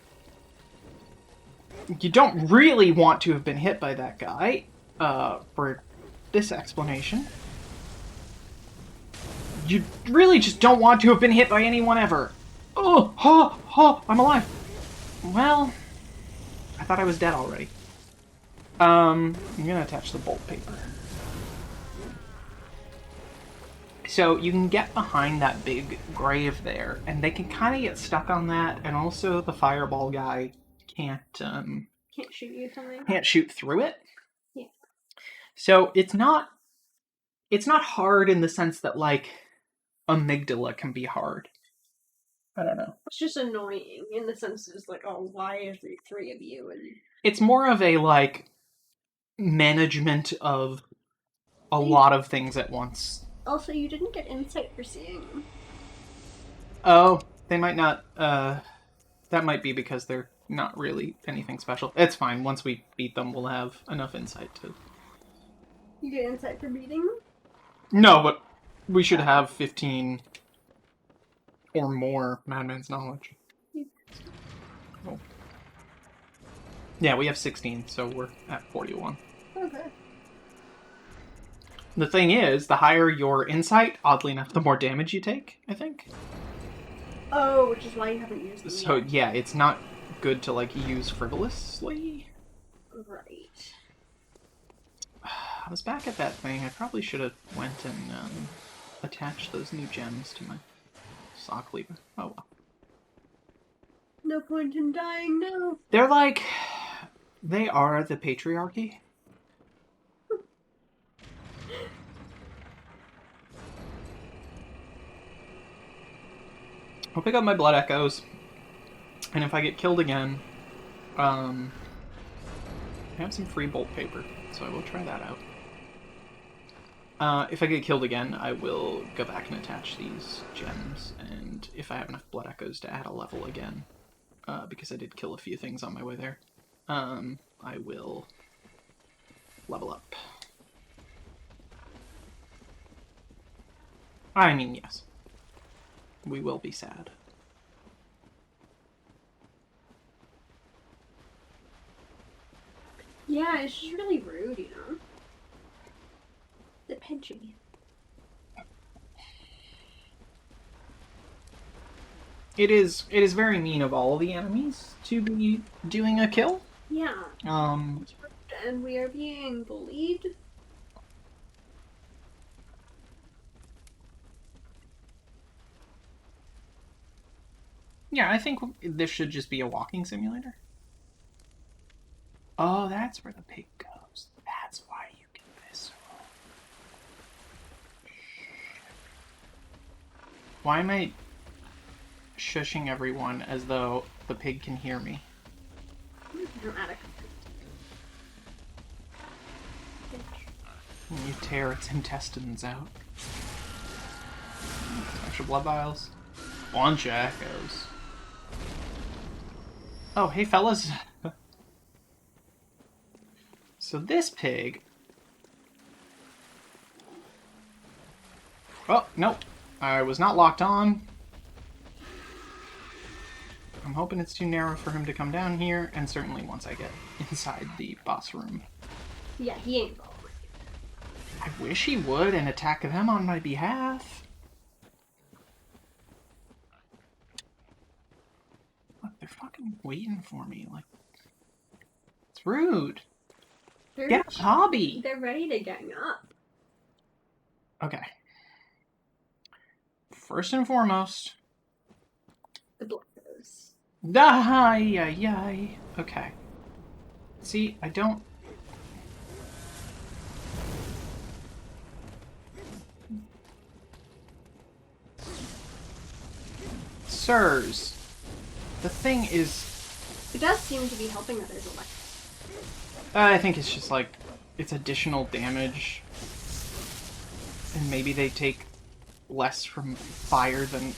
You don't really want to have been hit by that guy, for this explanation. You really just don't want to have been hit by anyone ever. Oh, I'm alive. Well, I thought I was dead already. I'm gonna attach the bolt paper. So you can get behind that big grave there, and they can kind of get stuck on that, and also the fireball guy can't shoot you something? Can't shoot through it. Yeah. So it's not hard in the sense that, like, amygdala can be hard. I don't know. It's just annoying in the sense that it's like, oh, why is there 3 of you? And it's more of a, like, management of a lot of things at once. Also, you didn't get insight for seeing them. Oh, they might not, that might be because they're not really anything special. It's fine. Once we beat them, we'll have enough insight to... You get insight for beating them? No, but we should have 15 or more Madman's Knowledge. Oh. Yeah, we have 16, so we're at 41. Okay. The thing is, the higher your insight, oddly enough, the more damage you take, I think. Oh, which is why you haven't used them So, yet. yeah, it's not good to, like, use frivolously. Right. I was back at that thing. I probably should have went and attached those new gems to my sock lever. Oh well. No point in dying now. They're like... They are the patriarchy. I'll pick up my blood echoes, and if I get killed again, I have some free bolt paper, so I will try that out. If I get killed again, I will go back and attach these gems, and if I have enough blood echoes to add a level again, because I did kill a few things on my way there, I will level up. I mean, yes. We will be sad. Yeah, it's just really rude, you know? The pinchy. It is very mean of all the enemies to be doing a kill. Yeah. And we are being bullied. Yeah, I think this should just be a walking simulator. Oh, that's where the pig goes. That's why you get visceral. Why am I shushing everyone as though the pig can hear me? Dramatic. When you tear its intestines out. Extra blood vials. Bunch of echoes. Oh, hey fellas. So this pig... Oh, nope. I was not locked on. I'm hoping it's too narrow for him to come down here, and certainly once I get inside the boss room. Yeah, he ain't following. I wish he would and attack them on my behalf. Look, they're fucking waiting for me. Like, it's rude. Get a hobby. They're ready to gang up. Okay. First and foremost. The blockers. Okay. See, I don't... Sirs, the thing is... It does seem to be helping that there's a light. I think it's just like, it's additional damage. And maybe they take less from fire than...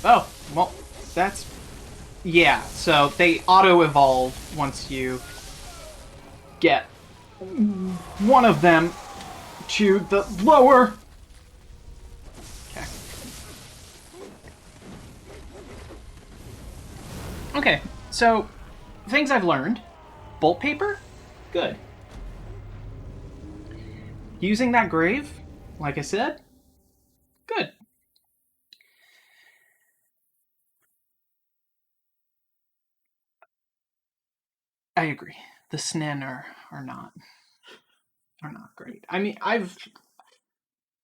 Oh, well, that's... Yeah, so they auto-evolve once you get one of them to the lower... Okay. Okay, so things I've learned. Bolt paper? Good. Using that grave, like I said, good. I agree. The SNEN are not great. I mean,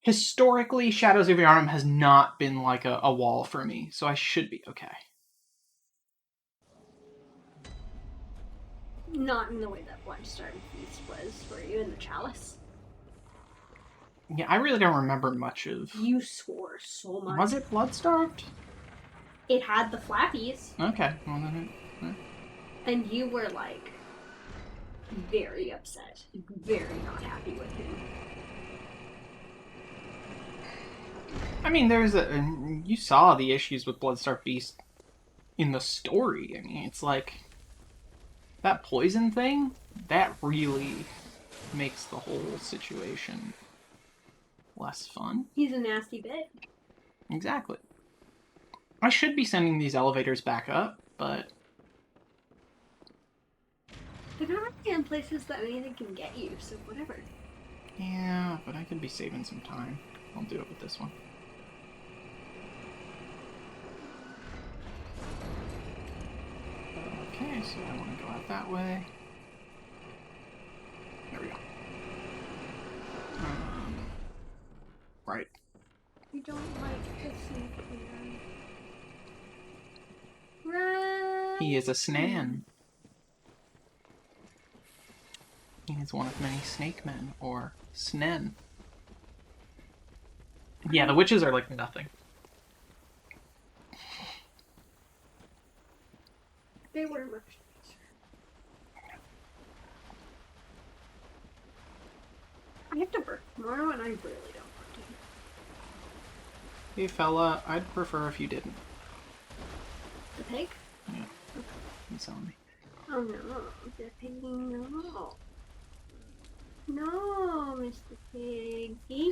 historically, Shadows of Yharnam has not been like a wall for me, so I should be okay. Not in the way that Bloodstarved Feast was for you in the Chalice. Yeah, I really don't remember much of... You swore so much. Was it Bloodstarved? It had the flappies. Okay. Well, then and you were, like, very upset. Very not happy with him. I mean, you saw the issues with Bloodstarved Beast in the story. I mean, it's like... That poison thing, that really makes the whole situation less fun. He's a nasty bit. Exactly. I should be sending these elevators back up, but... They're not really in places that anything can get you, so whatever. Yeah, but I could be saving some time. I'll do it with this one. Okay, so I want to go out that way. There we go. Right. You don't like to see clear. Right. He is a Snan. He is one of many snake men, or Snen. Yeah, the witches are like nothing. Where much? I have to work tomorrow, and I really don't want to. Hey, fella, I'd prefer if you didn't. The pig? Yeah. It's on me. Oh no, the pig, no. No, Mr. Piggy.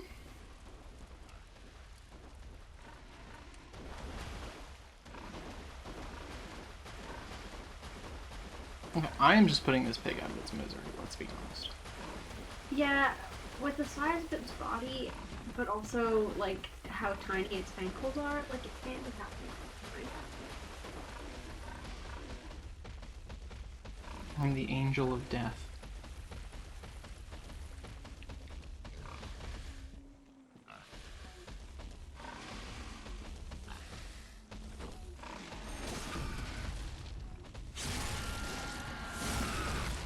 Okay, I am just putting this pig out of its misery, let's be honest. Yeah, with the size of its body, but also, like, how tiny its ankles are, like, it can't be happening. I'm the angel of death.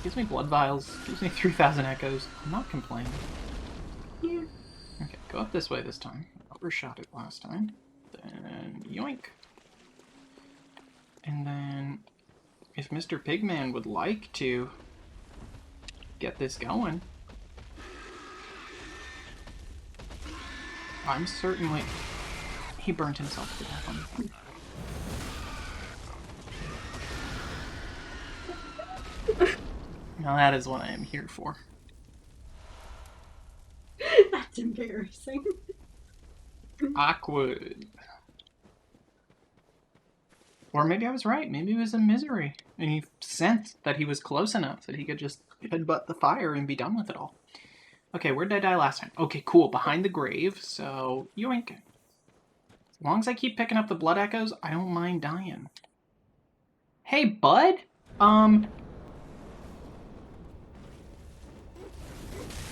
Gives me blood vials, gives me 3,000 echoes. I'm not complaining. Yeah. Okay, go up this way this time. Overshot it last time. Then yoink. And then, if Mr. Pigman would like to get this going, I'm certainly... He burnt himself to death on the thing. Now that is what I am here for. That's embarrassing. Awkward. Or maybe I was right. Maybe it was a misery. And he sensed that he was close enough that he could just headbutt the fire and be done with it all. Okay, where did I die last time? Okay, cool. Behind the grave. So, yoink. As long as I keep picking up the blood echoes, I don't mind dying. Hey, bud?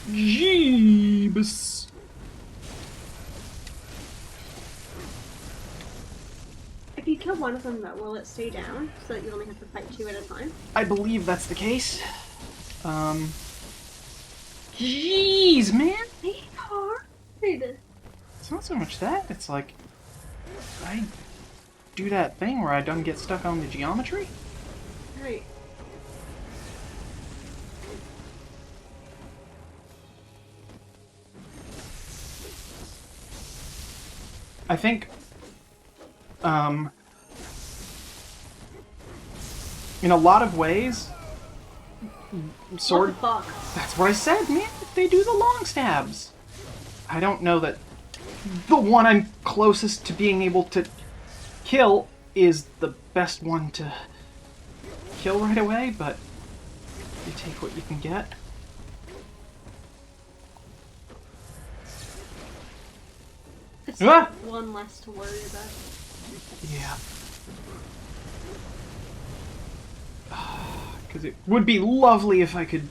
Jeebus. If you kill one of them, though, will it stay down so that you only have to fight two at a time? I believe that's the case. Jeez, man! They hard. It's not so much that, it's like... I do that thing where I don't get stuck on the geometry. Right. I think, in a lot of ways, sword... What the fuck? That's what I said, man! They do the long stabs! I don't know that the one I'm closest to being able to kill is the best one to kill right away, but you take what you can get. It's Ah! one less to worry about. Yeah. Because it would be lovely if I could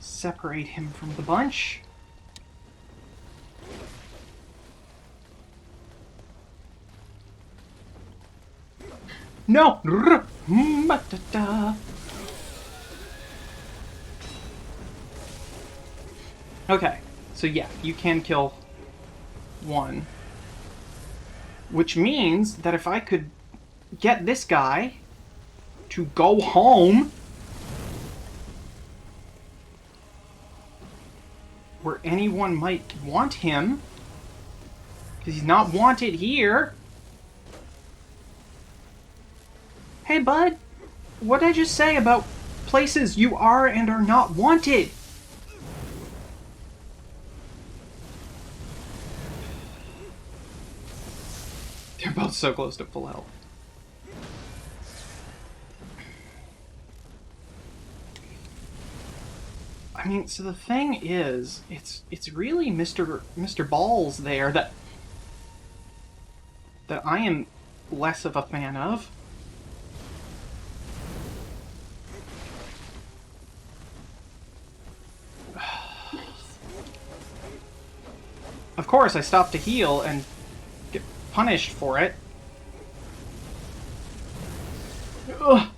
separate him from the bunch. No! Okay, so yeah, you can kill one. Which means that if I could get this guy to go home, where anyone might want him, because he's not wanted here. Hey, bud, what did I just say about places you are and are not wanted? They're both so close to full health. I mean, so the thing is, it's really Mr. Balls there that I am less of a fan of. Of course, I stop to heal and get punished for it. Ugh.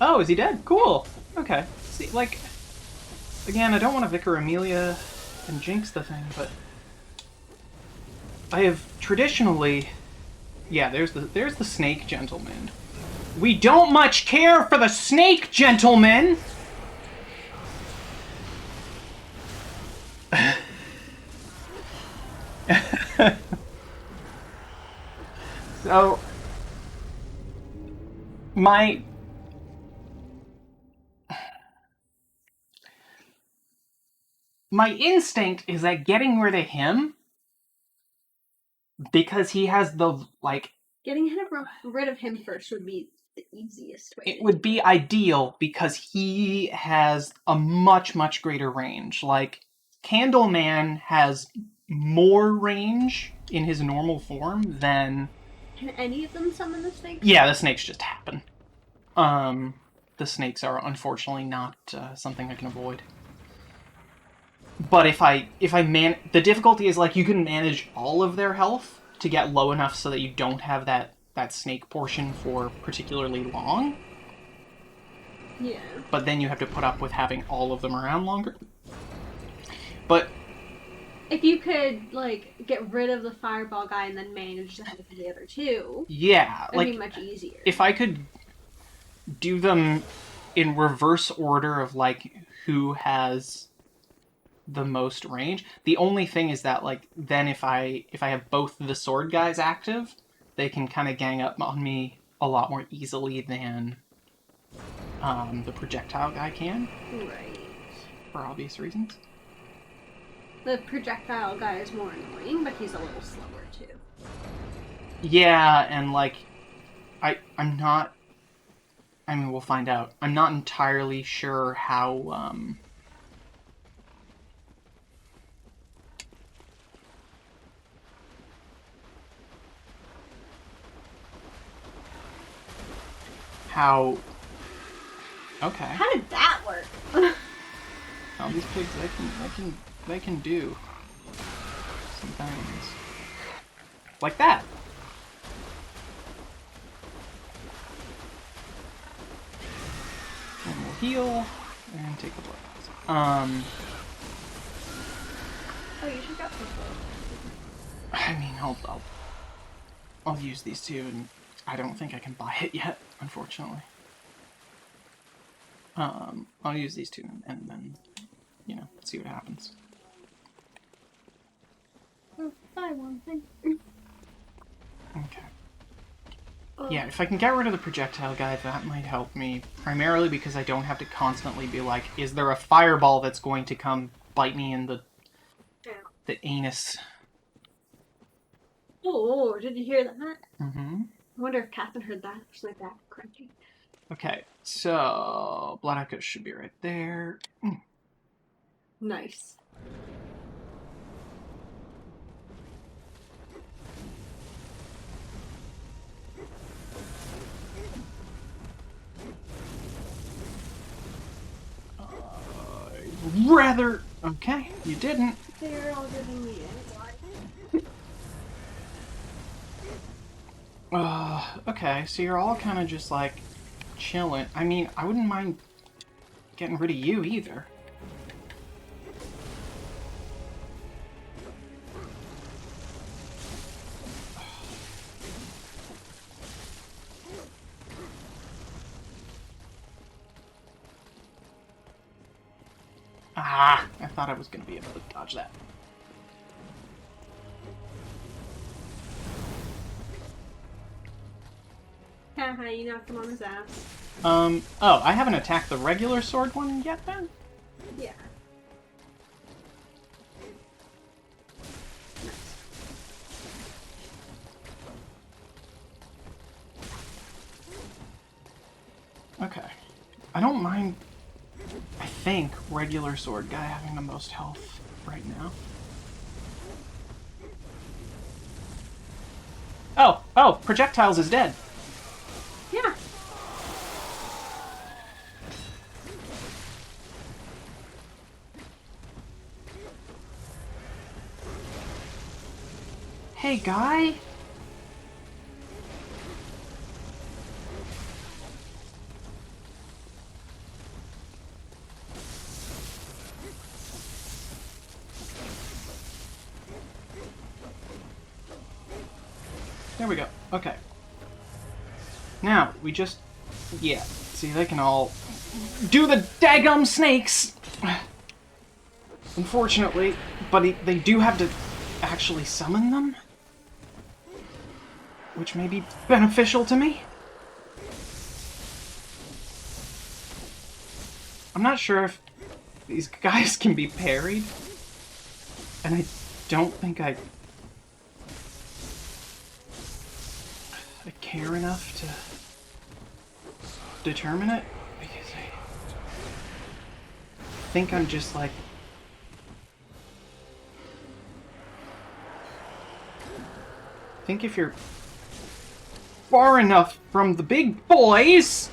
Oh, is he dead? Cool. Okay. See, like, again, I don't want to Vicar Amelia and jinx the thing, but I have traditionally, yeah, there's the snake gentleman. We don't much care for the snake gentleman. So my instinct is that getting rid of him, because he has the, like... Getting rid of him first would be the easiest way. It would be ideal, because he has a much, much greater range. Like, Candleman has more range in his normal form than... Can any of them summon the snakes? Yeah, the snakes just happen. The snakes are unfortunately not something I can avoid. But if I the difficulty is, like, you can manage all of their health to get low enough so that you don't have that snake portion for particularly long. Yeah. But then you have to put up with having all of them around longer. But if you could, like, get rid of the fireball guy and then manage the health of the other two, yeah, it'd be much easier. If I could do them in reverse order of, like, who has the most range. The only thing is that, like, then if I have both the sword guys active, they can kind of gang up on me a lot more easily than the projectile guy can. Right. For obvious reasons. The projectile guy is more annoying, but he's a little slower too. Yeah, and, like, I'm not... I mean, we'll find out. I'm not entirely sure how, Okay. How did that work? All these pigs, they can do some things. Like that. And we'll heal and take the blood. Oh, you should get some. I mean, I'll use these two, and I don't think I can buy it yet, unfortunately. I'll use these two, and then, you know, see what happens. Buy one thing. Okay. Yeah, if I can get rid of the projectile guy, that might help me. Primarily because I don't have to constantly be like, is there a fireball that's going to come bite me in the anus? Oh, did you hear that? Mm-hmm. I wonder if Catherine heard that. She's like that crunchy. Okay, so Blood Echo should be right there. Nice. Rather... Okay, you didn't. They're all giving me okay, so you're all kind of just, like, chilling. I mean, I wouldn't mind getting rid of you, either. Ah, I thought I was going to be able to dodge that. Haha, you knocked him on his ass. Oh, I haven't attacked the regular sword one yet, then? Yeah. Okay. I don't mind, I think, regular sword guy having the most health right now. Oh, projectiles is dead. Yeah. Hey, guy. There we go. Okay. Now, we just... Yeah. See, they can all do the daggum snakes! Unfortunately. But they do have to actually summon them? Which may be beneficial to me? I'm not sure if these guys can be parried. And I don't think I care enough to determine it, because I think I'm just like... I think if you're far enough from the big boys...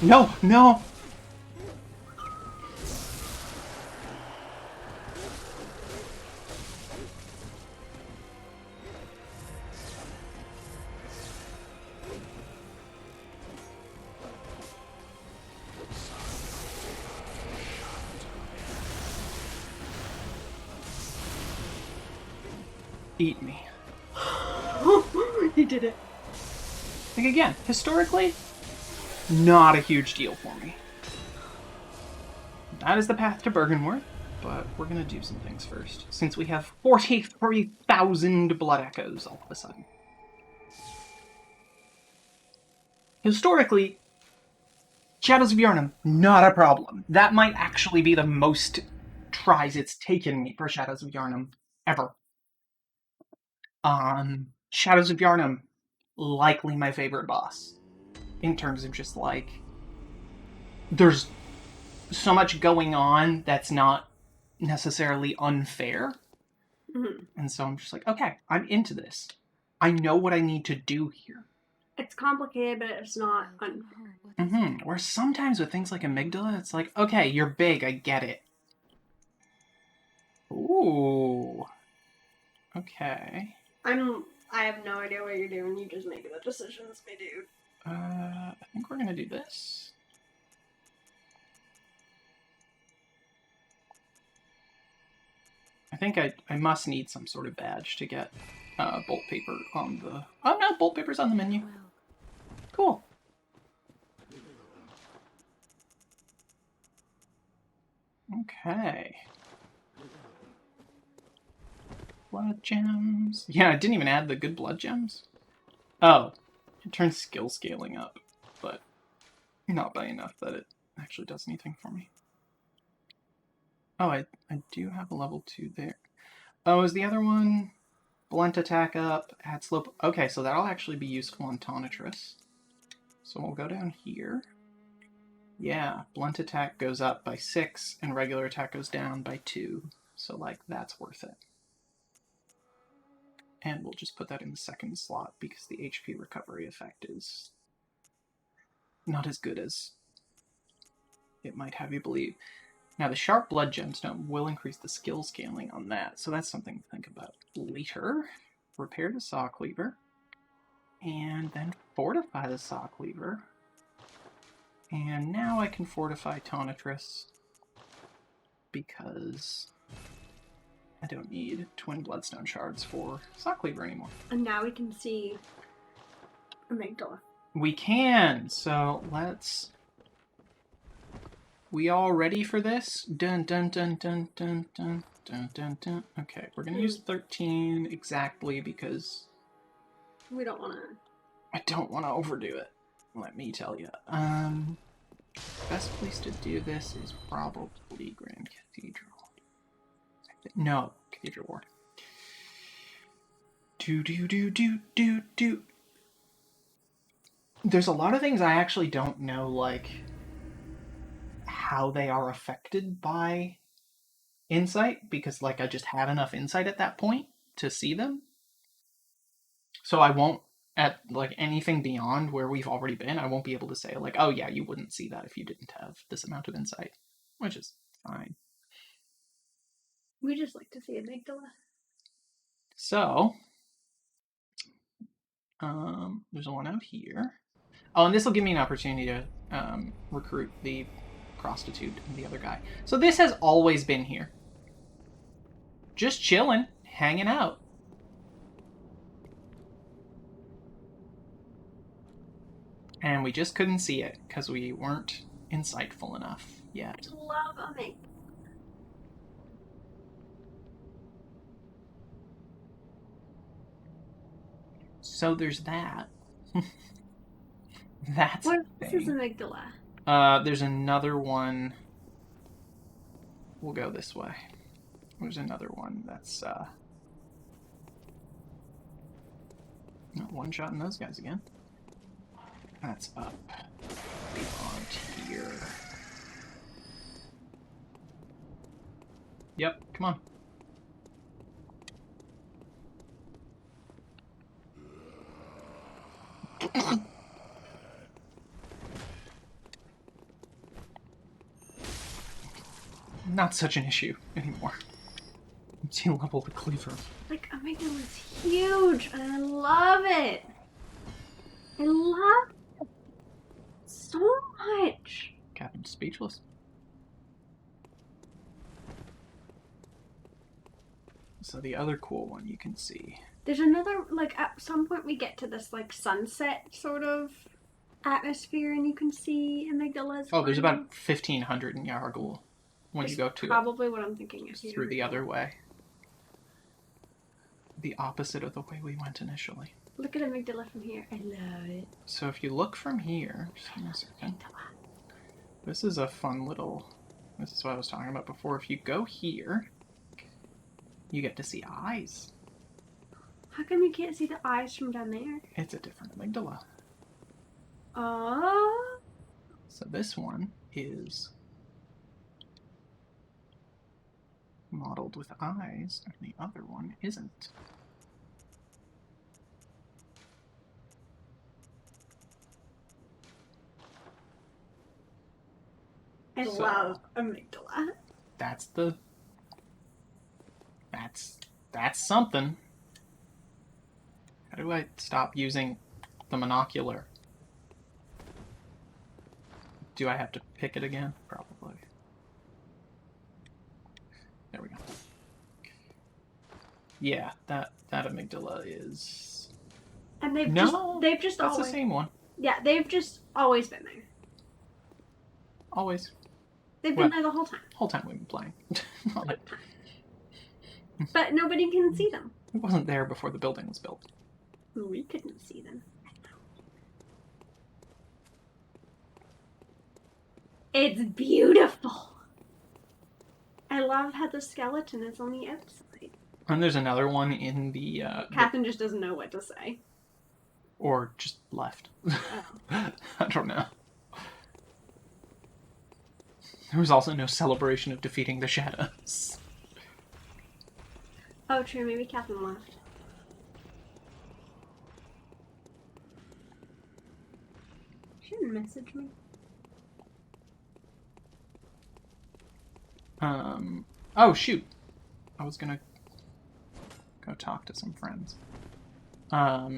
No, no! Eat me. He did it. Like, again, historically, not a huge deal for me. That is the path to Bergenworth, but we're gonna do some things first, since we have 43,000 blood echoes all of a sudden. Historically, Shadows of Yharnam, not a problem. That might actually be the most tries it's taken me for Shadows of Yharnam ever. Shadows of Yharnam, likely my favorite boss. In terms of just like, there's so much going on that's not necessarily unfair. Mm-hmm. And so I'm just like, okay, I'm into this. I know what I need to do here. It's complicated, but it's not unfair. Mm-hmm. Where sometimes with things like Amygdala, it's like, okay, you're big, I get it. Ooh. Okay. I have no idea what you're doing. You just make the decisions, my dude. I think we're gonna do this. I think I must need some sort of badge to get bolt paper on the... Oh no, bolt paper's on the menu. Cool. Okay. Blood gems. Yeah, I didn't even add the good blood gems. Oh, it turns skill scaling up, but not by enough that it actually does anything for me. Oh, I do have a level 2 there. Oh, is the other one blunt attack up, add slope? Okay, so that'll actually be useful on Tonitrus. So we'll go down here. Yeah, blunt attack goes up by 6, and regular attack goes down by 2. So, like, that's worth it. And we'll just put that in the second slot, because the HP recovery effect is not as good as it might have you believe. Now, the Sharp Blood Gemstone will increase the skill scaling on that, so that's something to think about later. Repair the Saw Cleaver, and then fortify the Saw Cleaver. And now I can fortify Tonitrus, because I don't need Twin Bloodstone Shards for Saw Cleaver anymore. And now we can see Amygdala. We can! So, let's... We all ready for this? Dun dun dun dun dun dun dun dun dun. Okay, we're gonna use 13 exactly because... We don't want to... I don't want to overdo it, let me tell you. Best place to do this is probably Grand Cathedral. No, Cathedral War. Do. There's a lot of things I actually don't know, like, how they are affected by insight, because, like, I just have enough insight at that point to see them. So I won't, at, like, anything beyond where we've already been, I won't be able to say, like, oh yeah, you wouldn't see that if you didn't have this amount of insight, which is fine. We just like to see Amygdala. So, there's one out here. Oh, and this will give me an opportunity to recruit the prostitute and the other guy. So this has always been here. Just chilling, hanging out. And we just couldn't see it because we weren't insightful enough yet. I love amygdala. So there's that. That's What else is amygdala? There's another one. We'll go this way. There's another one that's not one-shotting those guys again. That's up beyond here. Yep, come on. Not such an issue anymore. See level the cleaver. Like, amygdala's huge, and I love it. I love it so much. Captain's speechless. So the other cool one you can see. There's another, like, at some point we get to this, like, sunset sort of atmosphere, and you can see amygdalas. Oh, there's about 1,500 in Yargul when you go to probably what I'm thinking is through the other way. The opposite of the way we went initially. Look at amygdala from here. I love it. So if you look from here, just give me a second. This is a fun little, this is what I was talking about before. If you go here, you get to see eyes. How come you can't see the eyes from down there? It's a different amygdala. Oh. So this one is modeled with eyes, and the other one isn't. I love amygdala. That's something. How do I stop using the monocular? Do I have to pick it again? Probably. There we go. Yeah, that amygdala is. And they've that's always, the same one. Yeah, they've just always been there. Always. They've been there the whole time. Whole time we've been playing. But nobody can see them. It wasn't there before the building was built. We couldn't see them. It's beautiful. I love how the skeleton is on the outside. And there's another one in the... Catherine just doesn't know what to say. Or just left. Oh. I don't know. There was also no celebration of defeating the shadows. Oh, true. Maybe Catherine left. She didn't message me. Oh, shoot. I was gonna go talk to some friends. Oh,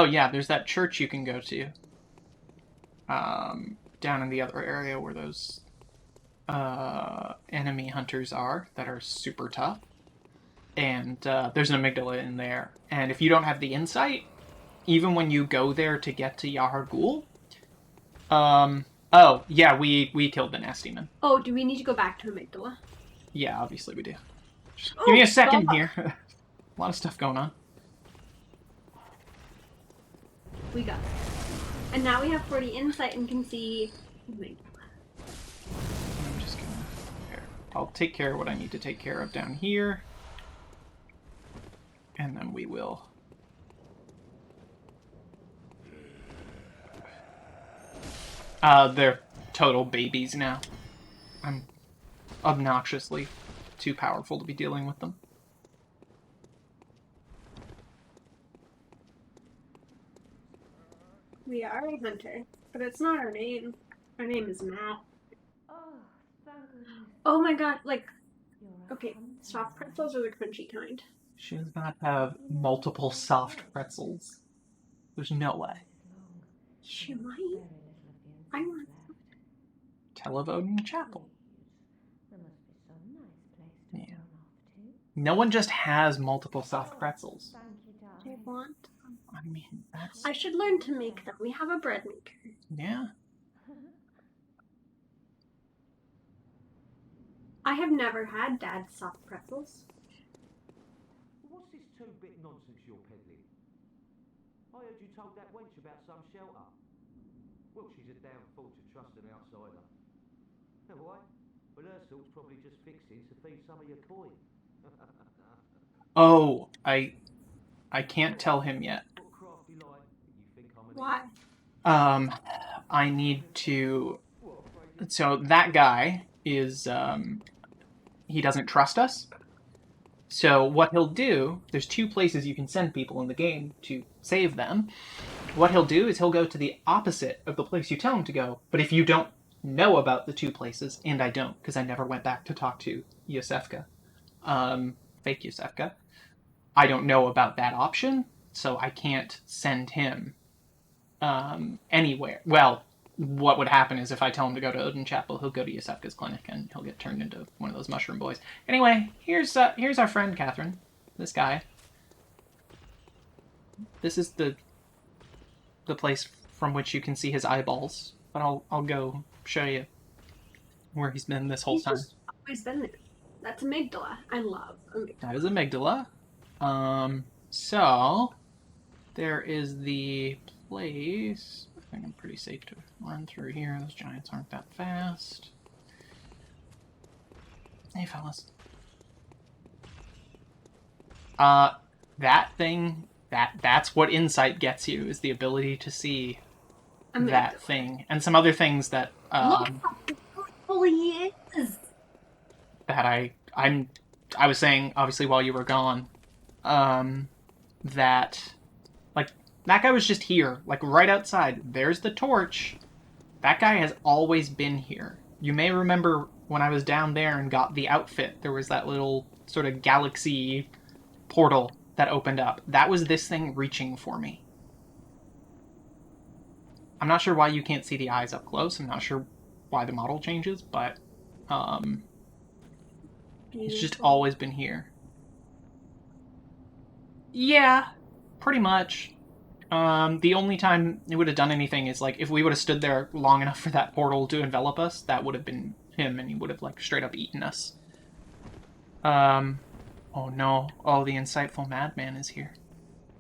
yeah, there's that church you can go to. Down in the other area where those enemy hunters are that are super tough. And there's an amygdala in there. And if you don't have the insight, even when you go there to get to Yahar Ghul, oh, yeah, we killed the nasty man. Oh, do we need to go back to amygdala? Yeah, obviously we do. Just give me a second here. A lot of stuff going on. We got it. And now we have 40 insight and can see amygdala. I'm just gonna... Here. I'll take care of what I need to take care of down here. And then we will... they're total babies now. I'm obnoxiously too powerful to be dealing with them. We are a hunter, but it's not our name. Our name is Matt. Oh my god, like, okay, soft pretzels are the crunchy kind. She does not have multiple soft pretzels. There's no way. She might. I want Televote in the chapel. No one just has multiple soft pretzels. I want. I mean, that's... I should learn to make them. We have a bread maker. Yeah. I have never had Dad's soft pretzels. What's this two-bit nonsense you're peddling? I heard you told that wench about some shelter. Well, she's a damn fool to trust an outsider. Know why? Well, her sort's probably just fixing to feed some of your coin. Oh, I can't tell him yet. What crafty lie? You think I'm an Why? I need to... So that guy is, he doesn't trust us. So what he'll do, there's 2 places you can send people in the game to save them. What he'll do is he'll go to the opposite of the place you tell him to go. But if you don't know about the 2 places, and I don't, because I never went back to talk to Yosefka, fake Yosefka, I don't know about that option, so I can't send him anywhere. Well, what would happen is if I tell him to go to Odin Chapel, he'll go to Yosefka's clinic and he'll get turned into one of those mushroom boys. Anyway, here's our friend Catherine. This guy. This is the place from which you can see his eyeballs. But I'll go show you where he's been this whole time. He's just always been there. That's amygdala. I love amygdala. That is amygdala. So there is the place. I think I'm pretty safe to run through here. Those giants aren't that fast. Hey, fellas. That thing, that's what insight gets you, is the ability to see that thing. And some other things that, Look how beautiful he is! that I was saying, obviously, while you were gone, that, like, that guy was just here, like, right outside. There's the torch. That guy has always been here. You may remember when I was down there and got the outfit, there was that little sort of galaxy portal that opened up. That was this thing reaching for me. I'm not sure why you can't see the eyes up close. I'm not sure why the model changes, but it's just always been here. Yeah, pretty much. The only time it would have done anything is, like, if we would have stood there long enough for that portal to envelop us, that would have been him, and he would have, like, straight up eaten us. Oh no. Oh, the insightful madman is here.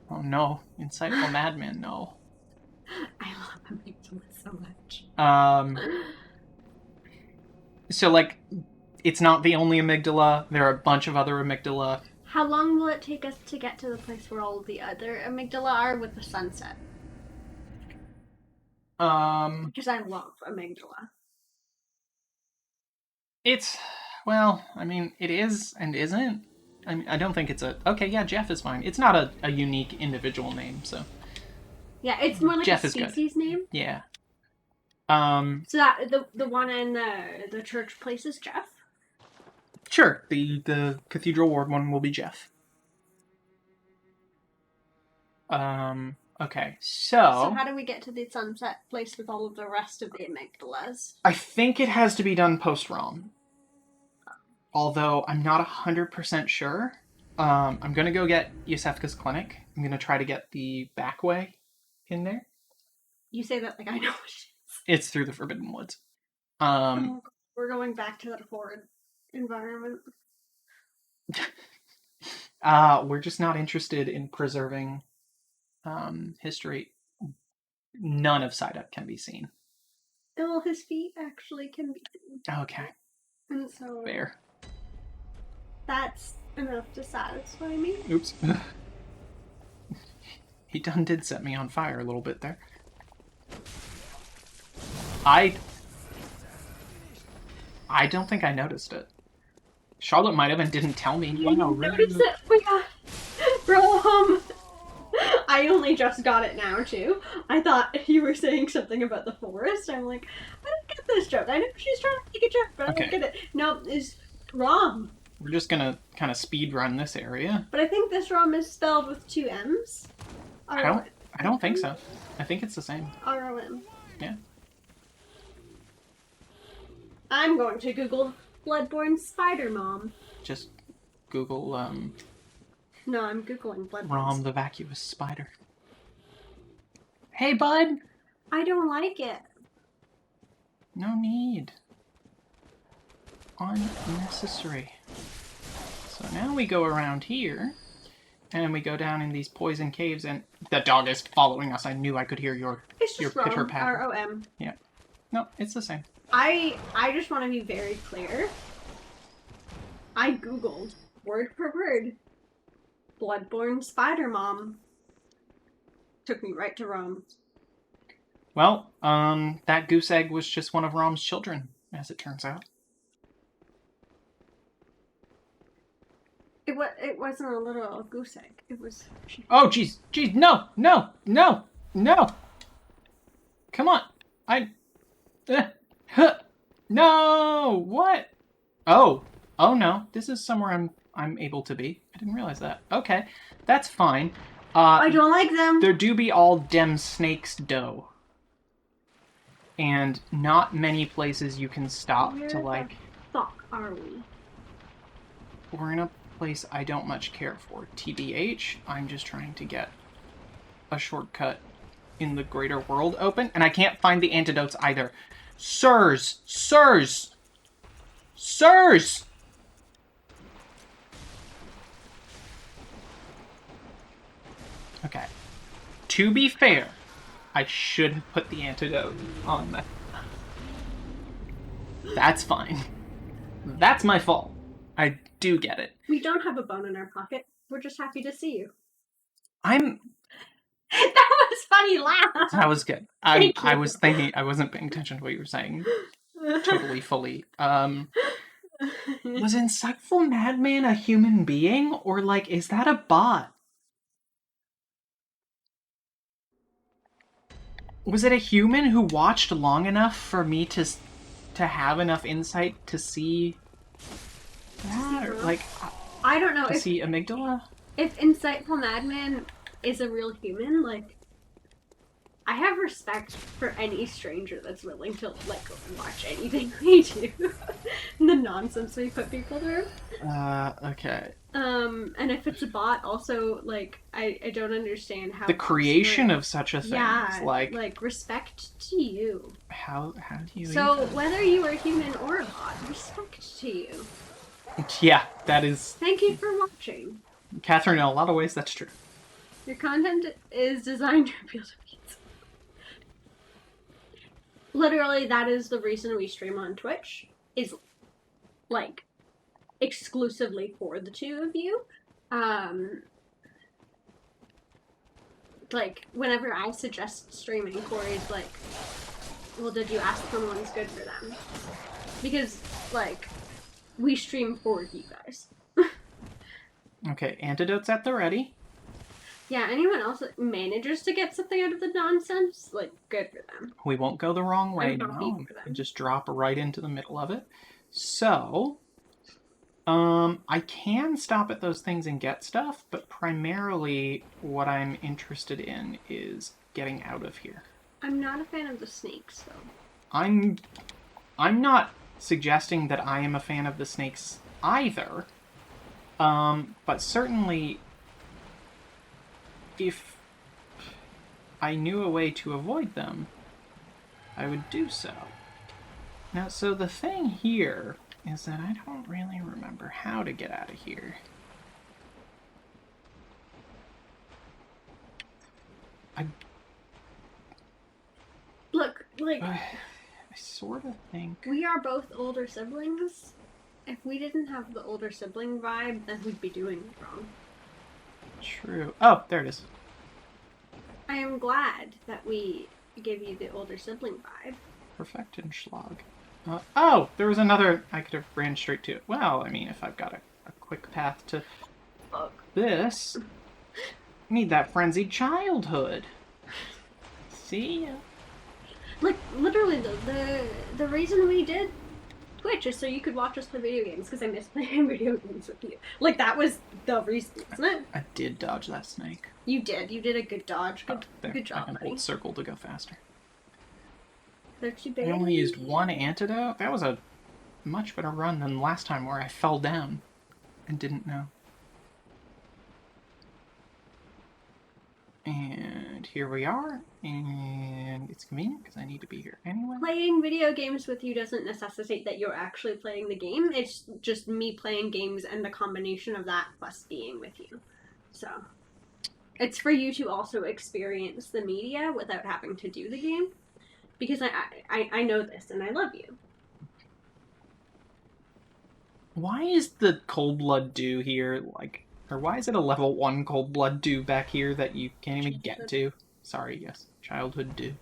Oh no. Insightful madman, no. I love amygdala so much. So, like, it's not the only amygdala. There are a bunch of other amygdala. How long will it take us to get to the place where all the other amygdala are with the sunset? Because I love amygdala. It's, well, I mean, it is and isn't. I mean, I don't think it's a... Okay, yeah, Jeff is fine. It's not a unique individual name, so... Yeah, it's more like Jeff a species name. Yeah. So that the one in the church place is Jeff? Sure. The Cathedral Ward one will be Jeff. Okay, So how do we get to the sunset place with all of the rest of the amygdalas? I think it has to be done post-ROM. Although I'm not 100% sure. I'm going to go get Yosefka's clinic. I'm going to try to get the back way in there. You say that like I know what it is. It's through the Forbidden Woods. We're going back to that horrid environment. We're just not interested in preserving history. None of Psyduck can be seen. Well, his feet actually can be seen. Okay. And so... Fair. That's enough to satisfy me. Oops. He did set me on fire a little bit there. I don't think I noticed it. Charlotte might have and didn't tell me. You noticed it? We got... Bro, I only just got it now, too. I thought you were saying something about the forest. I'm like, I don't get this joke. I know she's trying to make a joke, but I don't get it. No, it's wrong. We're just gonna kind of speed run this area. But I think this ROM is spelled with 2 M's. I don't think so. I think it's the same. R-O-M. Yeah. I'm going to Google Bloodborne Spider Mom. Just Google, No, I'm Googling Bloodborne. Rom the vacuous spider. Hey, bud! I don't like it. No need. Unnecessary. So now we go around here, and we go down in these poison caves, and the dog is following us. I knew I could hear your pitter patter. R-O-M. Yeah. No, it's the same. I just want to be very clear. I googled word for word Bloodborne Spider Mom. Took me right to Rome. Well, that goose egg was just one of Rom's children, as it turns out. It wasn't a little goose egg. It was. Oh, jeez, no! Come on, no! What? Oh no! This is somewhere I'm able to be. I didn't realize that. Okay, that's fine. I don't like them. There do be all dem snakes dough, and not many places you can stop to like. Where the fuck are we? We're in a place I don't much care for. TBH, I'm just trying to get a shortcut in the greater world open, and I can't find the antidotes either. Sirs! Okay. To be fair, I should have put the antidote on that. That's fine. That's my fault. I do get it. We don't have a bone in our pocket. We're just happy to see you. That was funny laugh. That was good. I was thinking, I wasn't paying attention to what you were saying. Totally, fully. Was Insightful Madman a human being? Or, like, is that a bot? Was it a human who watched long enough for me to have enough insight to see that? Or, like, I don't know. To see amygdala? If Insightful Madman is a real human, like, I have respect for any stranger that's willing to, like, watch anything we do. The nonsense we put people through. Okay. And if it's a bot, also, like, I don't understand how... The creation of such a thing is, like, respect to you. How do you... So, whether you are human or a bot, respect to you. Yeah, that is... Thank you for watching. Catherine, in a lot of ways, that's true. Your content is designed to appeal to kids. Literally, that is the reason we stream on Twitch, is, like, exclusively for the two of you. Like, whenever I suggest streaming, Corey's like, well, did you ask them what's good for them? Because, like, we stream for you guys. Okay, antidotes at the ready. Yeah, anyone else that manages to get something out of the nonsense, like, good for them. We won't go the wrong way now. And just drop right into the middle of it. So, I can stop at those things and get stuff, but primarily what I'm interested in is getting out of here. I'm not a fan of the snakes, though. I'm not suggesting that I am a fan of the snakes either, but certainly if I knew a way to avoid them, I would do so. Now, so the thing here is that I don't really remember how to get out of here. Look, like... I sort of think... We are both older siblings. If we didn't have the older sibling vibe, then we'd be doing it wrong. True. Oh, there it is. I am glad that we give you the older sibling vibe. Perfektenschlag. Oh, there was another... I could have ran straight to it. Well, I mean, if I've got a quick path to this... Need that frenzied childhood. See ya. Like, literally, the reason we did Twitch is so you could watch us play video games, because I miss playing video games with you. Like, that was the reason, wasn't it? I did dodge that snake. You did. You did a good dodge. Good job, I can hold circle to go faster. They're too big. I only used one antidote? That was a much better run than last time where I fell down. and didn't know. And here we are, and it's convenient because I need to be here anyway. Playing video games with you doesn't necessitate that you're actually playing the game. It's just me playing games and the combination of that plus being with you. So, it's for you to also experience the media without having to do the game. Because I know this and I love you. Why is the cold blood dew here, like, or why is it a level 1 cold blood dew back here that you can't even get to? Sorry, yes, childhood dew.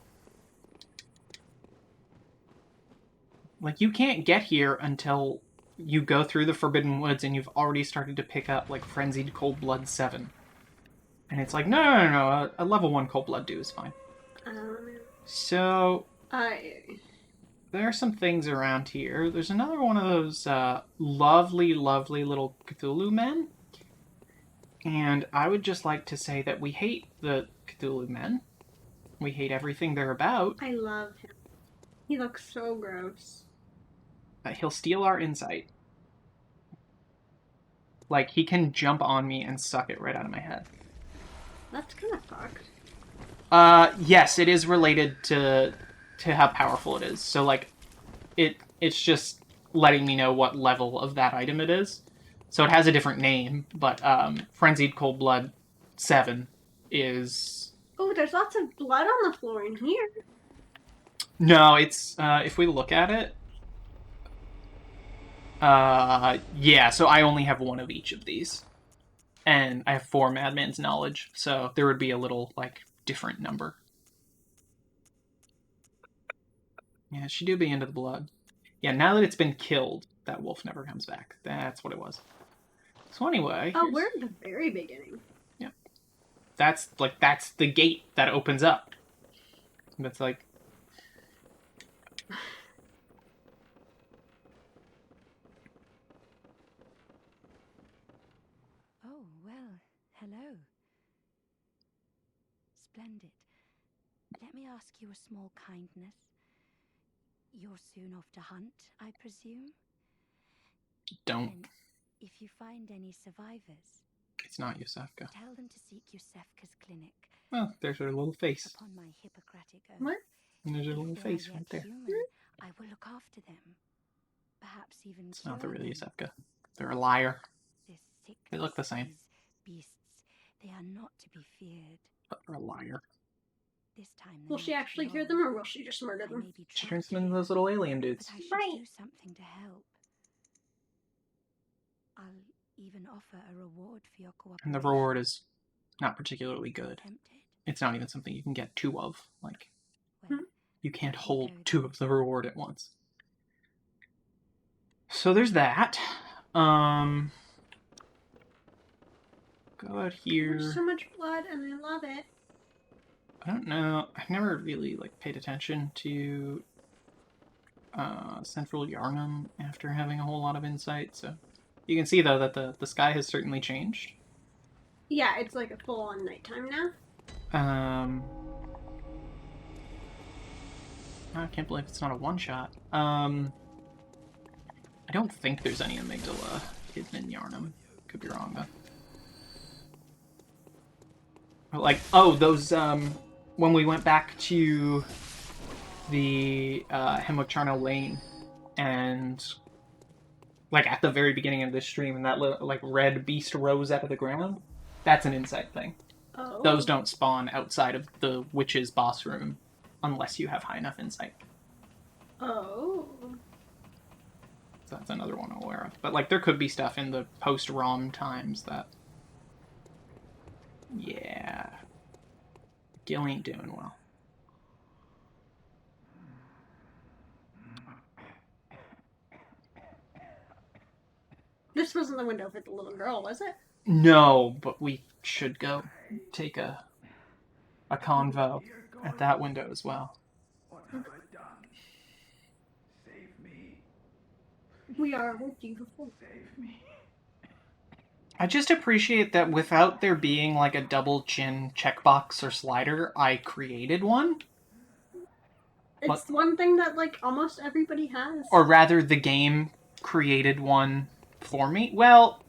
Like, you can't get here until you go through the Forbidden Woods and you've already started to pick up, like, Frenzied Cold Blood 7. And it's like, no, a level 1 cold blood dew is fine. So... there are some things around here. There's another one of those lovely, lovely little Cthulhu men. And I would just like to say that we hate the Cthulhu men. We hate everything they're about. I love him. He looks so gross. He'll steal our insight. Like, he can jump on me and suck it right out of my head. That's kind of fucked. Yes, it is related to how powerful it is. So, like, it's just letting me know what level of that item it is. So it has a different name, but Frenzied Cold Blood 7 is... Oh, there's lots of blood on the floor in here. No, it's, if we look at it... yeah, so I only have one of each of these. And I have 4 Madman's Knowledge, so there would be a little, like, different number. Yeah, she do be into the blood. Yeah, now that it's been killed, that wolf never comes back. That's what it was. So anyway... Oh, we're at the very beginning. Yeah. That's the gate that opens up. That's like... Oh, well, hello. Splendid. Let me ask you a small kindness. You're soon off to hunt, I presume? Don't. And if you find any survivors... It's not Yusefka. Tell them to seek Yusefka's clinic. Well, there's her little face. Upon my Hippocratic oath. What? And there's her little If they are face right yet there. human, I will look after them. Perhaps even It's not the cure real them. Yusefka. They're a liar. This They look the same. sickness, these beasts, they are not to be feared. But they're a liar. This time Will she actually cure them, or will she just murder them? She turns them into those little alien dudes. But I should Right. do something to help. I'll even offer a reward for your cooperation. And the reward is not particularly good. Tempted? It's not even something you can get 2 of. Like, Well, you can't let me hold go 2 then. of the reward at once. So there's that. Go out here. There's so much blood, and I love it. I don't know. I've never really, like, paid attention to Central Yarnum after having a whole lot of insight, so... You can see, though, that the sky has certainly changed. Yeah, it's like a full-on nighttime now. I can't believe it's not a one-shot. I don't think there's any amygdala hidden in Yarnum. Could be wrong, though. But, like, oh, those, when we went back to the Hemwick Charnel Lane, and, like, at the very beginning of this stream, and that, like, red beast rose out of the ground, that's an insight thing. Oh. Those don't spawn outside of the witch's boss room unless you have high enough insight. Oh. So that's another one I'm aware of. But, like, there could be stuff in the post-ROM times that... Yeah. Gil ain't doing well. This wasn't the window for the little girl, was it? No, but we should go take a convo at that window as well. What have I done? Save me. We are beautiful. Save me. I just appreciate that without there being like a double chin checkbox or slider, I created one. It's one thing that, like, almost everybody has. Or rather, the game created one for me. Well,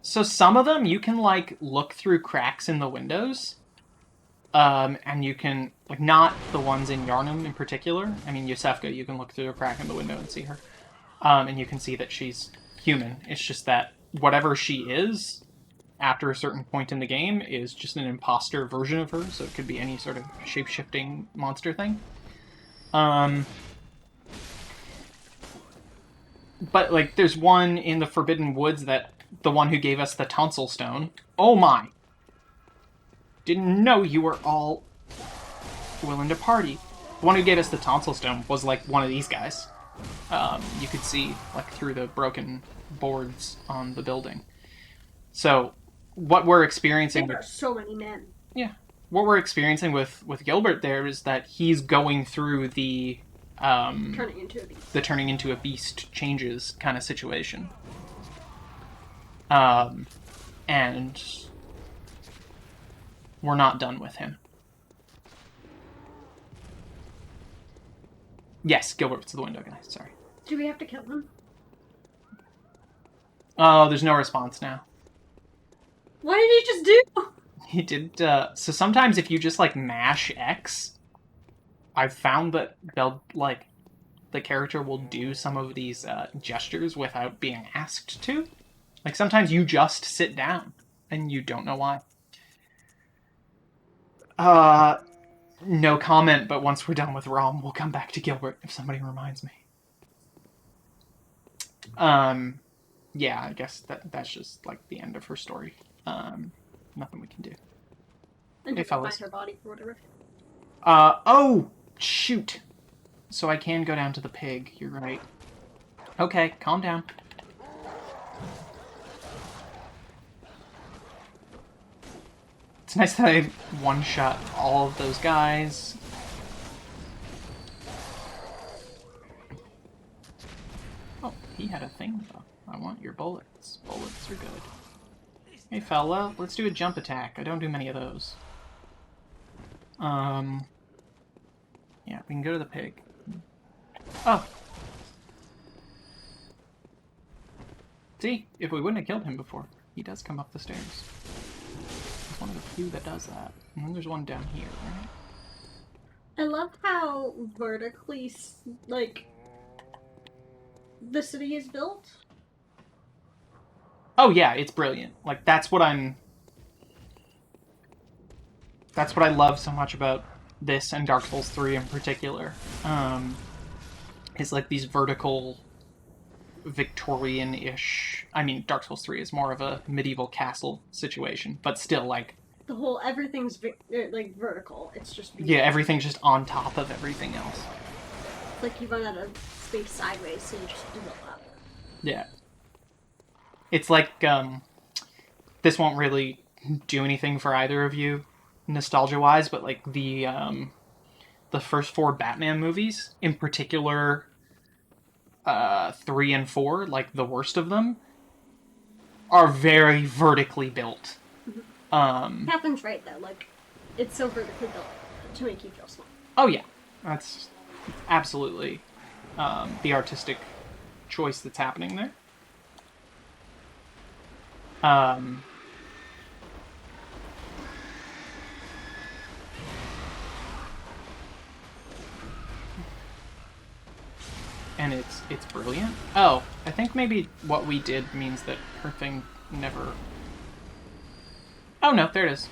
So some of them you can like look through cracks in the windows, and you can like not the ones in Yarnum in particular. I mean Yosefka, you can look through a crack in the window and see her, and you can see that she's human. It's just that whatever she is, after a certain point in the game, is just an imposter version of her. So it could be any sort of shape-shifting monster thing. But like, there's one in the Forbidden Woods that. The one who gave us the tonsil stone. Oh my! Didn't know you were all willing to party. The one who gave us the tonsil stone was like one of these guys. You could see like through the broken boards on the building. So what we're experiencing... There are so many men. Yeah. What we're experiencing with Gilbert there is that he's going through the... turning into a beast. The turning into a beast changes kind of situation. And we're not done with him. Yes, Gilbert's the window guy, sorry. Do we have to kill him? Oh, there's no response now. What did he just do? He did, so sometimes if you just, like, mash X, I've found that they'll, like, the character will do some of these, gestures without being asked to. Like, sometimes you just sit down, and you don't know why. No comment, but once we're done with Rom, we'll come back to Gilbert, if somebody reminds me. Yeah, I guess that's just, like, the end of her story. Nothing we can do. And Hey, find fellas. her body or whatever. Oh! Shoot! So I can go down to the pig, you're right. Okay, calm down. It's nice that I one-shot all of those guys. Oh, he had a thing, though. I want your bullets. Bullets are good. Hey, fella, let's do a jump attack. I don't do many of those. Yeah, we can go to the pig. Oh! See, if we wouldn't have killed him before, he does come up the stairs. One of the few that does that. And then there's one down here, right? I love how vertically, like, the city is built. Oh yeah, it's brilliant. Like, that's what I love so much about this and Dark Souls 3 in particular. Is like these vertical Victorian-ish... I mean, Dark Souls 3 is more of a medieval castle situation, but still, like... The whole, everything's, like, vertical. It's just... Yeah, everything's just on top of everything else. Like, you run out of space sideways, so you just build up. Yeah. It's like, this won't really do anything for either of you, nostalgia-wise, but, like, the first 4 Batman movies, in particular... 3 and 4, like the worst of them, are very vertically built. Catherine's right, though. Like, it's so vertically built to make you feel small. Oh, yeah. That's absolutely the artistic choice that's happening there. And it's brilliant. Oh, I think maybe what we did means that her thing never... Oh no, there it is.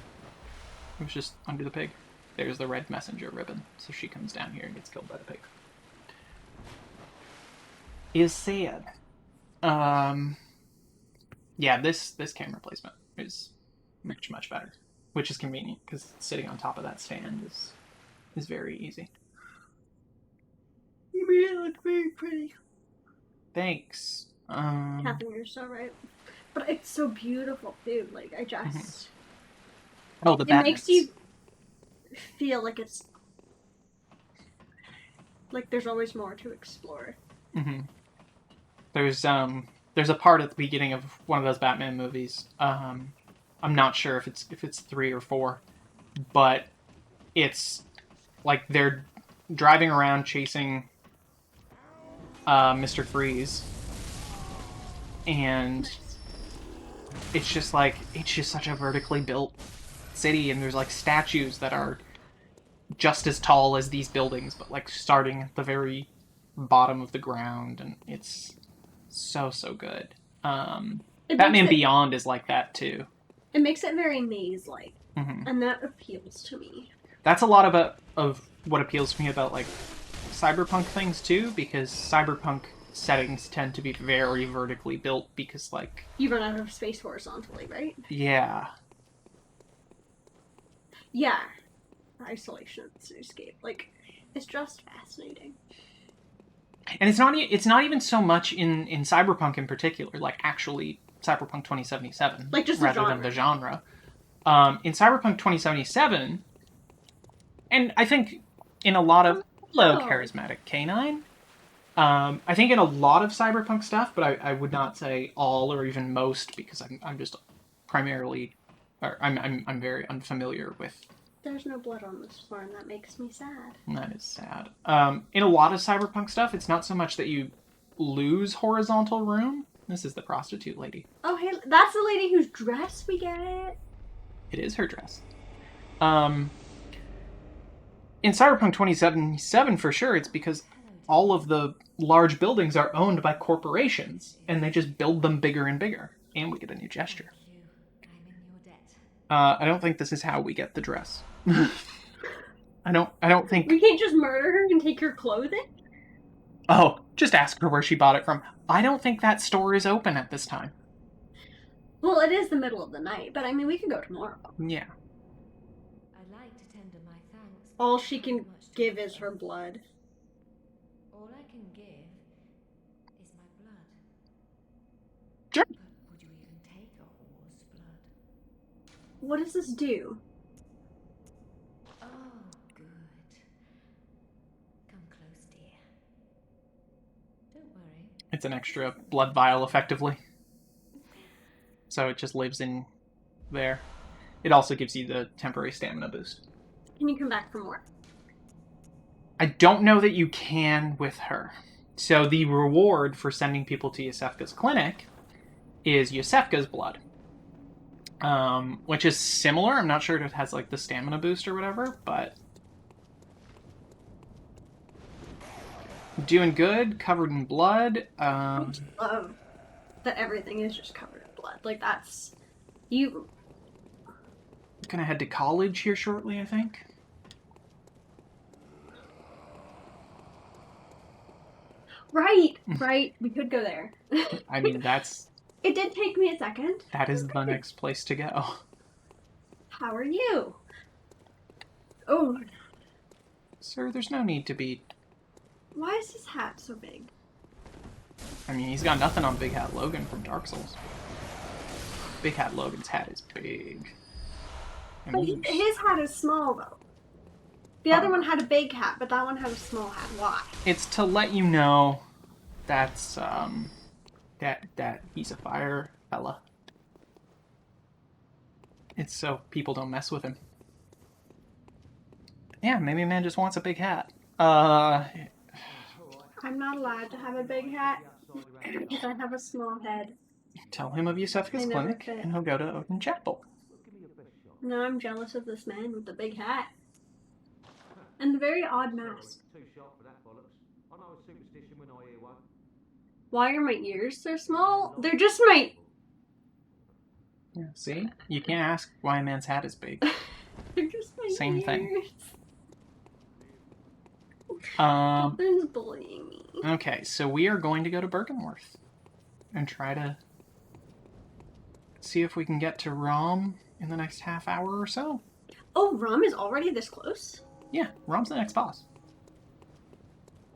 It was just under the pig. There's the red messenger ribbon. So she comes down here and gets killed by the pig. Is sad. Yeah, this camera placement is much better. Which is convenient, because sitting on top of that stand is very easy. You made it look very pretty. Thanks. Catherine, you're so right. But it's so beautiful, too. Like, I just... Oh, the It Batmans. makes you feel like it's... Like, there's always more to explore. Mm-hmm. There's a part at the beginning of one of those Batman movies. I'm not sure if it's 3 or 4, but it's like they're driving around chasing Mr. Freeze, and it's just such a vertically built city, and there's like statues that are just as tall as these buildings, but like starting at the very bottom of the ground, and it's so good. Batman Beyond is like that too. It makes it very maze-like, and that appeals to me. That's a lot of what appeals to me about like cyberpunk things too, because cyberpunk settings tend to be very vertically built because like you run out of space horizontally, right? Yeah. Yeah. The isolation of the cityscape, like, it's just fascinating. And it's not even so much in cyberpunk in particular, like actually Cyberpunk 2077, like just rather than the genre. In Cyberpunk 2077, and I think in a lot of charismatic canine. I think in a lot of cyberpunk stuff, but I would not say all or even most, because I'm just primarily, or I'm very unfamiliar with. There's no blood on this farm. That makes me sad. That is sad. In a lot of cyberpunk stuff, it's not so much that you lose horizontal room. This is the prostitute lady. Oh, hey, that's the lady whose dress we get. It is her dress. In Cyberpunk 2077, for sure, it's because all of the large buildings are owned by corporations, and they just build them bigger and bigger. And we get a new gesture. I don't think this is how we get the dress. I don't think... We can't just murder her and take her clothing? Oh, just ask her where she bought it from. I don't think that store is open at this time. Well, it is the middle of the night, but I mean, we can go tomorrow. Yeah. I'd like to tender my thanks. All she can give is her blood. All I can give is my blood. Sure. But would you even take a horse blood? What does this do? Oh, good. Come close, dear. Don't worry. It's an extra blood vial, effectively. So it just lives in there. It also gives you the temporary stamina boost. Can you come back for more? I don't know that you can with her. So the reward for sending people to Yosefka's clinic is Yosefka's blood. Which is similar. I'm not sure if it has like the stamina boost or whatever, but... Doing good, covered in blood. I love that everything is just covered in blood. Like, that's... You... Gonna head to college here shortly, I think. Right! We could go there. I mean, that's... It did take me a second. That is the next place to go. How are you? Oh. Sir, there's no need to be... Why is his hat so big? I mean, he's got nothing on Big Hat Logan from Dark Souls. Big Hat Logan's hat is big. But his hat is small, though. The other one had a big hat, but that one had a small hat. Why? It's to let you know that's, that he's a fire fella. It's so people don't mess with him. Yeah, maybe a man just wants a big hat. I'm not allowed to have a big hat because I have a small head. Tell him of Yosefka's clinic, and he'll go to Odin Chapel. No, I'm jealous of this man with the big hat. And the very odd mask. Why are my ears so small? They're just my... Yeah, see? You can't ask why a man's hat is big. They're just my Same ears. thing. Something's bullying me. Okay, so we are going to go to Bergenworth and try to see if we can get to Rom in the next half hour or so. Oh, Rom is already this close? Yeah, Rom's the next boss.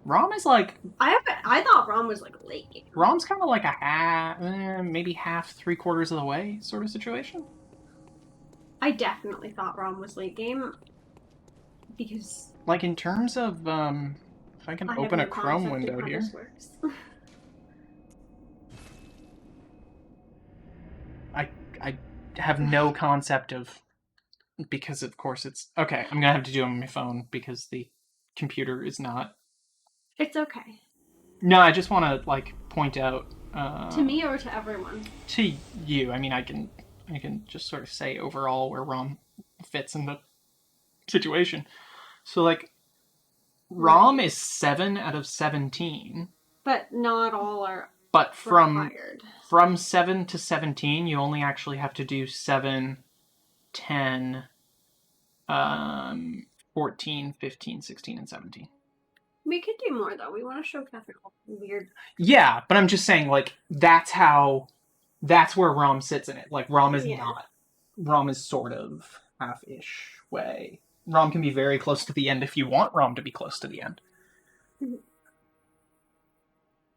Rom is like... I thought Rom was like late game. Rom's kind of like a half, maybe half, 3/4 of the way sort of situation. I definitely thought Rom was late game. Because... Like in terms of, if I can open a Chrome window here. I have no concept of... Because, of course, it's... Okay, I'm going to have to do it on my phone because the computer is not... It's okay. No, I just want to, like, point out To me or to everyone? To you. I mean, I can just sort of say overall where Rom fits in the situation. So, like, Rom is 7 out of 17. But not all are But required. From 7 to 17, you only actually have to do 7, 10, 14, 15, 16, and 17. We could do more, though. We want to show Catherine all weird. Yeah, but I'm just saying, like, that's where Rom sits in it. Like, Rom is not. Rom is sort of half-ish way. Rom can be very close to the end if you want Rom to be close to the end. Mm-hmm.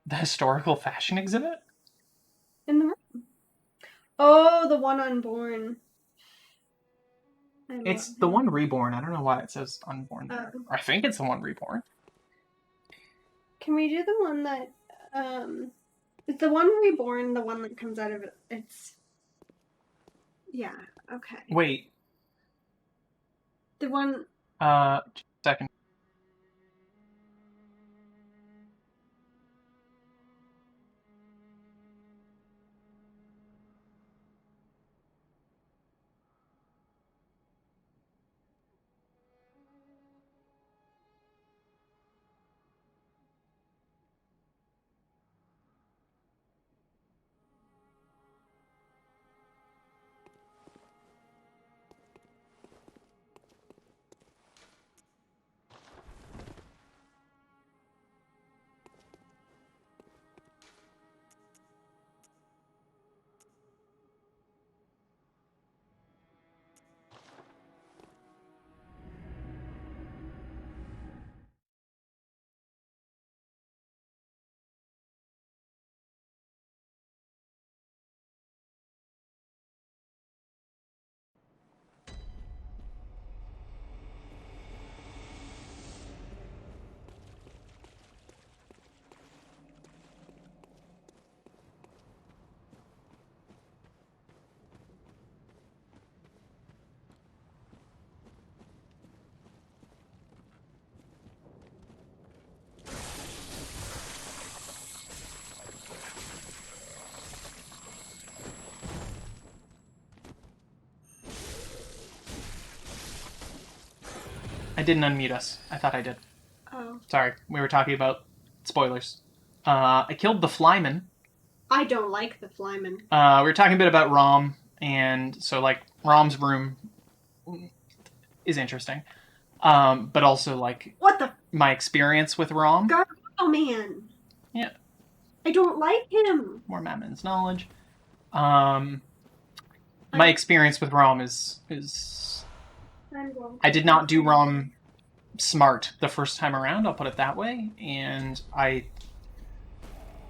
The historical fashion exhibit? In the room. Oh, the one unborn. It's the one reborn. I don't know why it says unborn there. I think it's the one reborn. Can we do the one that, is the one reborn the one that comes out of it? It's, yeah, okay. Wait. The one... Second. I didn't unmute us. I thought I did. Oh. Sorry. We were talking about spoilers. I killed the flyman. I don't like the flyman. We were talking a bit about Rom, and so, like, Rom's room is interesting. But also, like... What the... My experience with Rom. Oh, man. Yeah. I don't like him. More Mammons knowledge. My experience with Rom is... I did not do Rom smart the first time around, I'll put it that way, and I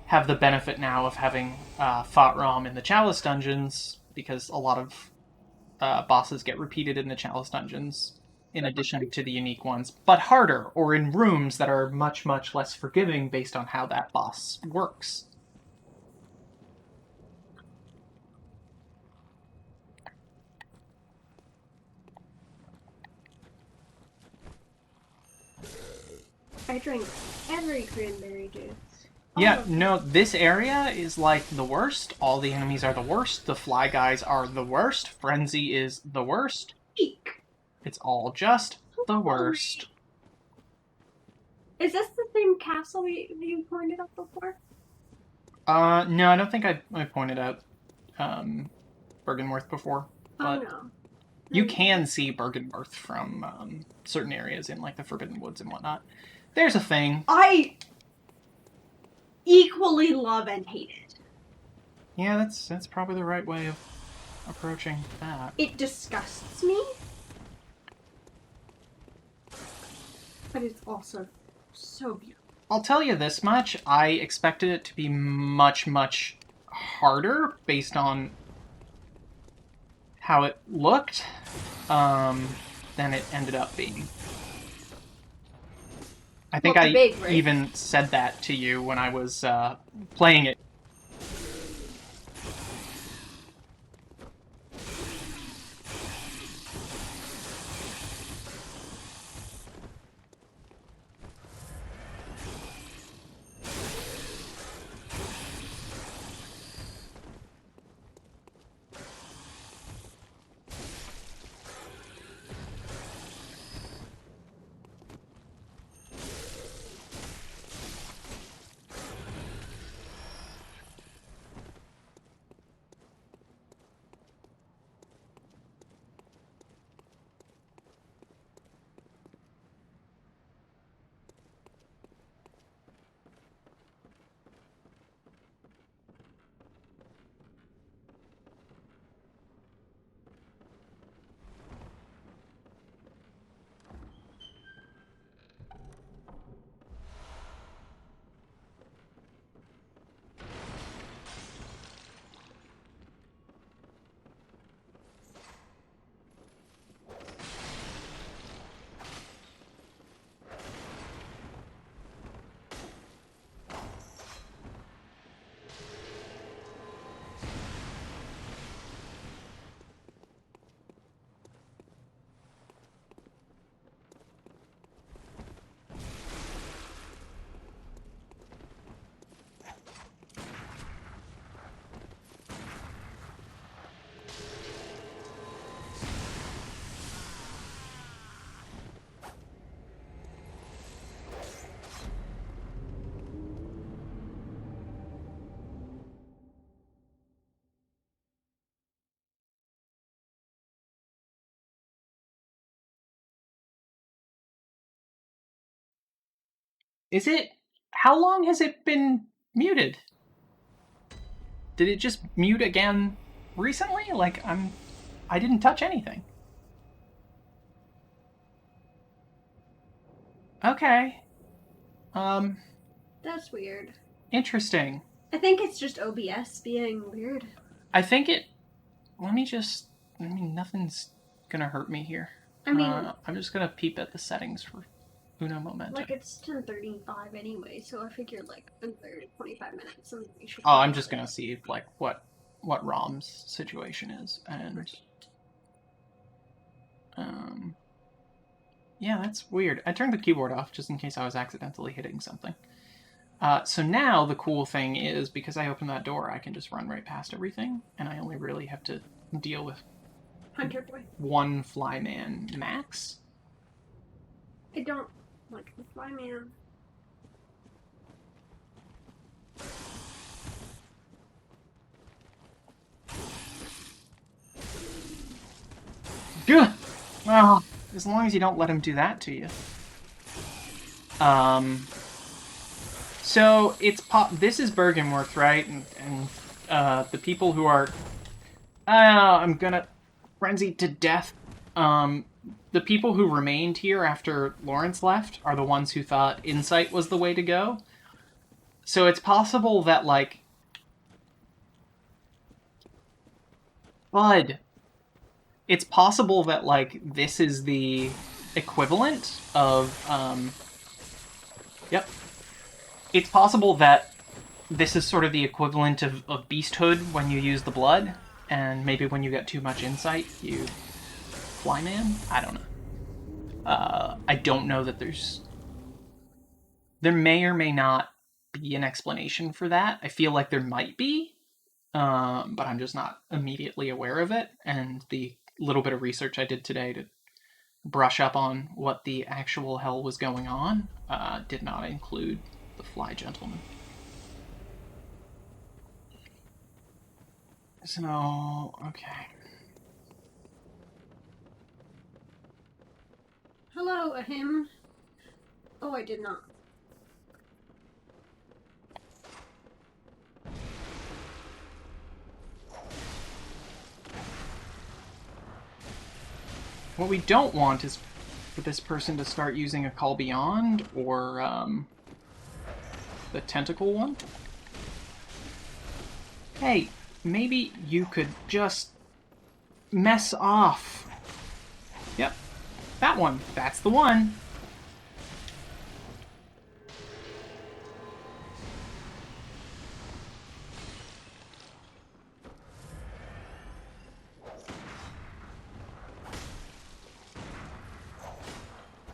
have the benefit now of having fought Rom in the Chalice dungeons, because a lot of bosses get repeated in the Chalice dungeons, in addition to the unique ones, but harder, or in rooms that are much, much less forgiving based on how that boss works. I drink every cranberry juice. Yeah, no, this area is like the worst. All the enemies are the worst. The fly guys are the worst. Frenzy is the worst. Eek. It's all just the worst. Is this the same castle you pointed out before? No, I don't think I pointed out Bergenworth before. But no. You can see Bergenworth from certain areas in, like, the Forbidden Woods and whatnot. There's a thing. I equally love and hate it. Yeah, that's probably the right way of approaching that. It disgusts me, but it's also so beautiful. I'll tell you this much, I expected it to be much, much harder based on how it looked than it ended up being. I think even said that to you when I was playing it. Is it... How long has it been muted? Did it just mute again recently? Like, I didn't touch anything. Okay. That's weird. Interesting. I think it's just OBS being weird. I think it... nothing's gonna hurt me here. I mean... I'm just gonna peep at the settings for uno momento. Like, it's 10:35 anyway, so I figured, like, in 25 minutes and we should... Oh, I'm just gonna see, like, what ROM's situation is, and... Yeah, that's weird. I turned the keyboard off just in case I was accidentally hitting something. So now the cool thing is, because I opened that door, I can just run right past everything, and I only really have to deal with Hunter Boy. one flyman max. I don't like the flyman. Good. Well, as long as you don't let him do that to you. So it's this is Bergenworth, right? And the people who are, I'm gonna frenzy to death. The people who remained here after Lawrence left are the ones who thought insight was the way to go. So it's possible that, like, Bud, it's possible that, like, this is the equivalent of, yep. It's possible that this is sort of the equivalent of beasthood when you use the blood, and maybe when you get too much insight, you fly man? I don't know. I don't know that there may or may not be an explanation for that. I feel like there might be, but I'm just not immediately aware of it, and the little bit of research I did today to brush up on what the actual hell was going on did not include the fly gentleman. So, okay. Hello, him. Oh, I did not. What we don't want is for this person to start using a Call Beyond or the tentacle one. Hey, maybe you could just mess off. Yep, that one. That's the one.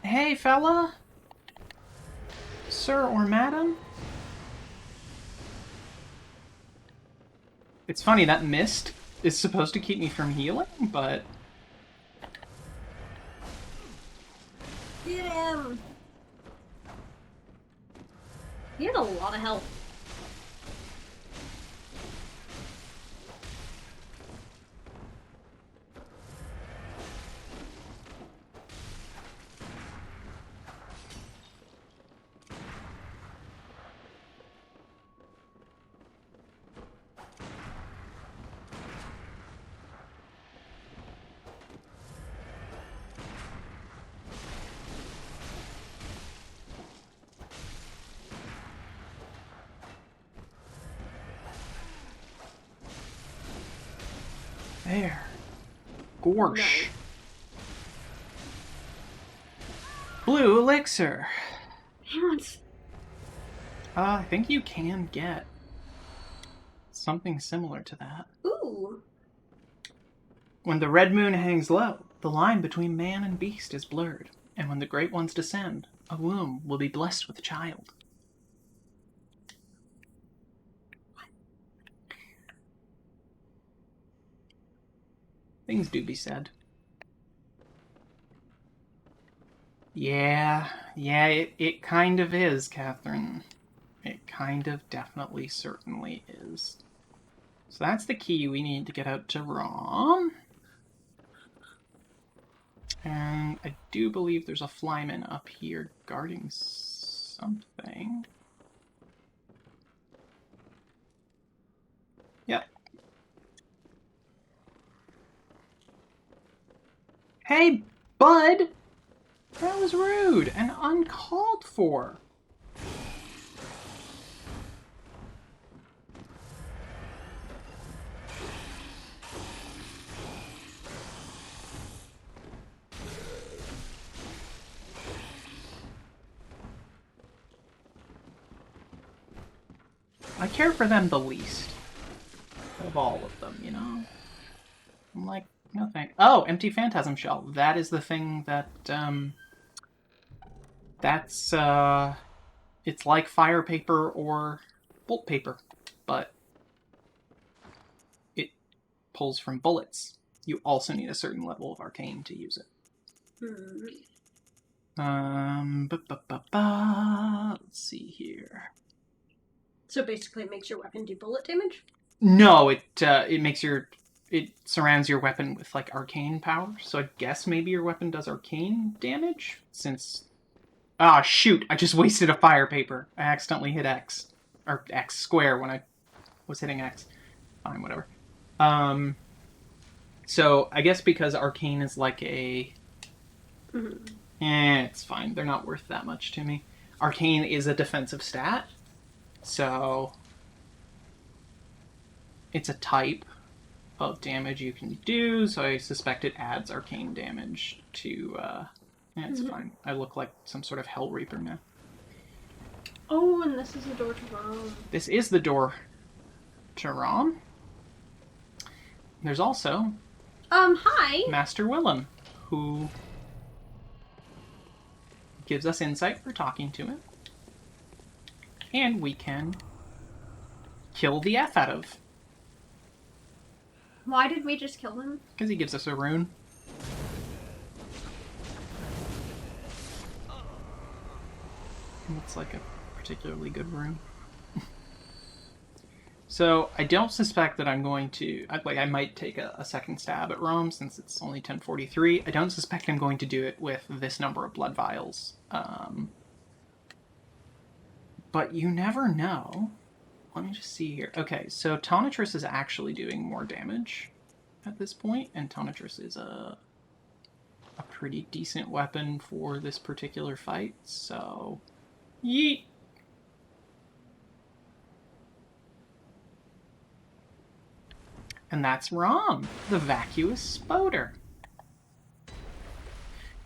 Hey, fella? Sir or madam? It's funny, that mist is supposed to keep me from healing, but... Get him! He had a lot of health. There. Gorsh. Nice. Blue elixir. He wants... I think you can get something similar to that. Ooh. When the red moon hangs low, the line between man and beast is blurred, and when the great ones descend, a womb will be blessed with a child. Things do be said. Yeah, it kind of is, Catherine. It kind of definitely certainly is. So that's the key we need to get out to Rom. And I do believe there's a flyman up here guarding something. Yep. Hey, bud! That was rude and uncalled for. I care for them the least of all of them, you know? I'm like, no thanks. Oh, empty phantasm shell. That is the thing that, that's, it's like fire paper or bolt paper, but it pulls from bullets. You also need a certain level of arcane to use it. Let's see here. So basically it makes your weapon do bullet damage? No, it surrounds your weapon with, like, arcane power, so I guess maybe your weapon does arcane damage, since... Ah, shoot, I just wasted a fire paper. I accidentally hit X. Or X square when I was hitting X. Fine, whatever. So, I guess because arcane is like a... it's fine. They're not worth that much to me. Arcane is a defensive stat, so... It's a type of damage you can do, so I suspect it adds arcane damage to, yeah, it's fine. I look like some sort of Hell Reaper now. Oh, and this is the door to Rom. This is the door to Rom. There's also... hi! Master Willem, who gives us insight for talking to him. And we can kill the F out of. Why did we just kill him? Because he gives us a rune. Looks like a particularly good rune. So, I don't suspect that I'm going to... I might take a second stab at Rom, since it's only 10:43. I don't suspect I'm going to do it with this number of blood vials. But you never know. Let me just see here. Okay, so Tonitrus is actually doing more damage at this point, and Tonitrus is a pretty decent weapon for this particular fight, so... Yeet! And that's Rom, the vacuous spoder.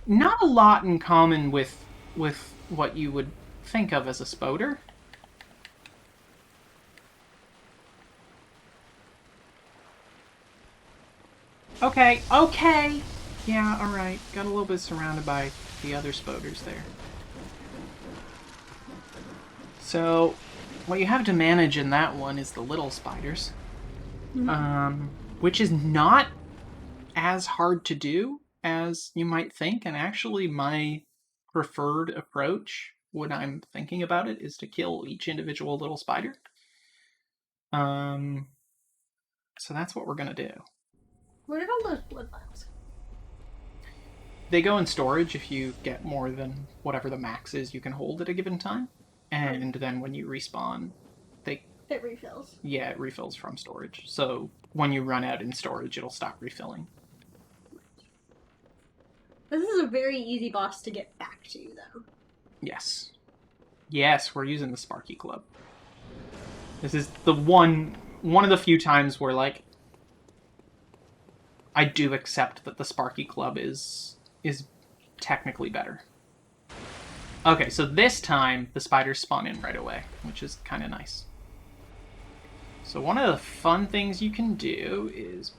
Not a lot in common with what you would think of as a spoder. Okay. Yeah, alright. Got a little bit surrounded by the other spoders there. So, what you have to manage in that one is the little spiders. Which is not as hard to do as you might think, and actually my preferred approach when I'm thinking about it is to kill each individual little spider. So that's what we're gonna do. Where did all those blood vials? They go in storage if you get more than whatever the max is you can hold at a given time. And then when you respawn, it refills. Yeah, it refills from storage. So when you run out in storage, it'll stop refilling. This is a very easy boss to get back to, though. Yes. Yes, we're using the Sparky Club. This is the one of the few times where, like, I do accept that the Sparky Club is technically better. Okay, so this time, the spiders spawn in right away, which is kind of nice. So one of the fun things you can do is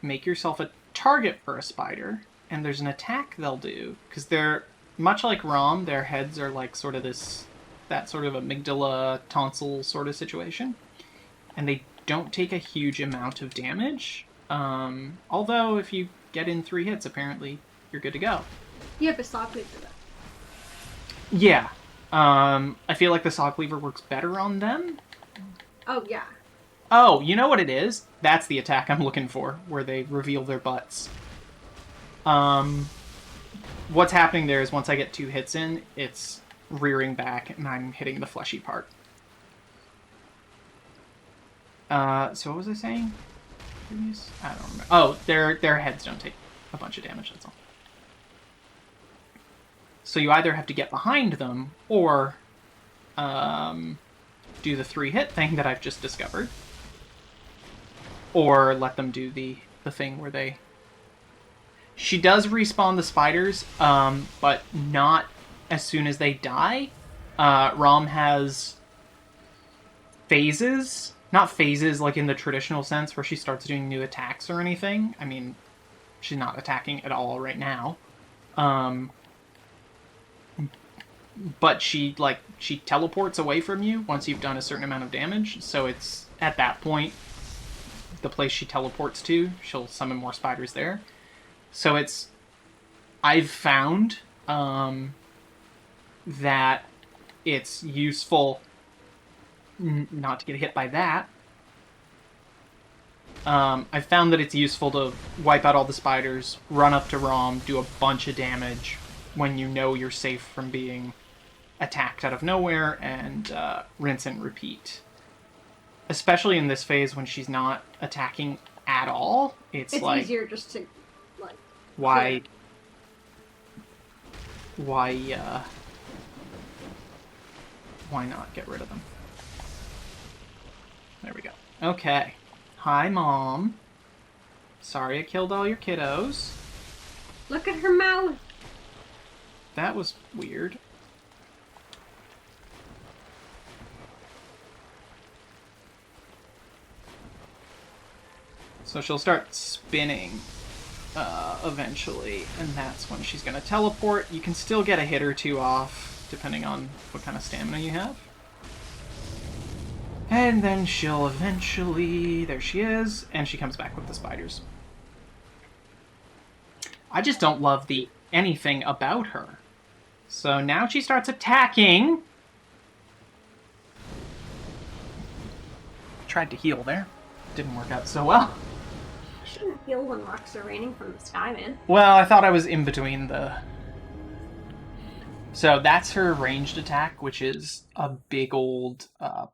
make yourself a target for a spider, and there's an attack they'll do, because they're, much like Rom, their heads are like sort of that sort of amygdala tonsil sort of situation, and they don't take a huge amount of damage, although if you get in 3 hits, apparently you're good to go. You have a saw cleaver, though. Yeah. I feel like the saw cleaver works better on them. Oh, yeah. Oh, you know what it is? That's the attack I'm looking for, where they reveal their butts. What's happening there is once I get 2 hits in, it's rearing back, and I'm hitting the fleshy part. So what was I saying? I don't remember. Oh, their heads don't take a bunch of damage, that's all. So you either have to get behind them, or do the 3-hit thing that I've just discovered, or let them do the thing where they... She does respawn the spiders, but not as soon as they die. Rom has phases. Not phases like in the traditional sense where she starts doing new attacks or anything. I mean, she's not attacking at all right now. But she teleports away from you once you've done a certain amount of damage. So it's at that point, the place she teleports to, she'll summon more spiders there. So it's... I've found that it's useful not to get hit by that. I've found that it's useful to wipe out all the spiders, run up to Rom, do a bunch of damage when you know you're safe from being attacked out of nowhere, and rinse and repeat. Especially in this phase when she's not attacking at all. It's like... easier just to, like... Why not get rid of them? There we go. Okay. Hi, Mom. Sorry I killed all your kiddos. Look at her mouth! That was weird. So she'll start spinning eventually, and that's when she's going to teleport. You can still get a hit or two off, depending on what kind of stamina you have. And then she'll eventually... There she is, and she comes back with the spiders. I just don't love anything about her. So now she starts attacking. Tried to heal there. Didn't work out so well. Shouldn't heal when rocks are raining from the sky, man. Well, I thought I was in between the... So that's her ranged attack, which is a big old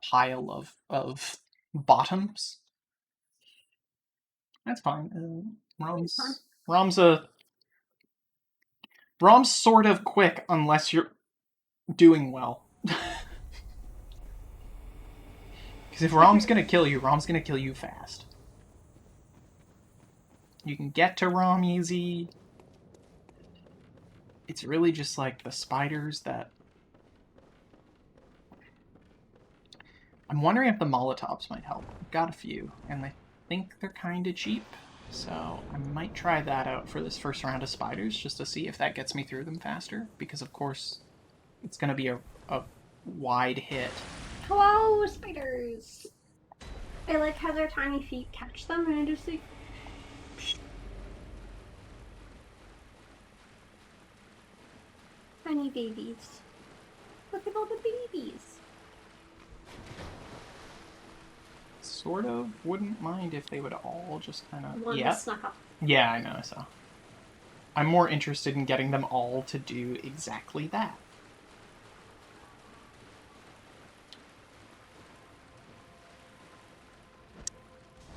pile of bottoms. That's fine. Rom's sort of quick unless you're doing well. Because if Rom's gonna kill you, Rom's gonna kill you fast. You can get to Rom easy. It's really just like the spiders that... I'm wondering if the Molotovs might help. I've got a few, and I think they're kind of cheap. So I might try that out for this first round of spiders, just to see if that gets me through them faster. Because, of course, it's going to be a wide hit. Hello, spiders! I like how their tiny feet catch them, and I just like... Tiny babies. Look at all the babies. Sort of wouldn't mind if they would all just kind of... One snuck up. Yeah, I know, so... I'm more interested in getting them all to do exactly that.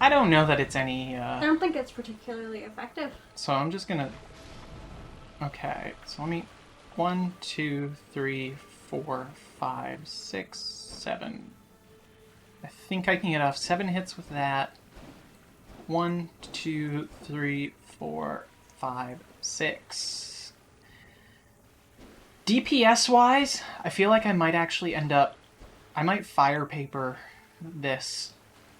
I don't know that it's any... I don't think it's particularly effective. So I'm just gonna... Okay, so let me... 1, 2, 3, 4, 5, 6, 7. I think I can get off 7 hits with that. 1, 2, 3, 4, 5, 6. DPS-wise, I feel like I might actually end up... I might fire paper this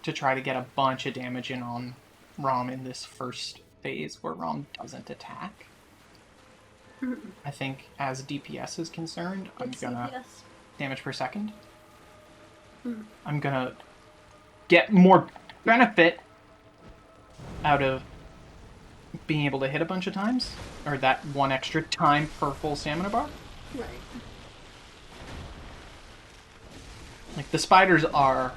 to try to get a bunch of damage in on Rom in this first phase where Rom doesn't attack. I think as DPS is concerned, I'm gonna... DPS? Damage per second. I'm gonna get more benefit out of being able to hit a bunch of times. Or that one extra time per full stamina bar. Right. Like, the spiders are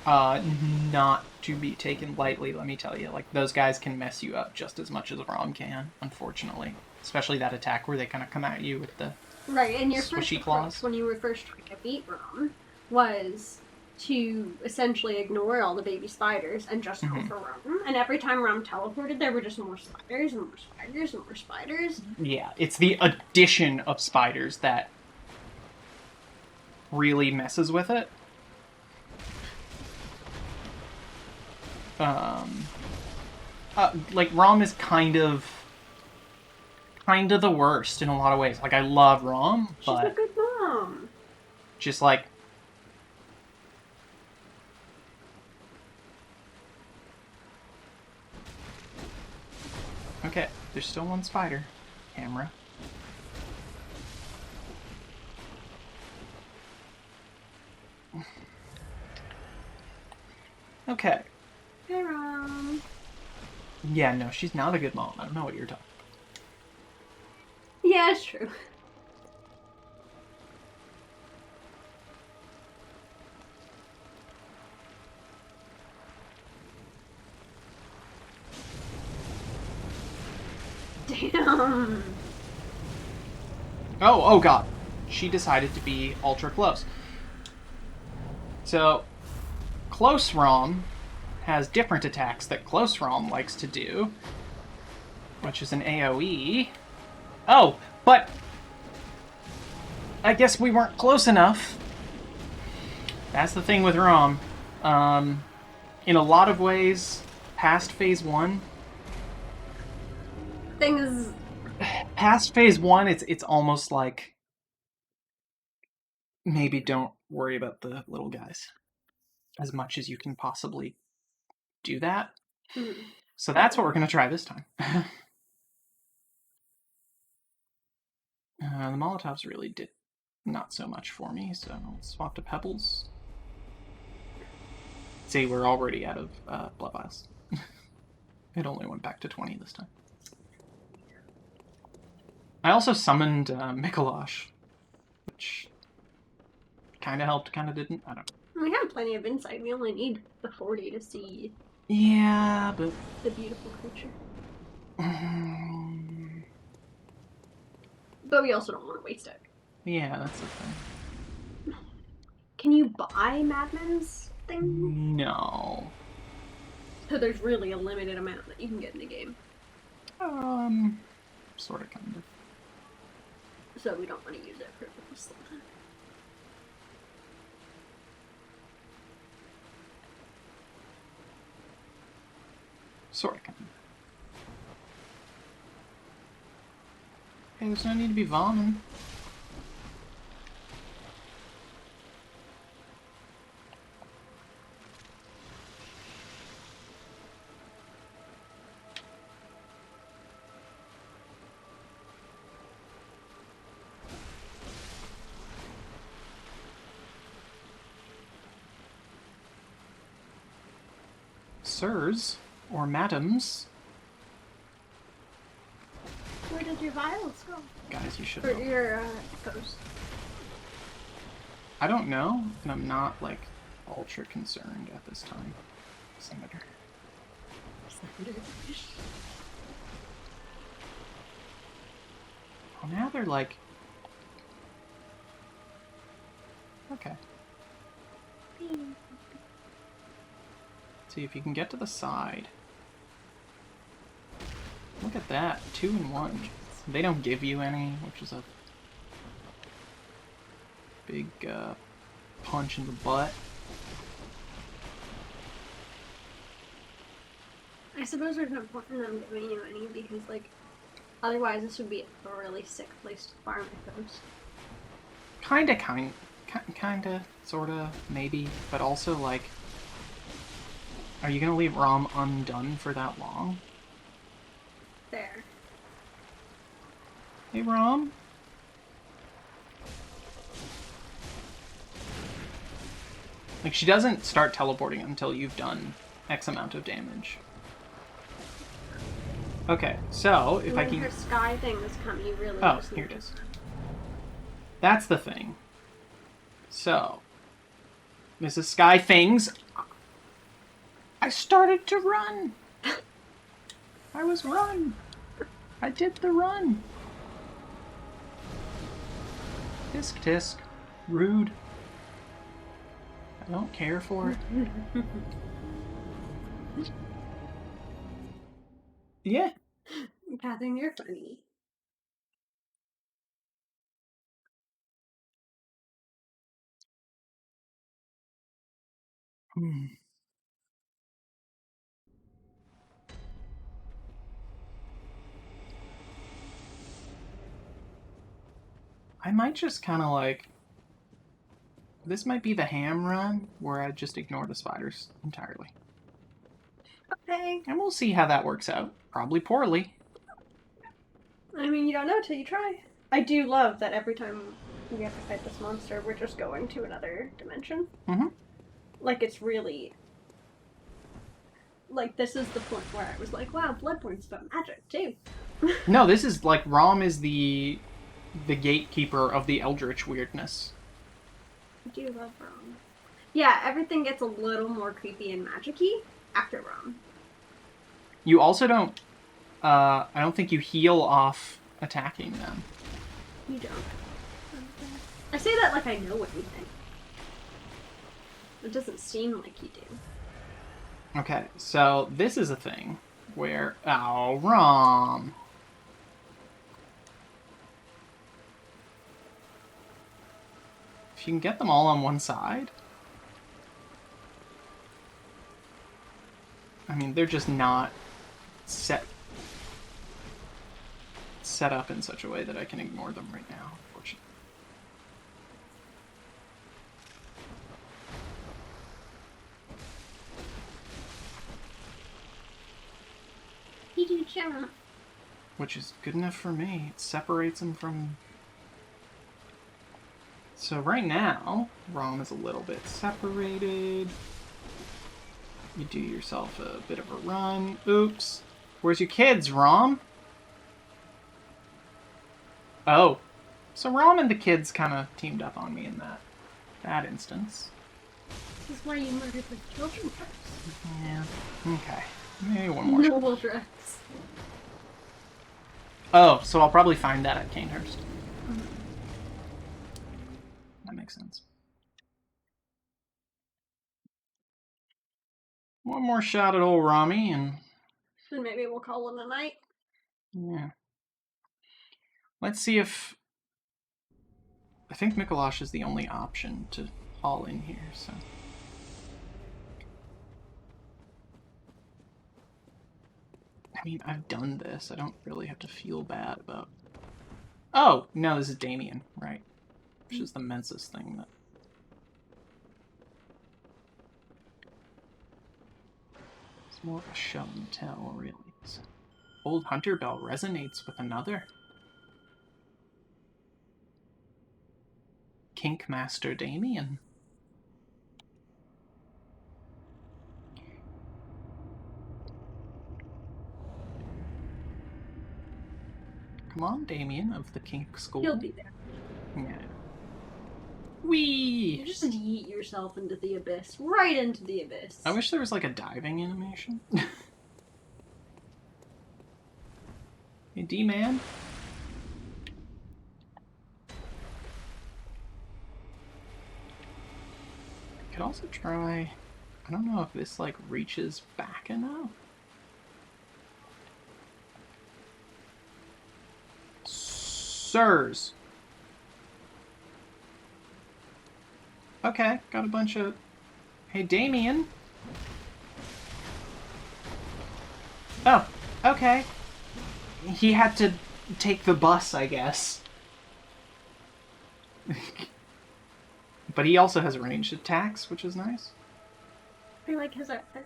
not to be taken lightly, let me tell you. Like, those guys can mess you up just as much as Rom can, unfortunately. Especially that attack where they kind of come at you with the Right, and your swishy first claws. approach when you were first trying to beat Rom was to essentially ignore all the baby spiders and just go for Rom. And every time Rom teleported, there were just more spiders and more spiders and more spiders. Yeah, it's the addition of spiders that really messes with it. Like, Rom is kind of the worst in a lot of ways. Like, I love Rom, but... She's a good mom. Just, like... Okay, there's still one spider. Camera. Okay. Hey, Rom. Yeah, no, she's not a good mom. I don't know what you're talking about. Yeah, it's true. Damn. Oh god. She decided to be ultra close. So, close Rom has different attacks that close Rom likes to do, which is an AoE. Oh, but I guess we weren't close enough. That's the thing with Rom. In a lot of ways, past phase 1... Past phase 1, it's almost like... Maybe don't worry about the little guys as much as you can possibly do that. So that's what we're going to try this time. The Molotovs really did not so much for me, so let's swap to Pebbles. See, we're already out of Blood Vials. It only went back to 20 this time. I also summoned Mikolash, which kind of helped, kind of didn't. I don't know. We have plenty of insight. We only need the 40 to see. Yeah, but the beautiful creature. But we also don't want to waste it. Yeah, that's the thing. Can you buy Madman's thing? No. So there's really a limited amount that you can get in the game. Sort of, kind of. So we don't want to use it for this. Sort of, kind of. Hey, there's no need to be vomiting. Sirs, or madams. Where did your vials go? Guys, you should For know. your post. I don't know, and I'm not, like, ultra concerned at this time. Senator. Oh, now they're like... Okay. See if you can get to the side. Look at that, 2 and 1. They don't give you any, which is a big punch in the butt. I suppose there's no point in them giving you any because, like, otherwise this would be a really sick place to farm mythos. Kinda, sorta, maybe, but also, like, are you gonna leave Rom undone for that long? There. Hey, Rom? Like, she doesn't start teleporting until you've done X amount of damage. Okay, so, if I can... her sky thing has come, you really Oh, just here need it is. to- That's the thing. So, Mrs. Sky Things, I started to run. I was run. I did the run. Tisk tisk. Rude. I don't care for it. Yeah. Catherine, you're funny. I might just kind of like... This might be the ham run where I just ignore the spiders entirely. Okay. And we'll see how that works out. Probably poorly. I mean, you don't know till you try. I do love that every time we have to fight this monster, we're just going to another dimension. Mm-hmm. Like, it's really... Like, this is the point where I was like, wow, Bloodborne's about magic, too. No, this is like, Rom is the gatekeeper of the eldritch weirdness. I do love Rom. Yeah, everything gets a little more creepy and magic-y after Rom. You also don't... I don't think you heal off attacking them. You don't. I say that like I know what you think. It doesn't seem like you do. Okay, so this is a thing where... Oh, Rom! If you can get them all on one side... I mean, they're just not set up in such a way that I can ignore them right now, unfortunately. He do jump. Which is good enough for me. It separates them from... So right now, Rom is a little bit separated. You do yourself a bit of a run. Oops. Where's your kids, Rom? Oh. So Rom and the kids kind of teamed up on me in that instance. This is why you murdered the children first. Yeah. Okay. Maybe one more. Noble dress. Oh, so I'll probably find that at Canehurst. That makes sense. One more shot at old Rami, and... Then maybe we'll call it a night. Yeah. Let's see if... I think Mikolash is the only option to haul in here, so... I mean, I've done this. I don't really have to feel bad about... Oh! No, this is Damien, right. Which is the Mensis thing that... It's more of a show and tell, really. So, Old Hunter Bell resonates with another. Kink Master Damien. Come on, Damien of the Kink School. He'll be there. Yeah. Whee! You just yeet yourself into the abyss. Right into the abyss. I wish there was like a diving animation. Hey, D-Man. I could also try... I don't know if this like reaches back enough. Sirs. Okay, got a bunch of... Hey, Damien. Oh, okay. He had to take the bus, I guess. But he also has ranged attacks, which is nice. I like his outfit.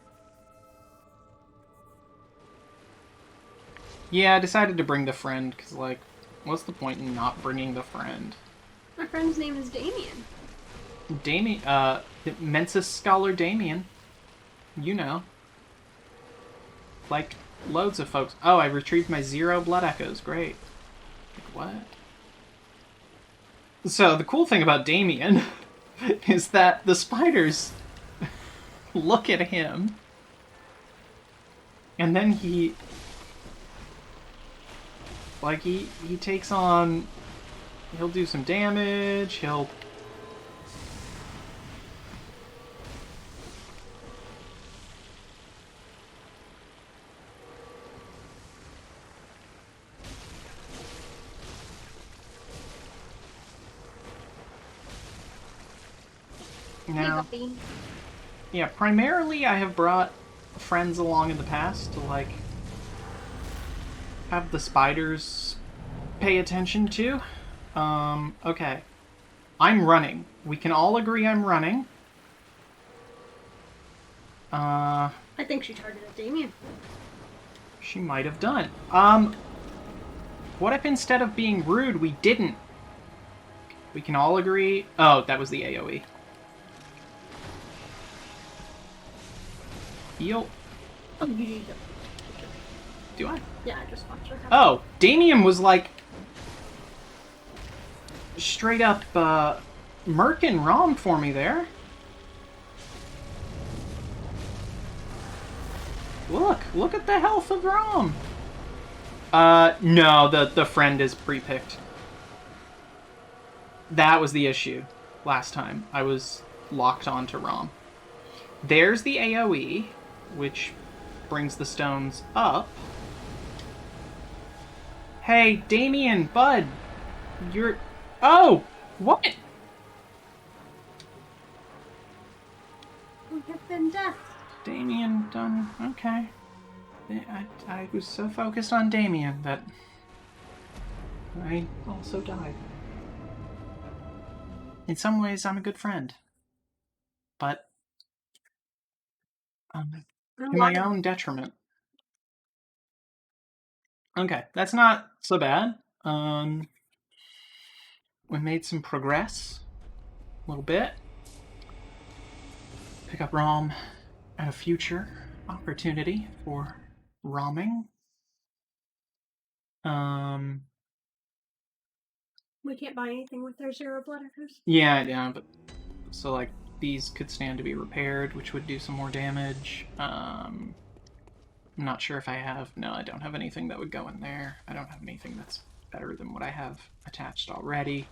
Yeah, I decided to bring the friend, because, like, what's the point in not bringing the friend? My friend's name is Damien. Damien, Mensis Scholar Damien. You know. Like, loads of folks. Oh, I retrieved my 0 blood echoes. Great. Like, what? So, the cool thing about Damien is that the spiders look at him, and then he takes on He'll do some damage. He'll... Now, yeah, primarily I have brought friends along in the past to, like, have the spiders pay attention to. Okay. I'm running. We can all agree I'm running. I think she targeted Damien. She might have done. What if instead of being rude, we didn't? We can all agree... Oh, that was the AoE. Heal. Oh, you need to... Do I? Yeah, I just watched her. Oh, Damien was like... straight up, murking Rom for me there. Look at the health of Rom. No, the friend is pre-picked. That was the issue last time. I was locked onto Rom. There's the AoE, which brings the stones up. Hey, Damien, bud, you're... Oh! What? We have been death. Damien done... Okay. I was so focused on Damien that I also died. In some ways, I'm a good friend. But... to my own detriment. Okay, that's not so bad. We made some progress. A little bit. Pick up Rom at a future opportunity for romming. We can't buy anything with their 0 blood echoes. Yeah, but so like these could stand to be repaired, which would do some more damage. I'm not sure if I have... No, I don't have anything that would go in there. I don't have anything that's better than what I have attached already.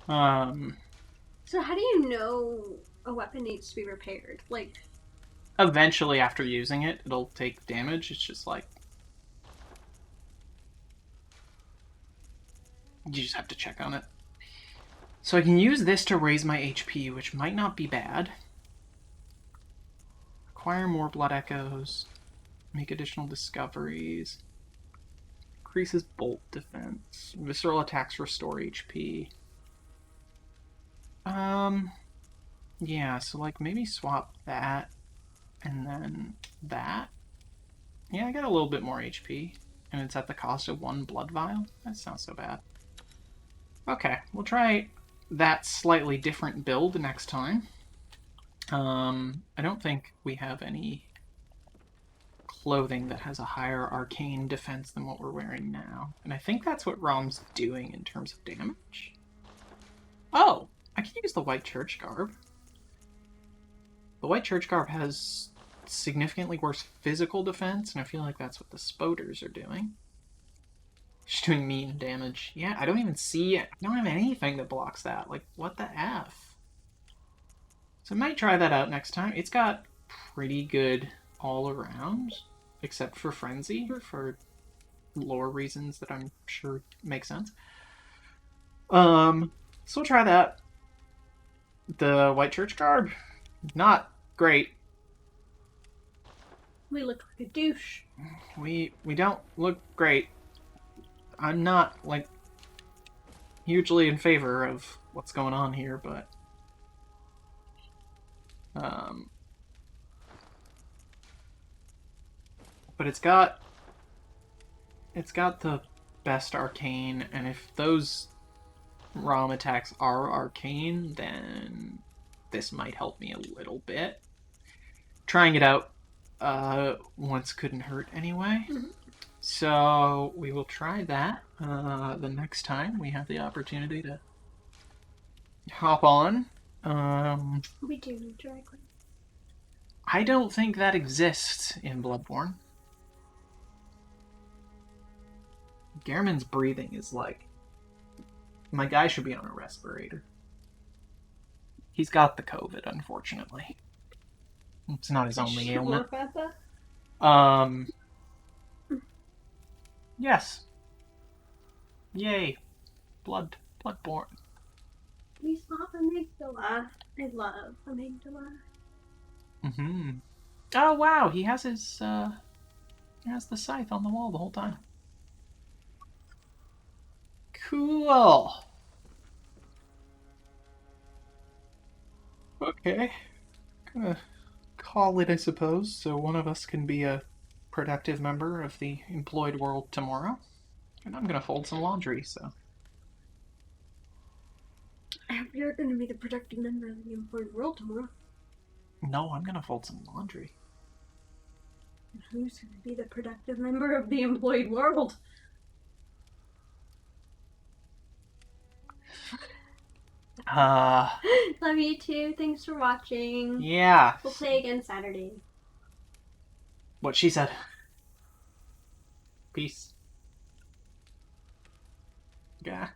So how do you know a weapon needs to be repaired? Like... Eventually, after using it, it'll take damage. It's just like... You just have to check on it. So I can use this to raise my HP, which might not be bad. Acquire more blood echoes. Make additional discoveries. Increases bolt defense. Visceral attacks restore HP. Yeah, so like maybe swap that and then that. Yeah, I got a little bit more HP. And it's at the cost of 1 blood vial? That's not so bad. Okay, we'll try that slightly different build next time. I don't think we have any clothing that has a higher arcane defense than what we're wearing now. And I think that's what Rom's doing in terms of damage. Oh! I can use the White Church Garb. The White Church Garb has significantly worse physical defense, and I feel like that's what the Spoders are doing. She's doing mean damage. Yeah, I don't even see it. I don't have anything that blocks that. Like, what the F? So I might try that out next time. It's got pretty good all around, except for Frenzy, for lore reasons that I'm sure make sense. So we'll try that. The White Church Garb, not great. We look like a douche. We don't look great. I'm not, like, hugely in favor of what's going on here, but... But it's got the best arcane, and if those ROM attacks are arcane, then this might help me a little bit. Trying it out once couldn't hurt anyway. Mm-hmm. So we will try that the next time we have the opportunity to hop on. We do need drag queen. I don't think that exists in Bloodborne. Gehrman's breathing is like My guy should be on a respirator. He's got the COVID, unfortunately. It's not his only ailment. Yes. Yay. Bloodborne. We saw amygdala. I love amygdala. Mm-hmm. Oh wow, he has his he has the scythe on the wall the whole time. Cool. Okay. Gonna call it, I suppose, so one of us can be a productive member of the employed world tomorrow. And I'm gonna fold some laundry, so. I hope you're gonna be the productive member of the employed world tomorrow. No, I'm gonna fold some laundry. Who's gonna be the productive member of the employed world? Love you too. Thanks for watching. Yeah. We'll play again Saturday. What she said. Peace. Yeah.